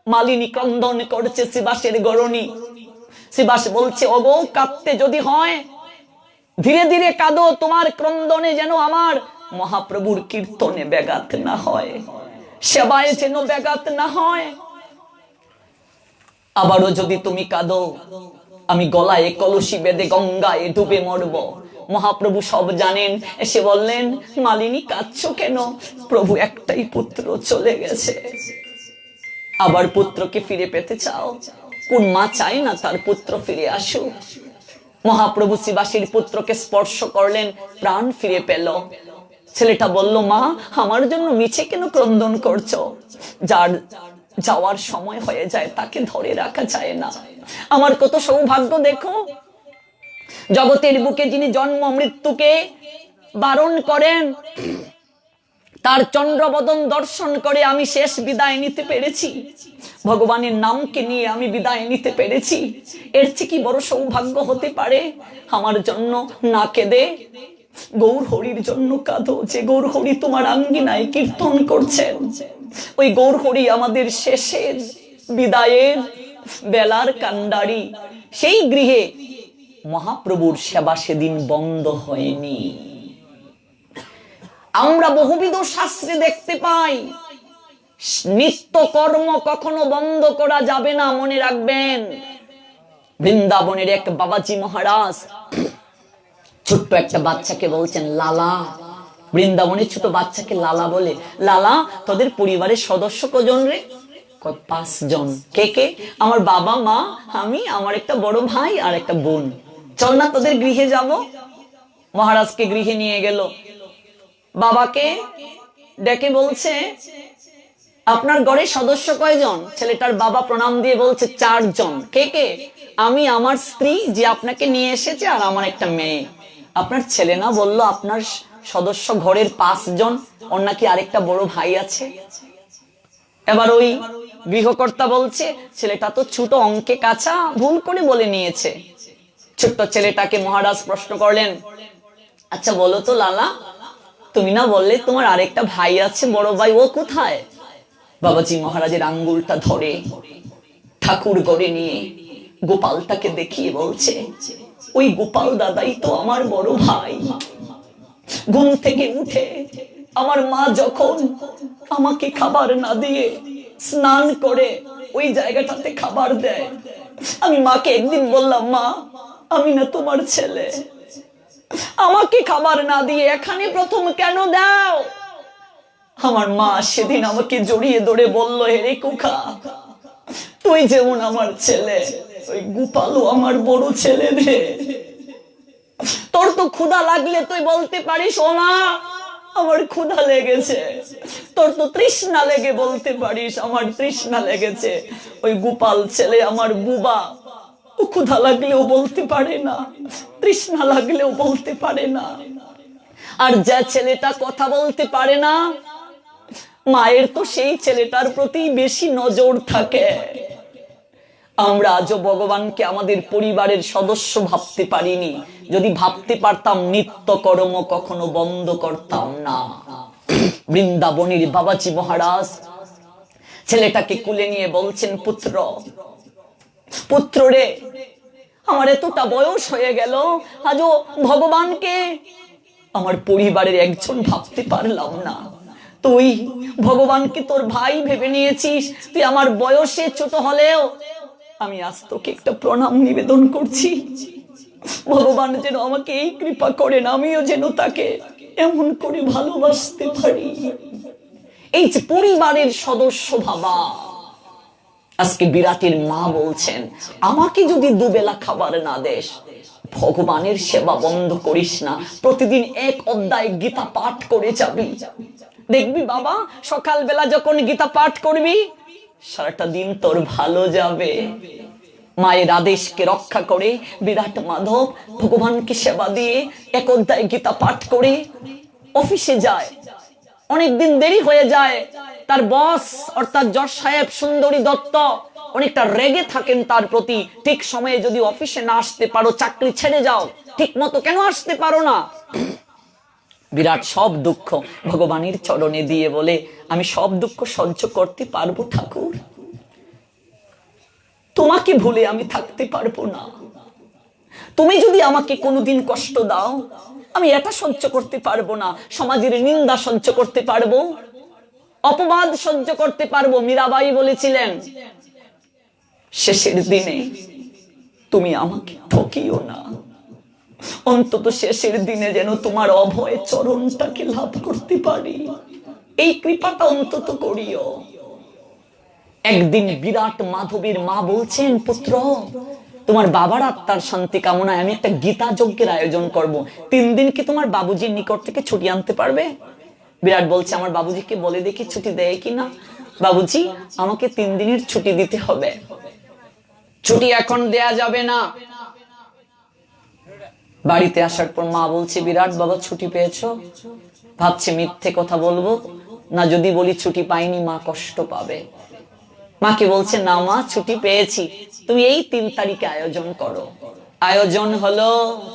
Speaker 1: মালিনী ক্রন্দন করছে শিবাসের গরণী। শিবাস বলছে, ওগো কাঁদতে যদি হয় ধীরে ধীরে কাঁদো, তোমার ক্রন্দনে যেন আমার মহাপ্রভুর কীর্তনে ব্যাঘাত না হয়, সেবায় যেন ব্যাঘাত না হয়। আবারও যদি তুমি কাঁদো, আমি গলায় কলসি বেঁধে গঙ্গায় ডুবে মরব। মহাপ্রভু সব জানেন। এসে বললেন, মালিনী কাঁদছো কেন? প্রভু একটাই পুত্র চলে গেছে, আবার পুত্রকে ফিরে পেতে চাও? কোন মা চায় না তার পুত্র ফিরে আসুক? মহাপ্রভু শিবাসীর পুত্রকে স্পর্শ করলেন, প্রাণ ফিরে পেল। ছেলেটা বলল, মা আমার জন্য মিছে কেন ক্রন্দন করছো? যার যাওয়ার সময় হয়ে যায় তাকে ধরে রাখা যায় না। আমার কত সৌভাগ্য দেখো, জগতের বুকে যিনি জন্ম মৃত্যুকে বারণ করেন, তার চন্দ্রবদন দর্শন করে আমি শেষ বিদায় নিতে পেরেছি, ভগবানের নামকে নিয়ে আমি বিদায় নিতে পেরেছি। এর চেয়ে কি বড় সৌভাগ্য হতে পারে? আমার জন্য না কেঁদে গৌর হরির জন্য কাঁদো, যে গৌর হরি তোমার আঙ্গিনায় কীর্তন করছেন। ওই গৌর হরি আমাদের শেষের বিদায়ের বেলার কান্ডারি। সেই গৃহে মহাপ্রভুর সেবা সেদিন বন্ধ হয়নি। আমরা বহুবিধ শাস্ত্রে দেখতে পাই নিত্য কর্ম কখনো বন্ধ করা যাবে না, মনে রাখবেন। বৃন্দাবনের এক বাবাজি মহারাজ ছোট্ট একটা বাচ্চাকে বলছেন লালা। বৃন্দাবনের ছোট বাচ্চাকে লালা বলে, লালা তোদের পরিবারের সদস্য কজন রে? 5 জন। কে কে? আমার বাবা, মা, আমি, আমার একটা বড় ভাই আর একটা বোন। চল না তোদের গৃহে যাব। মহারাজকে গৃহে নিয়ে গেল। বাবাকে ডেকে বলছে, আপনার ঘরের সদস্য কয়জন? ছেলেটার বাবা প্রণাম দিয়ে বলছে 4 জন। কে কে? আমি, আমার স্ত্রী যে আপনাকে নিয়ে এসেছে, আর আমার একটা মেয়ে। আপনার ছেলে না বললো আপনার সদস্য ঘরের 5 জন, ওর নাকি আরেকটা বড় ভাই আছে। এবার ওই গৃহকর্তা বলছে, ছেলেটা তো ছোট, অঙ্কে কাঁচা, ভুল করে বলে নিয়েছে। ছোট্ট ছেলেটাকে মহারাজ প্রশ্ন করলেন, আচ্ছা বলো তো লালা, তুমি না বললে তোমার আরেকটা ভাই আছে, বড় ভাই, ও কোথায়? বাবাজি মহারাজের আঙ্গুলটা ধরে ঠাকুর গড়ে নিয়ে গোপালটাকে দেখিয়ে বলছে, ওই গোপাল দাদাই তো আমার বড় ভাই। ঘুম থেকে উঠে আমার মা যখন আমাকে খাবার না দিয়ে স্নান করে ওই জায়গাটাতে খাবার দেয়, আমি মাকে একদিন বললাম, মা আমি না তোমার ছেলে, আমাকে খাবার না দিয়ে এখানে প্রথম কেন দাও? আমার মা সেদিন আমাকে জড়িয়ে ধরে বলল, হেরে কুখা, তুই যেমন আমার ছেলে, ওই গোপালও আমার বড় ছেলে রে। তোর তো ক্ষুধা লাগলে তুই বলতে পারিস, ও মা আমার ক্ষুধা লেগেছে। তোর তো তৃষ্ণা লেগে বলতে পারিস, আমার তৃষ্ণা লেগেছে। ওই গোপাল ছেলে আমার বুবা, ও ক্ষুধা লাগলেও বলতে পারে না, তৃষ্ণা লাগলেও বলতে পারে না। আর যে ছেলেটা কথা বলতে পারে না, মায়ের তো সেই ছেলেটার প্রতি বেশি নজর থাকে। আমরা আজও ভগবানকে আমাদের পরিবারের সদস্য ভাবতে পারিনি। যদি ভাবতে পারতাম, নিত্য কর্ম কখনো বন্ধ করতাম না। বৃন্দাবনের বাবাজি মহারাজ ছেলেটাকে কুলে নিয়ে বলছেন, পুত্র, পুত্র রে, আমার এতটা বয়স হয়ে গেল, আজও ভগবানকে আমার পরিবারের একজন ভাবতে পারলাম না। তুই ভগবানকে তোর ভাই ভেবে নিয়েছিস। তুই আমার বয়সে ছোট হলেও আমি আজ তোকে একটা প্রণাম নিবেদন করছি। ভগবান যেন আমাকে এই কৃপা করেন, আমিও যেন তাকে এমন করে ভালোবাসতে পারি। এই যে পরিবারের সদস্য ভাবা। আজকে বিরাটের মা বলছেন, আমাকে যদি দুবেলা খাবার না দেশ, ভগবানের সেবা বন্ধ করিস না, প্রতিদিন 1 অধ্যায় গীতা পাঠ করে যাবি। দেখবি বাবা, সকালবেলা যখন গীতা পাঠ করবি, সারাটা দিন তোর ভালো যাবে। মায়ের আদেশকে রক্ষা করে বিরাট মাধব ভগবানকে সেবা দিয়ে 1 অধ্যায় গীতা পাঠ করে অফিসে যায়। অনেকদিন দেরি হয়ে যায়। তার বস অর্থাৎ জজ সাহেব সুন্দরী দত্ত অনেকটা রেগে থাকেন তার প্রতি। ঠিক সময়ে যদি অফিসে না আসতে পারো, চাকরি ছেড়ে যাও, ঠিক মতো কেন আসতে পারো না? বিরাট সব দুঃখ ভগবানের চরণে দিয়ে বলে, আমি সব দুঃখ সহ্য করতে পারবো ঠাকুর, তোমাকে ভুলে আমি থাকতে পারবো না। তুমি যদি আমাকে কোনোদিন কষ্ট দাও, আমি এটা সহ্য করতে পারবো না। সমাজের নিন্দা সহ্য করতে পারবো, অপবাদ সহ্য করতে পারবো। মীরাবাই বলেছিলেন, শেষের দিনে তুমি আমাকে ঠকিও না, অন্তত শেষের দিনে যেন তোমার অভয় চরণটাকে লাভ করতে পারি, এই কৃপাটা অন্তত করিও। একদিন বিরাট মাধবীর মা বলছেন, পুত্র, তোমার বাবার আত্মার শান্তি কামনায় আমি একটা গীতা যজ্ঞের আয়োজন করব। 3 দিন কি তোমার বাবুজির নিকট থেকে ছুটি আনতে পারবে? বিরাট বলছে, আমার বাবুজিকে বলে দেখি ছুটি দেয় কিনা। বাবুজি, আমাকে 3 দিনের ছুটি দিতে হবে। ছুটি এখন দেয়া যাবে না। বাড়িতে আসার পর মা বলছে, বিরাট বাবা ছুটি পেয়েছো? ভাবছে মিথ্যে কথা বলবো, না যদি বলি ছুটি পাইনি মা কষ্ট পাবে। মাকে বলছে না মা ছুটি পেয়েছি, তুমি এই 3 তারিখে আয়োজন করো। আয়োজন হলো,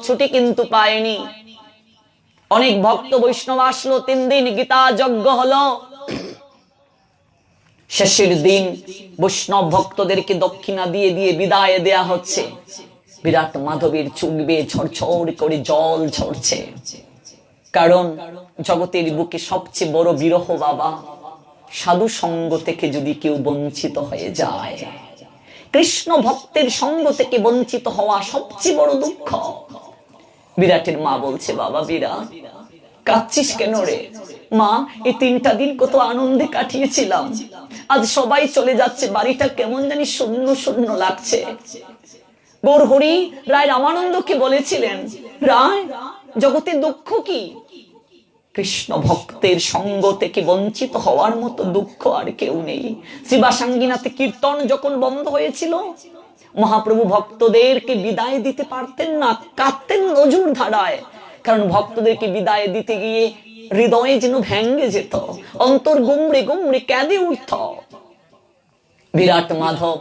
Speaker 1: ছুটি কিন্তু পায়নি। অনেক ভক্ত বৈষ্ণব আসলো, 3 দিন গীতা যজ্ঞ হলো। শেষের দিন বৈষ্ণব ভক্তদেরকে দক্ষিণা দিয়ে দিয়ে বিদায় দেয়া হচ্ছে। বিরাট মাধবের চোখ বেয়ে ঝরঝর করে জল ঝরছে, কারণ জগতের বুকে সবচেয়ে বড় বিরহ বাবা, সাধু সঙ্গ থেকে যদি কেউ বঞ্চিত হয়ে যায়। কৃষ্ণ ভক্তের সঙ্গ থেকে বঞ্চিত হওয়া সবচেয়ে বড় দুঃখ। বিরাটের মা বলছে, বাবা বিরাট কাঁদছিস কেন রে? মা এই 3টা দিন কত আনন্দে কাটিয়েছিলাম, আজ সবাই চলে যাচ্ছে, বাড়িটা কেমন জানি শূন্য শূন্য লাগছে। গৌরহরি রায় রামানন্দকে বলেছিলেন, রায় জগতের দুঃখ কি? কৃষ্ণ ভক্তের সঙ্গ থেকে বঞ্চিত হওয়ার মতো দুঃখ আর কেউ নেই। শিবাসাঙ্গিনাতে কীর্তন যখন বন্ধ হয়েছিল, মহাপ্রভু ভক্তদেরকে বিদায় দিতে পারতেন না, কাঁদতেন নজর ধারায়। কারণ ভক্তদেরকে বিদায় দিতে গিয়ে হৃদয়ে যেন ভেঙ্গে যেত, অন্তর গুমড়ে গুমড়ে কেঁদে উঠত। বিরাট মাধব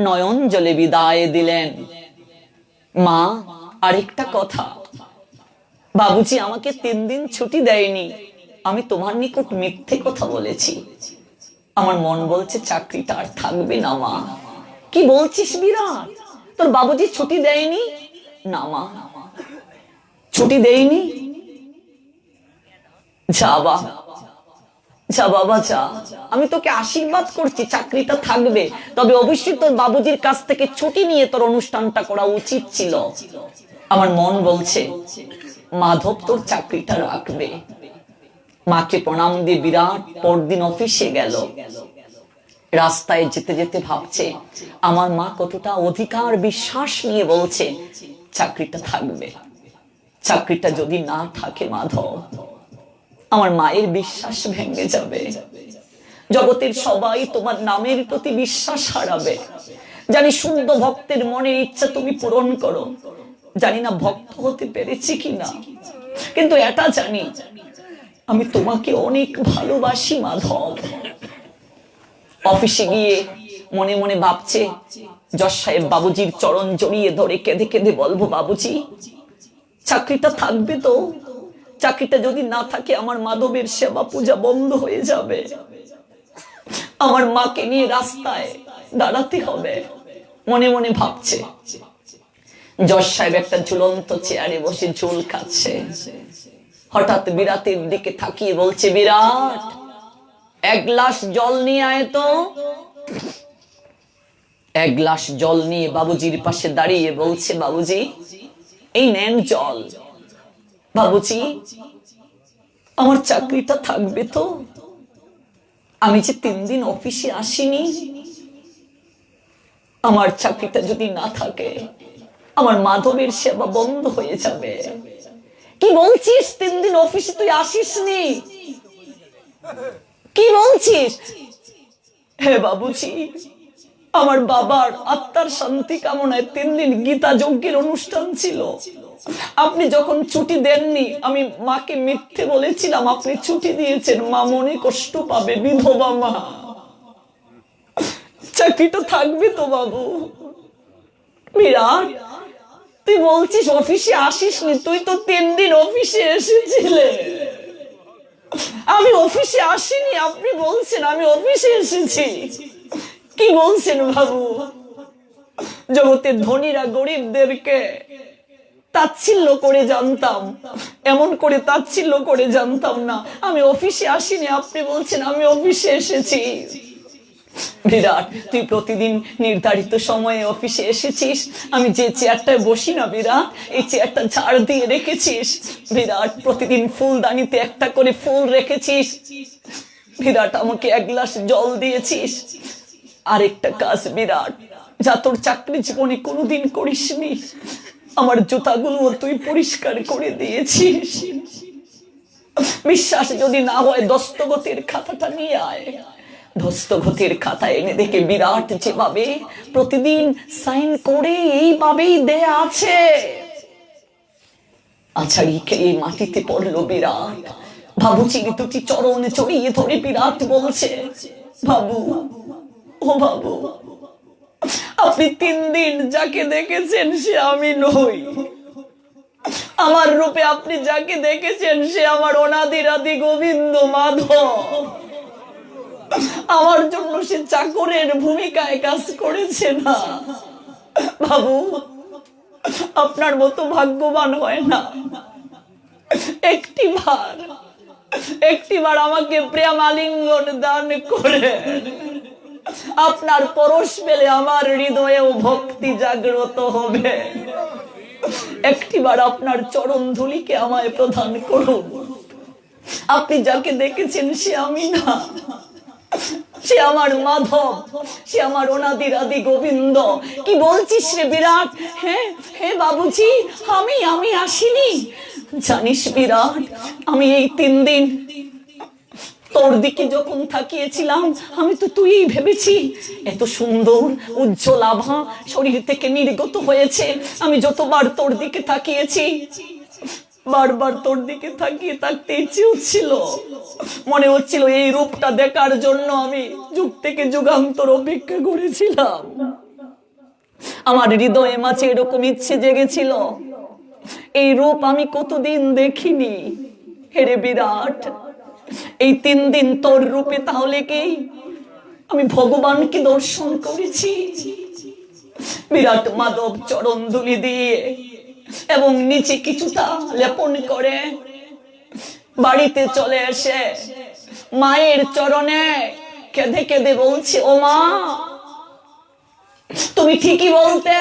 Speaker 1: নয়ন জলে বিদায় দিলেন। মা আরেকটা কথা, বাবুজি আমাকে 3 দিন ছুটি দেয়নি, আমি তোমার নিকট মিথ্যে কথা বলেছি। আমার মন বলছে চাকরিটা আর থাকবে না। মা কি বলছিস বিরাট, তোর বাবুজি ছুটি দেয়নি? না মা ছুটি দেয়নি। যা বাবা যা, আমি তোকে আশীর্বাদ করছি চাকরিটা থাকবে, তবে অবশ্যই তোর বাবুজির কাছ থেকে ছুটি নিয়ে তোর অনুষ্ঠানটা করা উচিত ছিল। আমার মন বলছে মাধব তোর চাকরিটা রাখবে। মাকে প্রণাম দিয়ে বিরাট পরদিন অফিসে গেল। রাস্তায় যেতে যেতে ভাবছে আমার মা কতটা অধিকার বিশ্বাস নিয়ে বলছে চাকরিটা থাকবে। চাকরিটা যদি না থাকে মাধব, আমার মায়ের বিশ্বাস ভেঙে যাবে, জগতের সবাই তোমার নামের প্রতি বিশ্বাস হারাবে। জানি শুদ্ধ ভক্তের মনের ইচ্ছা তুমি পূরণ করো, জানি না ভক্ত হতে পেরেছি কিনা, কিন্তু এটা জানি আমি তোমাকে অনেক ভালোবাসি মাধব। অফিসে গিয়ে মনে মনে ভাবছে যশ সাহেব বাবুজির চরণ জড়িয়ে ধরে কেঁদে কেঁদে বলবো, বাবুজি চাকরিটা থাকবে তো? চাকরিটা যদি না থাকে আমার মাধবের সেবা পূজা বন্ধ হয়ে যাবে, আমার মাকে নিয়ে রাস্তায় দাঁড়াতে হবে। মনে মনে ভাবছে। যশ সাহেব একটা ঝুলন্ত চেয়ারে বসে ঝোল খাচ্ছে। হঠাৎ বিরাটের দিকে তাকিয়ে বলছে, বিরাট 1 গ্লাস জল নিয়ে আয় তো। 1 গ্লাস জল নিয়ে বাবুজির পাশে দাঁড়িয়ে বলছে, বাবুজি এই নেন জল। বাবুজি আমার চাকরিটা থাকবে তো? আমি যে 3 দিন অফিসে আসিনি, আমার চাকরিটা যদি না থাকে আমার মাধবের সেবা বন্ধ হয়ে যাবে। কি বলছিস? 3 দিন অফিসে তুই আসিসনি? কি বলছিস? হে বাবুজি, আমার বাবার আত্মার শান্তি কামনায় 3 দিন গীতা যজ্ঞের অনুষ্ঠান ছিল। আপনি যখন ছুটি দেননি, আমি মাকে মিথ্যে বলেছিলাম আপনি ছুটি দিয়েছেন, মা মনে কষ্ট পাবে, বিধবা মা। চাকরিটা থাকবে তো বাবু? বিরাট তুই বলছিস অফিসে আসিসনি, তুই তো 3 দিন অফিসে এসেছিলে। আমি অফিসে আসিনি, আপনি বলছেন আমি অফিসে এসেছি। কি বলছেন বাবু? জগতের ধনীরা গরিবদেরকে তাচ্ছিল্য করে জানতাম, এমন করে তাচ্ছিল্য করে জানতাম না। আমি অফিসে আসিনি, আপনি বলছেন আমি অফিসে এসেছি। বিরাট তুই প্রতিদিন নির্ধারিত সময়ে অফিসে এসেছিস, আমি যে চেয়ারটায় বসি না বিরাট, এই চেয়ারটা ঝাড় দিয়ে রেখেছিস। বিরাট প্রতিদিন ফুলদানিতে একটা করে ফুল রেখেছিস। বিরাট আমাকে 1 গ্লাস জল দিয়েছিস। আরেকটা কাজ বিরাট, যা তোর চাকরি জীবনে কোনোদিন করিসনি, আমার জুতাগুলো তুই পরিষ্কার করে দিয়েছিস। বিশ্বাস যদি না হয় দস্তগতের খাতাটা নিয়ে আয়। দস্তগতের খাতা এনে দেখে বিরাট যেভাবে প্রতিদিন সাইন করে এইভাবেই দেয়া আছে। আছাড়ি খেয়ে মাটিতে পড়লো বিরাট, বাবুজির দুটি চরণ জড়িয়ে ধরে বিরাট বলছে, বাবু, ও বাবু, আপনি 3 দিন যাকে দেখেছেন সে আমি নই। আমার রূপে আপনি যাকে দেখেছেন সে আমার অনাদির আদি গোবিন্দ মাধব। আমার জন্য সে চাকরের ভূমিকায় কাজ করেছে না। বাবু, আপনার মতো ভাগ্যবান হয় না। একটিবার আমাকে প্রেম আলিঙ্গন দান করে আপনার পরশ পেলে আমার হৃদয়েও ভক্তি জাগ্রত হবে। একটিবার আপনার চরণ ধুলিকে আমায় প্রদান করুন। আপনি যাকে দেখেছেন সে আমি না, সে আমার মাধব, সে আমার অনাদির আদি গোবিন্দ। কি বলছিস রে বিরাট? হ্যাঁ হ্যাঁ বাবুজি, আমি আসিনি। জানিস বিরাট, আমি এই 3 দিন তোর দিকে যখন তাকিয়েছিলাম আমি তো তুই ভেবেছি এত সুন্দর উজ্জ্বল আভা শরীর থেকে নির্গত হয়েছে। আমি যতবার তোর দিকে তাকিয়েছি, বারবার তোর দিকে তাকিয়ে থাকতে ইচ্ছে হচ্ছিল। মনে হচ্ছিল এই রূপটা দেখার জন্য আমি যুগ থেকে যুগান্তর অপেক্ষা করেছিলাম। আমার হৃদয়ে মাঝে এরকম ইচ্ছে জেগেছিল, এই রূপ আমি কতদিন দেখিনি। হেরে বিরাট, এই 3 দিন তোর রূপে তাহলে কি আমি ভগবানকে দর্শন করেছি? বিরাট মাধব চরণ ধুলি দিয়ে এবং নিচে কিছুটা লেপন করে বাড়িতে চলে এসে মায়ের চরণে কেঁদে কেঁদে বলছে, ও মা, তুমি ঠিকই বলতে,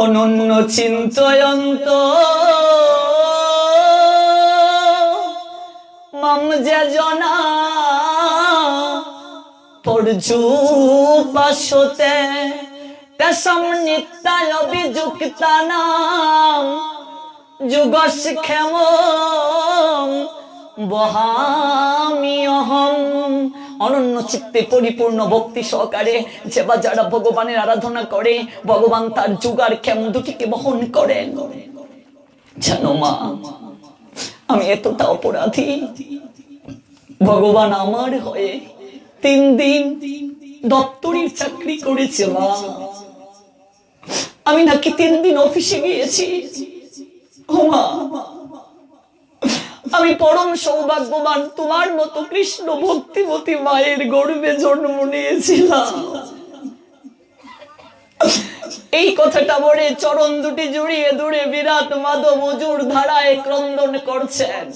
Speaker 1: অনন্য চিন্তয়ন্ত মম যে জনা পর্যুপাসতে তেষম নিত্যায় অভিযুক্তানাম যুগস ক্ষেম বহামি অহম। অনন্য চিত্তে পরিপূর্ণ ভক্তি সহকারে যারা ভগবানের আরাধনা করে, ভগবান তার যুগার ক্ষেম দুটিকে বহন করেন। জানো মা, আমি এতটা অপরাধী, ভগবান আমার হয়ে 3 দিন দপ্তরের চাকরি করেছে মা। আমি নাকি 3 দিন অফিসে গিয়েছি। ও মা, আমি পরম সৌভাগ্যবান, তোমার মতো কৃষ্ণ ভক্তিমতী মায়ের গর্ভে জন্ম নিয়েছিলাম। এই কথাটা বলে চরণ দুটি জড়িয়ে দূরে বিরাট মাধব অজুর ধারায় ক্রন্দন করছেন।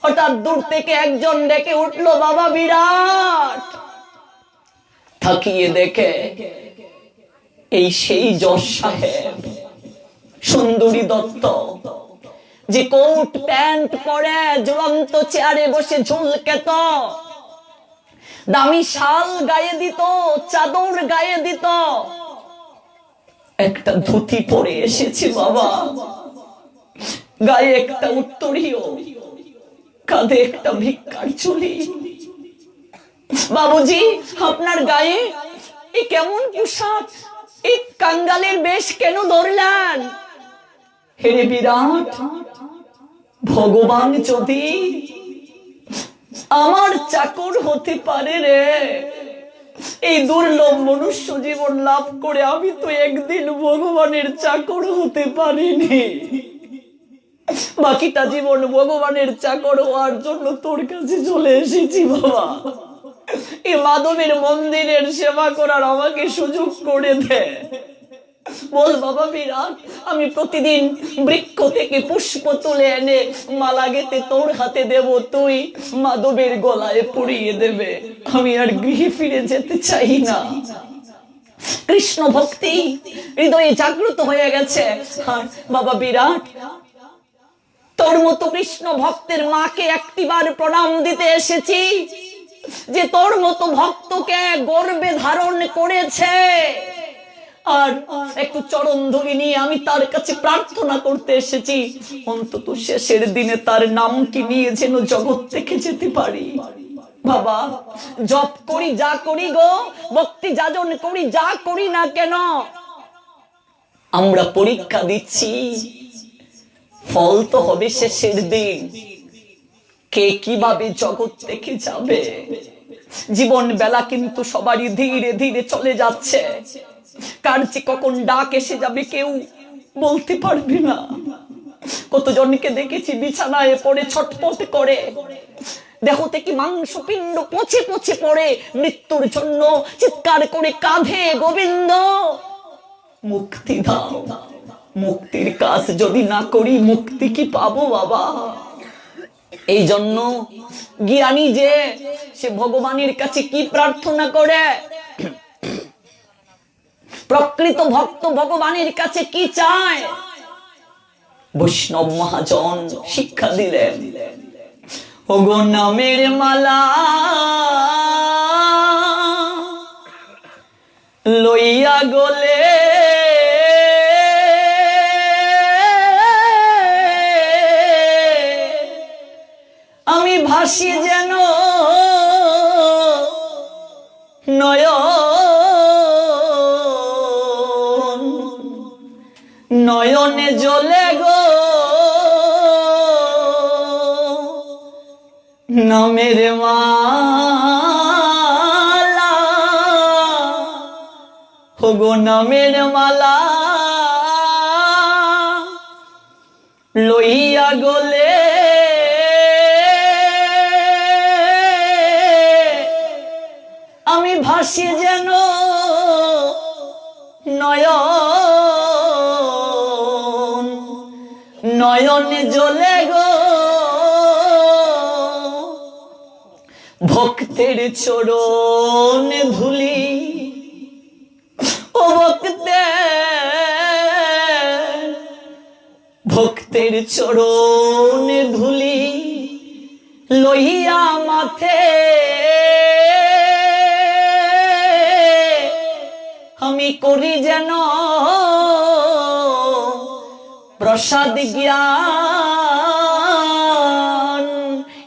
Speaker 1: হঠাৎ দূর থেকে একজন ডেকে উঠলো, বাবা বিরাট। তাকিয়ে দেখে এই সেই যশ সাহেব সুন্দরী দত্ত, যে কোট প্যান্ট পরে ঝুলন্ত চেয়ারে বসে ঝুলকেত, দামি শাল গায়ে দিত, চাদর গায়ে দিত, একটা ধুতি পরে এসেছি বাবা, গায়ে একটা উত্তরীয়, কাঁধে একটা ভিক্ষার ঝুলি। বাবুজি, আপনার গায়ে এই কেমন পোশাক, এই কাঙ্গালের বেশ কেন ধরলেন? হেরে বিরাট, ভগবান যদি আমার চাকর হতে পারে রে, এই দুর্লভ মনুষ্য জীবন লাভ করে আমি তো একদিন ভগবানের চাকর হতে পারিনি। বাকিটা জীবন ভগবানের চাকর হওয়ার জন্য তোর কাছে চলে এসেছি বাবা। এই মাধবের মন্দিরের সেবা করার আমাকে সুযোগ করে দে। বল বাবা বিরাট, আমি প্রতিদিন বৃক্ষ থেকে পুষ্প তুলে এনে মালা গেঁথে তোর হাতে দেব, তুই মাধবের গলায় পরিয়ে দেবে। আমি আর গৃহে ফিরে যেতে চাই না। কৃষ্ণ ভক্তি হৃদয়ে জাগ্রত হয়ে গেছে। আর বাবা বিরাট, তোর মতো কৃষ্ণ ভক্তের মাকে একটিবার প্রণাম দিতে এসেছি, যে তোর মতো ভক্তকে গর্বে ধারণ করেছে। আর একটু চরণ ধুলি নিয়ে আমি তার কাছে প্রার্থনা করতে এসেছি, অন্তত শেষের দিনে তার নামটি নিয়ে যেন জগৎ থেকে যেতে পারি। বাবা, জপ করি যা করি গো, ভক্তি যাজন করি যা করি না কেন, আমরা পরীক্ষা দিচ্ছি, ফল তো হবে শেষের দিন। কে কিভাবে জগৎ থেকে যাবে। জীবন বেলা কিন্তু সবারই ধীরে ধীরে চলে যাচ্ছে। কার যে কখন ডাক এসে যাবে কেউ বলতে পারবে না। কতজনকে দেখেছি বিছানায় পড়ে ছটফট করে, দেহ থেকে মাংস পিণ্ড পচে পচে পড়ে, মৃত্যুর জন্য চিৎকার করে কাঁধে, গোবিন্দ মুক্তি দাও। মুক্তির কাজ যদি না করি মুক্তি কি পাবো বাবা? এই জন্য জ্ঞানী যে সে ভগবানের কাছে কি প্রার্থনা করে, প্রকৃত ভক্ত ভগবানের কাছে কি চায়, বৈষ্ণব মহাজন শিক্ষা দিলেন। ওগো নামের মালা লইয়া গলে আমি ভাসি যেন নয়ন, নয়নে জ্বলে গো নামের মালা, হোগো নামের মালা লইয়া গলে আমি ভাসি যেন নয়ন, নয়নে জ্বলে গো ভক্তের চরণ ধুলি। ও ভক্তের চরণ ধুলি লইয়া মাথে আমি করি যেন প্রসাদ জ্ঞান।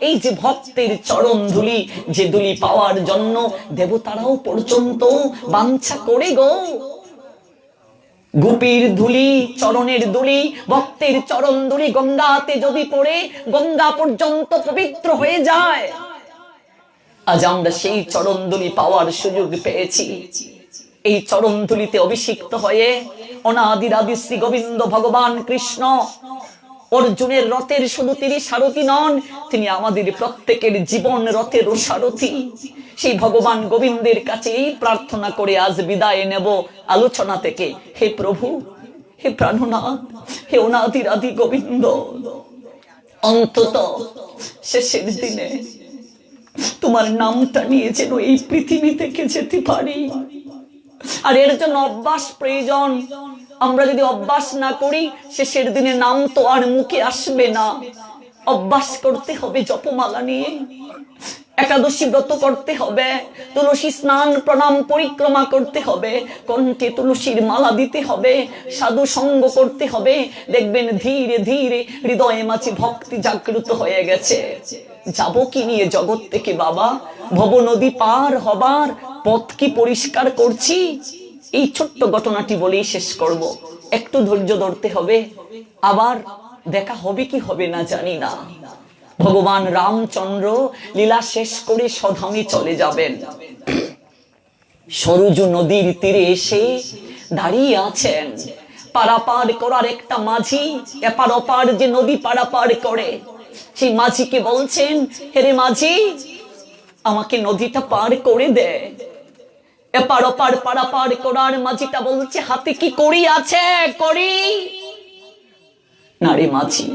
Speaker 1: এই যে ভক্তের চরণ ধুলি, যে ধুলি পাওয়ার জন্য দেবতারাও পর্যন্ত বাঞ্ছা করে গো। গোপীর ধুলি, চরণের ধুলি, ভক্তের চরণ ধুলি গঙ্গাতে যদি পড়ে গঙ্গা পর্যন্ত পবিত্র হয়ে যায়। আজ আমরা সেই চরণ ধুলি পাওয়ার সুযোগ পেয়েছি। এই চরণ ধুলিতে অভিষিক্ত হয়ে অনাদিরাদি শ্রী গোবিন্দ ভগবান কৃষ্ণ অর্জুনের রথের শুধু তিনি সারথি নন, তিনি আমাদের প্রত্যেকের জীবন রথের সারথি। সেই ভগবান গোবিন্দের কাছেই প্রার্থনা করে আজ বিদায় নেব আলোচনা থেকে। হে প্রভু, হে প্রাণনাথ, হে অনাদিরাদি গোবিন্দ, অন্তত শেষের দিনে তোমার নামটা নিয়ে যেন এই পৃথিবী থেকে যেতে পারি। আর এর জন্য অভ্যাস প্রয়োজন। আমরা যদি অভ্যাস না করি শেষের দিনে নাম তো আর মুখে আসবে না। অভ্যাস করতে হবে জপমালা নিয়ে, একাদশী ব্রত করতে হবে, তুলসী স্নান প্রণাম পরিক্রমা করতে হবে, কণ্ঠে তুলসীর মালা দিতে হবে, সাধু সঙ্গ করতে হবে। দেখবেন ধীরে ধীরে হৃদয়ে মাঝে ভক্তি জাগ্রত হয়ে গেছে। যাবো কি নিয়ে জগৎ থেকে বাবা? ভব নদী পার হবার পথ কি পরিষ্কার করছি? এই ছোট্ট ঘটনাটি বলেই শেষ করব। একটু ধৈর্য ধরতে হবে, আবার দেখা হবে কি হবে না জানি না। ভগবান রামচন্দ্র লীলা শেষ করে স্বধামে চলে যাবেন। সরযূ নদীর তীরে এসে দাঁড়িয়ে আছেন। পারাপার করার একটা মাঝি, এপার ওপার যে নদী পারাপার করে, সেই মাঝিকে বলছেন, হেরে মাঝি, আমাকে নদীটা পার করে দে। এপার ওপার পারাপার করার মাঝিটা বলছে, হাতে কি কড়ি আছে? কড়ি না রে মাঝি,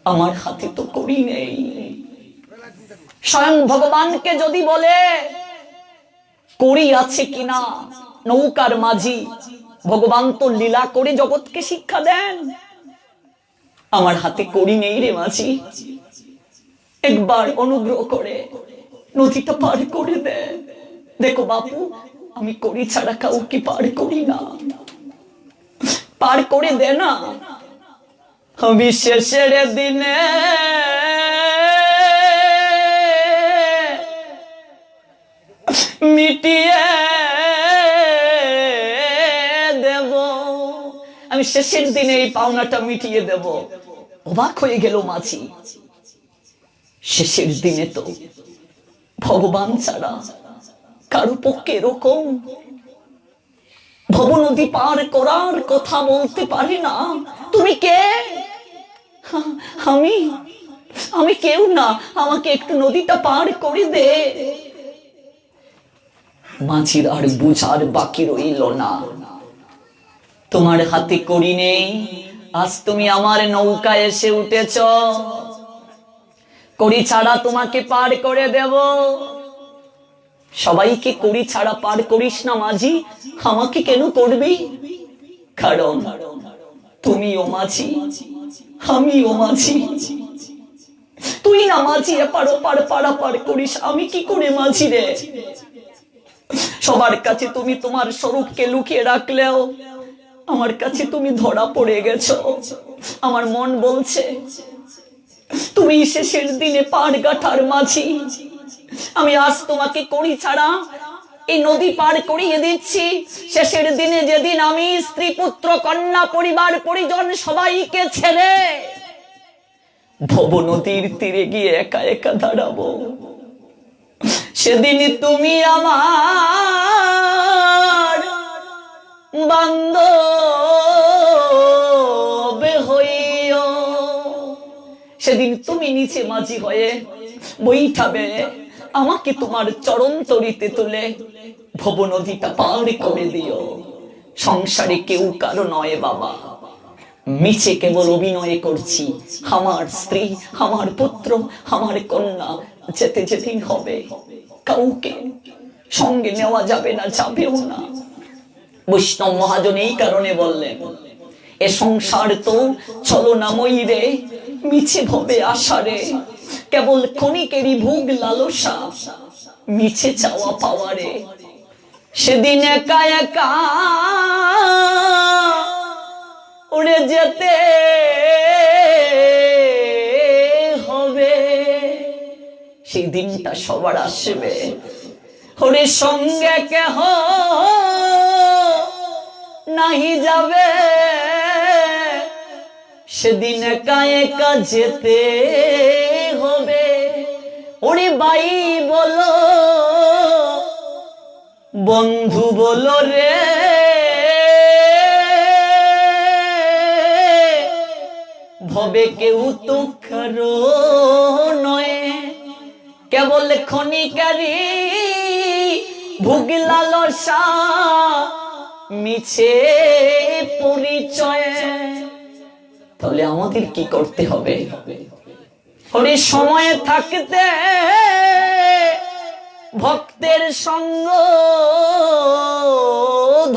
Speaker 1: আমার হাতে তো কড়ি নেই। স্বয়ং ভগবানকে যদি বলে কড়ি আছে কিনা, নৌকার মাঝি ভগবান তো লীলা করে জগৎকে শিক্ষা দেন। আমার হাতে কড়ি নেই রে মাঝি, একবার অনুগ্রহ করে নদীটা পার করে দে। দেখো বাপু, আমি কড়ি ছাড়া কাউকে পার করি না, পার করে দে না। আমি শেষের দিনে মিটিয়ে দেব, আমি শেষের দিনে এই পাওনাটা মিটিয়ে দেব। অবাক হয়ে গেল মাঝি। শেষের দিনে তো ভগবান ছাড়া কারো পক্ষে এরকম ভবনদী পার করার কথা বলতে পারে না। তুমি কে? আমি আমি কেউ না, আমাকে একটু নদীটা পার করে দে। মাঝির আর বুঝার বাকি রইল না। তোমার হাতে করি নেই, আজ তুমি আমার নৌকায় এসে উঠেছ, কড়ি ছাড়া তোমাকে পার করে দেব। সবাইকে কড়ি ছাড়া পার করিস না মাঝি, আমাকে কেন করবি? কারণ তুমিও মাঝি, আমিও মাঝি। তুই না মাঝি এপার ওপার পারাপার করিস, আমি কি করে মাঝি রে? সবার কাছে তুমি তোমার স্বরূপকে লুকিয়ে রাখলেও আমার কাছে তুমি ধরা পড়ে গেছো। আমার মন বলছে তুমি শেষের দিনে পার গাঠার মাঝি। আমি আজ তোমাকে কড়ি ছাড়া এই নদী পার করিয়ে দিচ্ছি। শেষের দিনে যেদিন আমি স্ত্রী পুত্র কন্যা পরিবার পরিজন সবাইকে ছেড়ে ভব নদীর তীরে গিয়ে একা একা দাঁড়াবো, সেদিন তুমি আমার বান্ধব হইও। সেদিন তুমি নিচে মাঝি হয়ে বৈঠাবে আমাকে তোমার চরণ তরিতে তুলে ভব নদীটা পার করে দিও। সংসারে কেউ কারো নয় বাবা, মিছে কেবল অভিনয় করছি। আমার স্ত্রী, আমার পুত্র, আমার কন্যা যেতে যেদিন হবে কাউকে সঙ্গে নেওয়া যাবে না, যাবেও না। বৈষ্ণব মহাজন এই কারণে বললেন, এ সংসার তো ছলনাময়ী রে, মিছে ভবে আশারে, কেবল ক্ষণিকেরই ভোগ লালসা, মিছে চাওয়া পাওয়ারে। সেদিন একা একা উড়ে যেতে হবে, সেই দিনটা সবার আসবে। ওরে সঙ্গে কেহ নাহি যাবে, সেদিন একা একা যেতে হবে। ওরে বাই বলো বন্ধু বলো রে, ভবে কেউ তো কারো নয়, কেবল ক্ষণিকারী ভোগ লালসা, মিছে পরিচয়। তাহলে আমাদের কি করতে হবে? ওরে সময় থাকতে ভক্তের সঙ্গ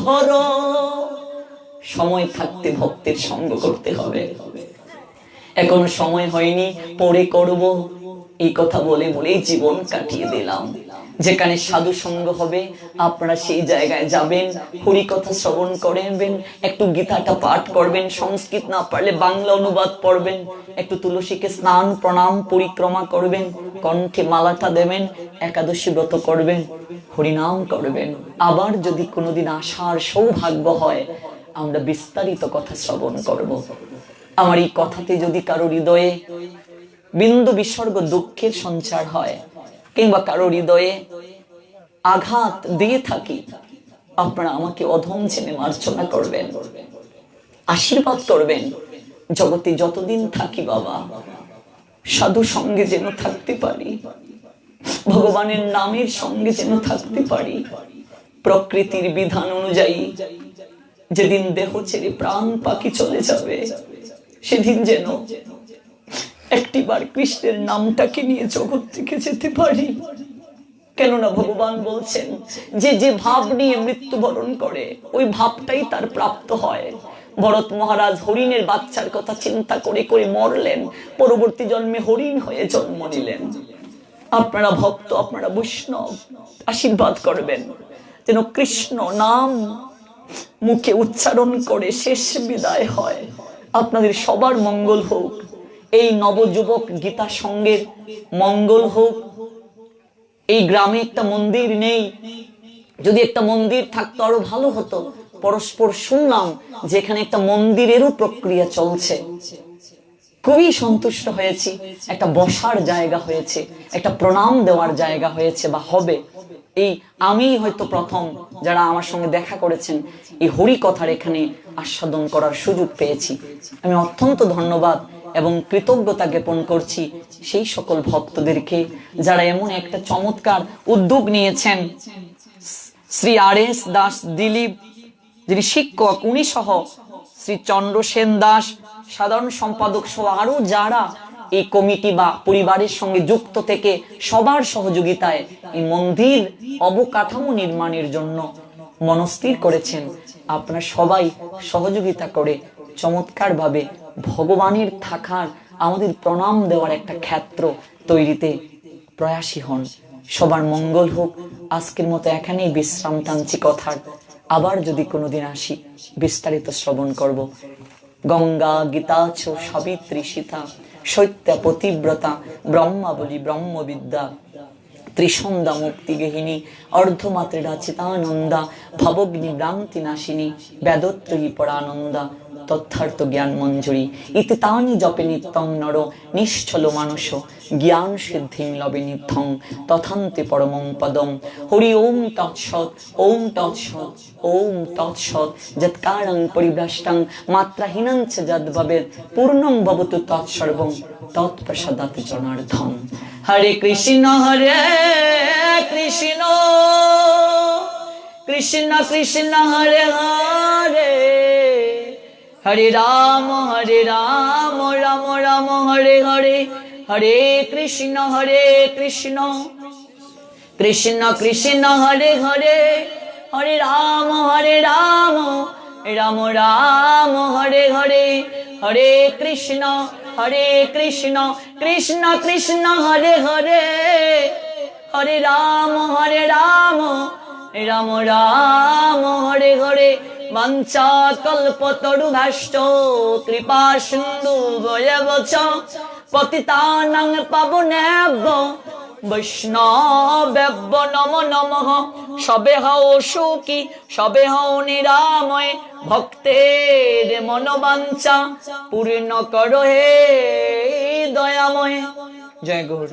Speaker 1: ধরো, সময় থাকতে ভক্তের সঙ্গ করতে হবে। এখন সময় হয়নি, পরে করব, এই কথা বলে বলেই জীবন কাটিয়ে দিলাম। যেখানে সাধু সঙ্গ হবে আপনারা সেই জায়গায় যাবেন, হরি কথা শ্রবণ করবেন, একটু গীতাটা পাঠ করবেন, সংস্কৃত না পারলে বাংলা অনুবাদ পড়বেন, একটু তুলসীকে স্নান প্রণাম পরিক্রমা করবেন, কণ্ঠে মালাটা দেবেন, একাদশী ব্রত করবেন, হরিনাম করবেন। আবার যদি কোনোদিন আসার সৌভাগ্য হয় আমরা বিস্তারিত কথা শ্রবণ করব। আমার এই কথাতে যদি কারো হৃদয়ে বিন্দু বিসর্গ দুঃখের সঞ্চার হয় কিংবা কারো হৃদয়ে আঘাত দিয়ে থাকি, আপনারা আমাকে অধম জেনে মার্জনা করবেন, আশীর্বাদ করবেন। জগতে যতদিন থাকি বাবা সাধু সঙ্গে যেন থাকতে পারি, ভগবানের নামের সঙ্গে যেন থাকতে পারি। প্রকৃতির বিধান অনুযায়ী যেদিন দেহ ছেড়ে প্রাণ পাখি চলে যাবে সেদিন যেন একটিবার কৃষ্ণের নামটাকে নিয়ে জগৎ থেকে যেতে পারি। কেননা ভগবান বলছেন যে যে ভাব নিয়ে মৃত্যুবরণ করে ওই ভাবটাই তার প্রাপ্ত হয়। ভরত মহারাজ হরিণের বাচ্চার কথা চিন্তা করে করে মরলেন, পরবর্তী জন্মে হরিণ হয়ে জন্ম নিলেন। আপনারা ভক্ত, আপনারা বৈষ্ণব, আশীর্বাদ করবেন যেন কৃষ্ণ নাম মুখে উচ্চারণ করে শেষ বিদায় হয়। আপনাদের সবার মঙ্গল হোক, এই নবযুবক গীতা সঙ্গের মঙ্গল হোক। এই গ্রামে একটা মন্দির নেই, যদি একটা মন্দির থাকতো আরো ভালো হতো। পরস্পর শুনলাম যে এখানে একটা মন্দিরেরও প্রক্রিয়া চলছে। খুবই সন্তুষ্ট হয়েছি। একটা বসার জায়গা হয়েছে, একটা প্রণাম দেওয়ার জায়গা হয়েছে বা হবে। এই আমি হয়তো প্রথম যারা আমার সঙ্গে দেখা করেছেন এই হরি কথার এখানে আস্বাদন করার সুযোগ পেয়েছি। আমি অত্যন্ত ধন্যবাদ এবং কৃতজ্ঞতা জ্ঞাপন করছি সেই সকল ভক্তদেরকে যারা এমন একটা চমৎকার উদ্যোগ নিয়েছেন। শ্রী আর.এস. দাস দিলীপ যিনি শিক্ষক, উনি সহ শ্রী চন্দ্র সেন দাস সাধারণ সম্পাদক সহ আরো যারা এই কমিটি বা পরিবারের সঙ্গে যুক্ত থেকে সবার সহযোগিতায় এই মন্দির অবকাঠামো নির্মাণের জন্য মনস্থির করেছেন, আপনারা সবাই সহযোগিতা করে চমৎকার ভাবে ভগবানের থাকার, আমাদের প্রণাম দেওয়ার একটা ক্ষেত্র তৈরিতে প্রয়াসী হন। সবার মঙ্গল হোক। আজকের মতো এখানেই বিশ্রাম টানছি কথার। আবার যদি কোনোদিন আসি বিস্তারিত শ্রবণ করব। গঙ্গা গীতা ছ সাবিত্রী সীতা সত্যা পতিব্রতা ব্রহ্মাবলী ব্রহ্মবিদ্যা ত্রিসন্ধ্যা মুক্তি গেহিনী অর্ধমাত্রেরা চিতানন্দা ভবগ্নি ভ্রান্তি নাশিনী বেদত্রয়ী পরানন্দা তথার্থ জ্ঞান মঞ্জুরি ইতি তানি জপে নিত্যং নর নিশ্চল মানস জ্ঞান সিদ্ধিং লবে নিত্যং তথান্তে পরমং পদম। হরি ওম তৎসৎ ওম তৎসৎ ওম তৎসৎ যৎকারং পরিভ্রষ্টং মাত্রাহীনং চ যদ্ভবেৎ পূর্ণং ভবতু তৎসর্বং তৎপ্রসাদাৎ জনার্দন। হরে কৃষ্ণ কৃষ্ণ কৃষ্ণ হরে হরে হরে রাম রাম রাম হরে হরে হরে কৃষ্ণ কৃষ্ণ কৃষ্ণ হরে হরে হরে রাম রাম রাম হরে হরে হরে কৃষ্ণ কৃষ্ণ কৃষ্ণ হরে হরে হরে রাম রাম রাম হরে হরে। বাঞ্ছা কল্পতরুভ্যশ্চ কৃপা সিন্ধু ভয়বচ পতিতানাং পাবনেভ্যো বৈষ্ণবেভ্যো নমো নমঃ। সবে হও সুখী সবে হও নিরাময় ভক্তের মনোবাঞ্ছা পূর্ণ করো হে দয়াময়। জয় গৌর।